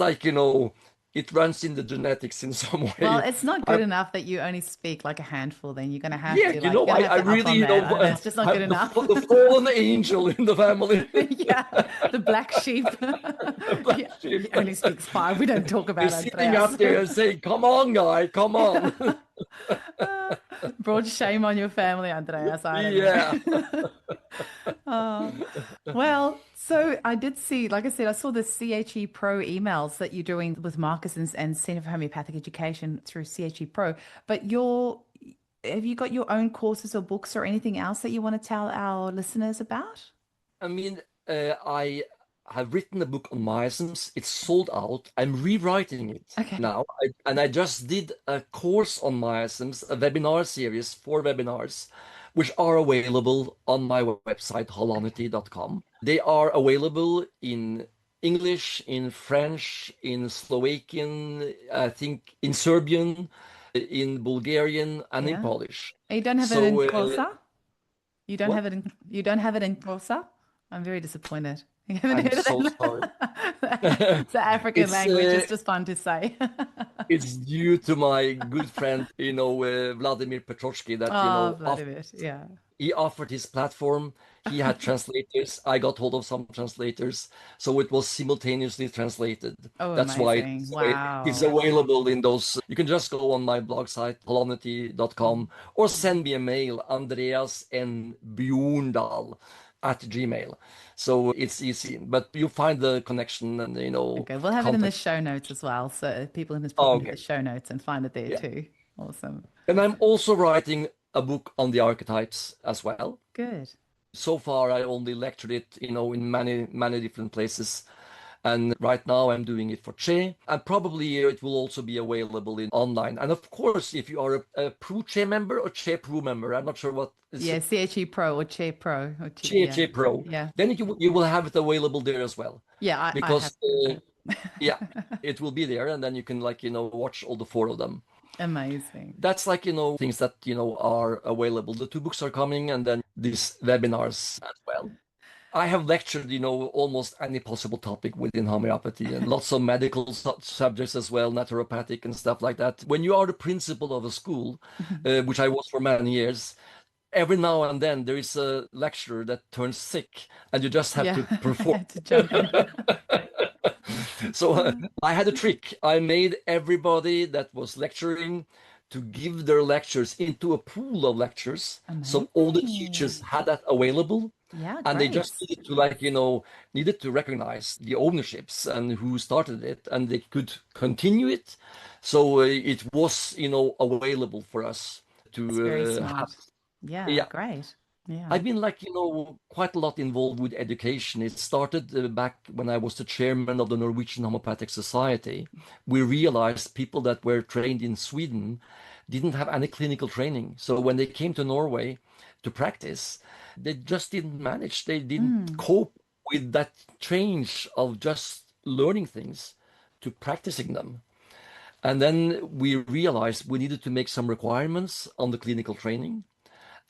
it runs in the genetics in some Well, way. it's not good enough that you only speak like a handful, then you're gonna have Yeah, to you're gonna have I to up really, on that. That's just not good I'm enough. the fallen angel in the family. Yeah, the black sheep. Black Yeah, he sheep. only speaks five. We don't talk We're about sitting Andreas. up there and saying, "Come on, guy, come on." Brought shame on your family, Andreas. I don't Yeah. know. Oh, well, so I did see, like I said, I saw the CHE Pro emails that you're doing with Marcus and Center for Homeopathic Education through CHE Pro. But have you got your own courses or books or anything else that you want to tell our listeners about? I mean, I have written a book on miasms. It's sold out. I'm rewriting it Okay. now. And I just did a course on miasms, a webinar series, 4 webinars, which are available on my website, holonity.com. They are available in English, in French, in Slovakian, I think in Serbian, in Bulgarian, and in Yeah. Polish. You don't have it in So, Xhosa? what? You don't have it in Xhosa? I'm very disappointed. You haven't I'm heard of so them? sorry. It's an African It's language. It's just fun to say. it's due to my good friend, Vladimir Petrotsky, that Oh, Vladimir. Yeah. he offered his platform. He had translators. I got hold of some translators, so it was simultaneously translated. Oh, That's why amazing. it's Wow. available in those. You can just go on my blog site, pollarity.com, or send me a mail, Andreas N. Bjørndal at Gmail. So it's easy, but you find the connection and Okay, we'll have it in the contact. show notes as well. So people can just pop Oh, into okay, the show notes and find it there yeah. too. Awesome. And I'm also writing a book on the archetypes as well. Good. So far, I only lectured it, in many different places. And right now I'm doing it for Che, and probably it will also be available in online. And of course, if you are a Pro Che member or Che Pro member, I'm not sure what is Yeah, CHE Pro or Chair Pro or yeah. Che Pro, Yeah. then you will have it available there as well. Yeah, I have Because yeah, it will be there, and then you can watch all the four of them. Amazing. That's things that are available. The two books are coming, and then these webinars as well. I have lectured, almost any possible topic within homeopathy and lots of medical subjects as well, naturopathic and stuff like that. When you are the principal of a school, which I was for many years, every now and then there is a lecturer that turns sick and you just have Yeah, to I perform. had to jump in. So I had a trick. I made everybody that was lecturing to give their lectures into a pool of lectures. So all the teachers Amazing. had that available. Yeah, And they great. just needed to recognize the ownerships and who started it, and they could continue it. So it was, available for us That's very to have. smart. Yeah, Yeah, great. Yeah. I've been quite a lot involved with education. It started back when I was the chairman of the Norwegian Homeopathic Society. We realized people that were trained in Sweden didn't have any clinical training. So when they came to Norway to practice, they just didn't manage. They didn't Mm, cope with that change of just learning things to practicing them. And then we realized we needed to make some requirements on the clinical training.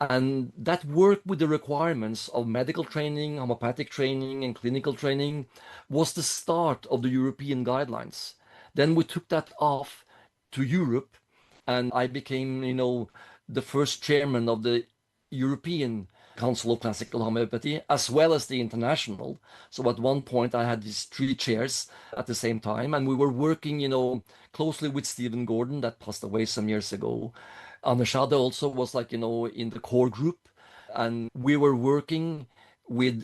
And that work with the requirements of medical training, homeopathic training, and clinical training was the start of the European guidelines. Then we took that off to Europe, and I became, the first chairman of the European Council of Classical Homeopathy, as well as the international. So at one point, I had these three chairs at the same time, and we were working, closely with Stephen Gordon, that passed away some years ago. Anashada also was in the core group, and we were working with,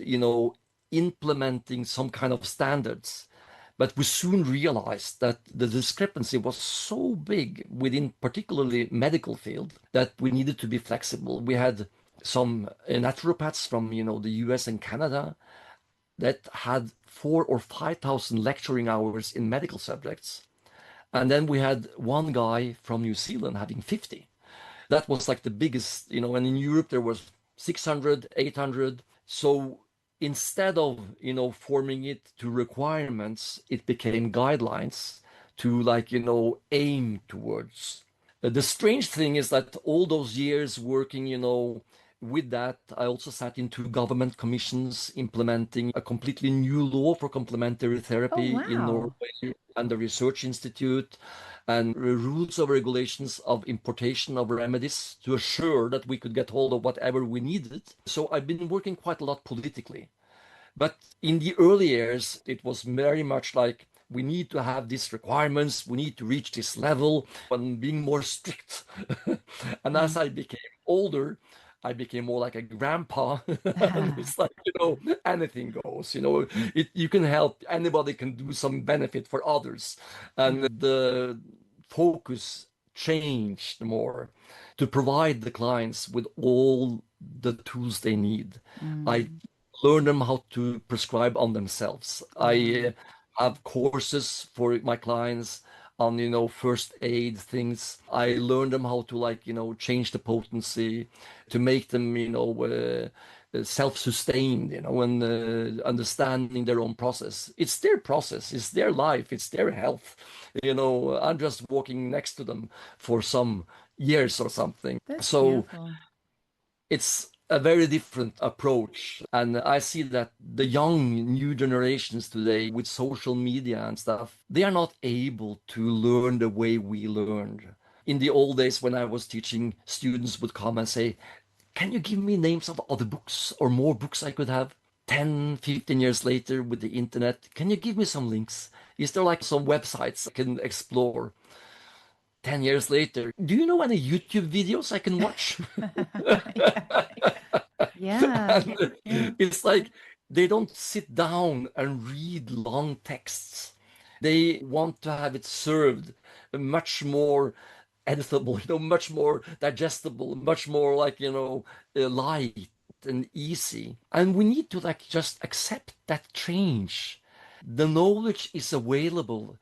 implementing some kind of standards. But we soon realized that the discrepancy was so big within particularly medical field that we needed to be flexible. We had some naturopaths from, the US and Canada that had 4 or 5,000 lecturing hours in medical subjects. And then we had one guy from New Zealand having 50. That was like the biggest, and in Europe there was 600, 800. So instead of, forming it to requirements, it became guidelines to aim towards. The strange thing is that all those years working, with that, I also sat in two government commissions implementing a completely new law for complementary oh, therapy in wow. Norway and the Research Institute, and rules of regulations of importation of remedies to assure that we could get hold of whatever we needed. So I've been working quite a lot politically. But in the early years, it was very much like we need to have these requirements, we need to reach this level, and being more strict. And as Mm. I became older, I became more like a grandpa. And it's like, anything goes, you can help, anybody can do some benefit for others. And the focus changed more to provide the clients with all the tools they need. I Mm. learn them how to prescribe on themselves. Yeah. I have courses for my clients on, first aid things. I learn them how to change the potency to make them, self-sustained, and understanding their own process. It's their process, it's their life, it's their health. I'm just walking next to them for some years or something. That's So beautiful. it's a very different approach. And I see that the young new generations today with social media and stuff, they are not able to learn the way we learned. In the old days when I was teaching, students would come and say, can you give me names of other books or more books I could have? 10, 15 years later with the internet, can you give me some links? Is there like some websites I can explore? 10 years later, do you know any YouTube videos I can watch? Yeah. And Yeah. it's like they don't sit down and read long texts. They want to have it served much more editable, much more digestible, much more like, light and easy. And we need to like just accept that change. The knowledge is available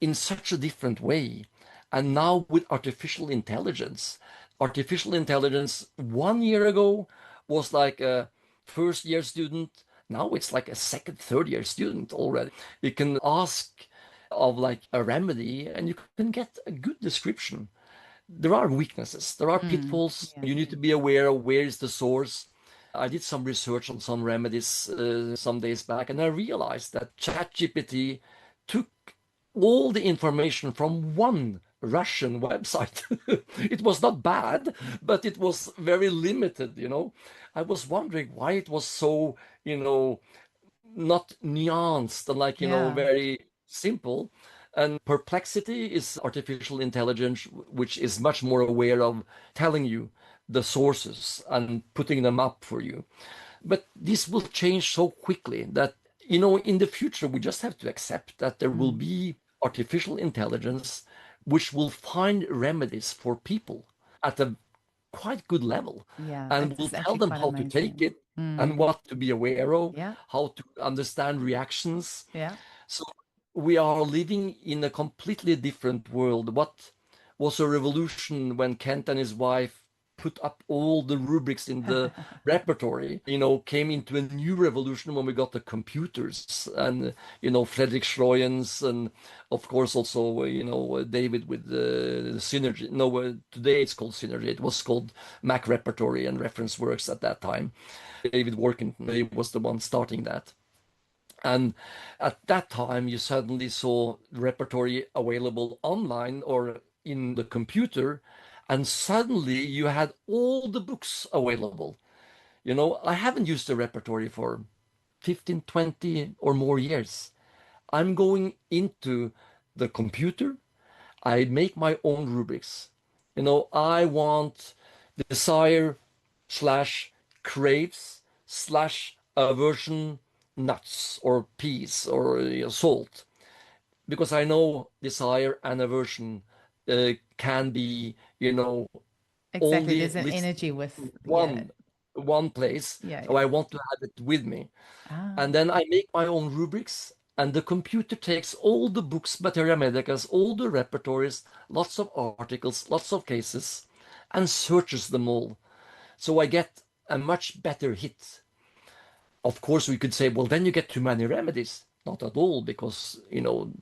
in such a different way. And now with artificial intelligence 1 year ago was like a first year student. Now it's like a second, third year student already. You can ask of like a remedy and you can get a good description. There are weaknesses, there are pitfalls. Yeah. You need to be aware of where is the source. I did some research on some remedies some days back, and I realized that ChatGPT took all the information from one Russian website. It was not bad, but it was very limited. I was wondering why it was so, not nuanced and like, Yeah. very simple. And perplexity is artificial intelligence, which is much more aware of telling you the sources and putting them up for you. But this will change so quickly that, in the future, we just have to accept that there will be artificial intelligence which will find remedies for people at a quite good level Yeah. and will That's tell actually them quite how to take amazing. it and what to be aware of, Yeah. how to understand reactions. Yeah. So we are living in a completely different world. What was a revolution when Kent and his wife put up all the rubrics in the repertory, came into a new revolution when we got the computers and, Frederick Schroyens and of course also, David with the Synergy. No, today it's called Synergy. It was called Mac Repertory and Reference Works at that time. David Workington, he was the one starting that. And at that time, you suddenly saw repertory available online or in the computer, and suddenly you had all the books available. I haven't used the repertory for 15, 20 or more years. I'm going into the computer, I make my own rubrics. I want desire slash craves slash aversion nuts or peas or salt, because I know desire and aversion can be, Exactly. only There's an listed energy with, in yeah. one place. Yeah. So Yeah. I want to have it with me. Ah, And then I make my own rubrics, and the computer takes all the books, materia medicas, all the repertories, lots of articles, lots of cases, and searches them all. So I get a much better hit. Of course, we could say, well, then you get too many remedies. Not at all, because,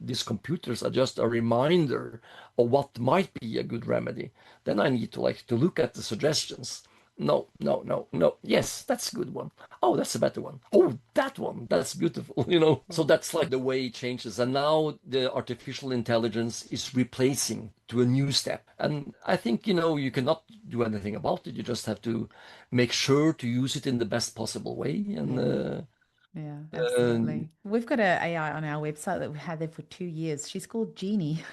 these computers are just a reminder of what might be a good remedy. Then I need to look at the suggestions. No, no, no, no. Yes, that's a good one. Oh, that's a better one. Oh, that one. That's beautiful, So that's like the way it changes. And now the artificial intelligence is replacing to a new step. And I think, you cannot do anything about it. You just have to make sure to use it in the best possible way. And yeah. Yeah, um, absolutely. We've got a AI on our website that we've had there for 2 years. She's called Jeannie.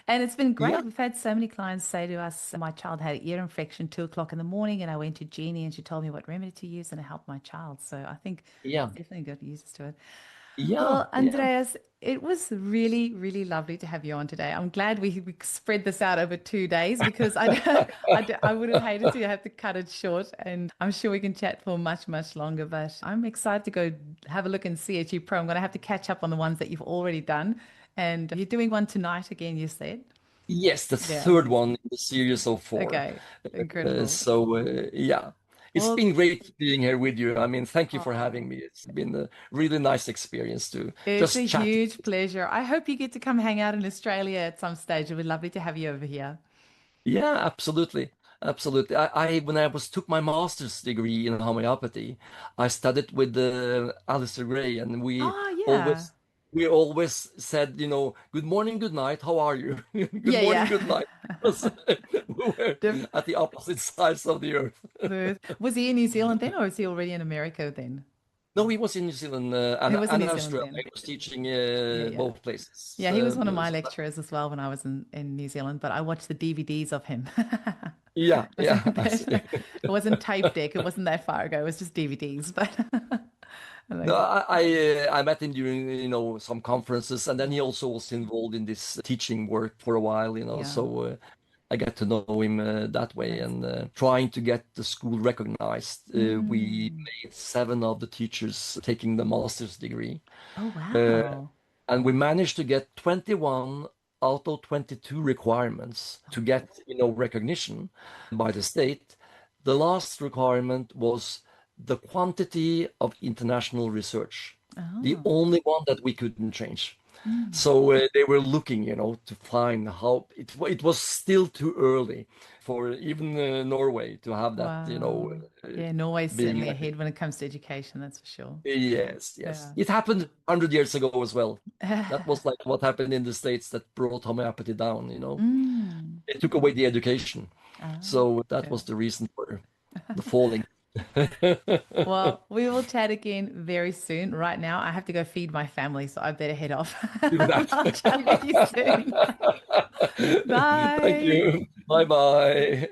And it's been yeah, great. We've had so many clients say to us, my child had an ear infection 2 o'clock in the morning, and I went to Jeannie and she told me what remedy to use and it helped my child. So I think yeah, it's definitely got uses to it. yeah, Well, yeah. Andreas, it was really, really lovely to have you on today. I'm glad we spread this out over 2 days because I would have hated to have to cut it short. And I'm sure we can chat for much, much longer. But I'm excited to go have a look and see CHU Pro. I'm going to have to catch up on the ones that you've already done. And you're doing one tonight again, you said? Yes, the Yeah. third one in the series of four. Okay. Incredible. Yeah, it's Well, been great being here with you. I mean, thank you for oh, having me. It's been a really nice experience to it's just a chat. huge pleasure. I hope you get to come hang out in Australia at some stage. It would be lovely to have you over here. Yeah, absolutely. Absolutely. When I was took my master's degree in homeopathy, I studied with Alistair Gray, and Oh, yeah. always we always said, good morning, good night, how are you? Good Yeah, morning, good yeah. night. Because we were Diff- at the opposite sides of the earth. Was he in New Zealand then, or was he already in America then? No, he was in New Zealand He and, was in and New Zealand Australia. then. He was teaching Yeah, yeah. both places. Yeah, he was one of my lecturers as well when I was in New Zealand, but I watched the DVDs of him. Yeah, Wasn't yeah, I see. it wasn't tape deck, it wasn't that far ago, it was just DVDs, but No, amazing. I met him during, some conferences, and then he Yeah. also was involved in this teaching work for a while, Yeah. so I get to know him that way Amazing. and trying to get the school recognized. We Mm. made 7 of the teachers taking the master's degree, Oh, uh, wow. and we managed to get 21 out of 22 requirements to get, recognition by the state. The last requirement was the quantity of international research, the Oh. only one that we couldn't change. Mm. So they were looking, to find how it was still too early for even Norway to have that, Wow. uh, Yeah, Norway's being certainly like, ahead when it comes to education, that's for sure. yes, yes. Yeah. It happened 100 years ago as well. That was like what happened in the States that brought homeopathy down. Mm. It took away the education. Ah, So that yeah. was the reason for the falling. Well, we will chat again very soon. Right now, I have to go feed my family, so I better head off. Do that. I'll chat with you soon. Thank Bye. you. Bye bye.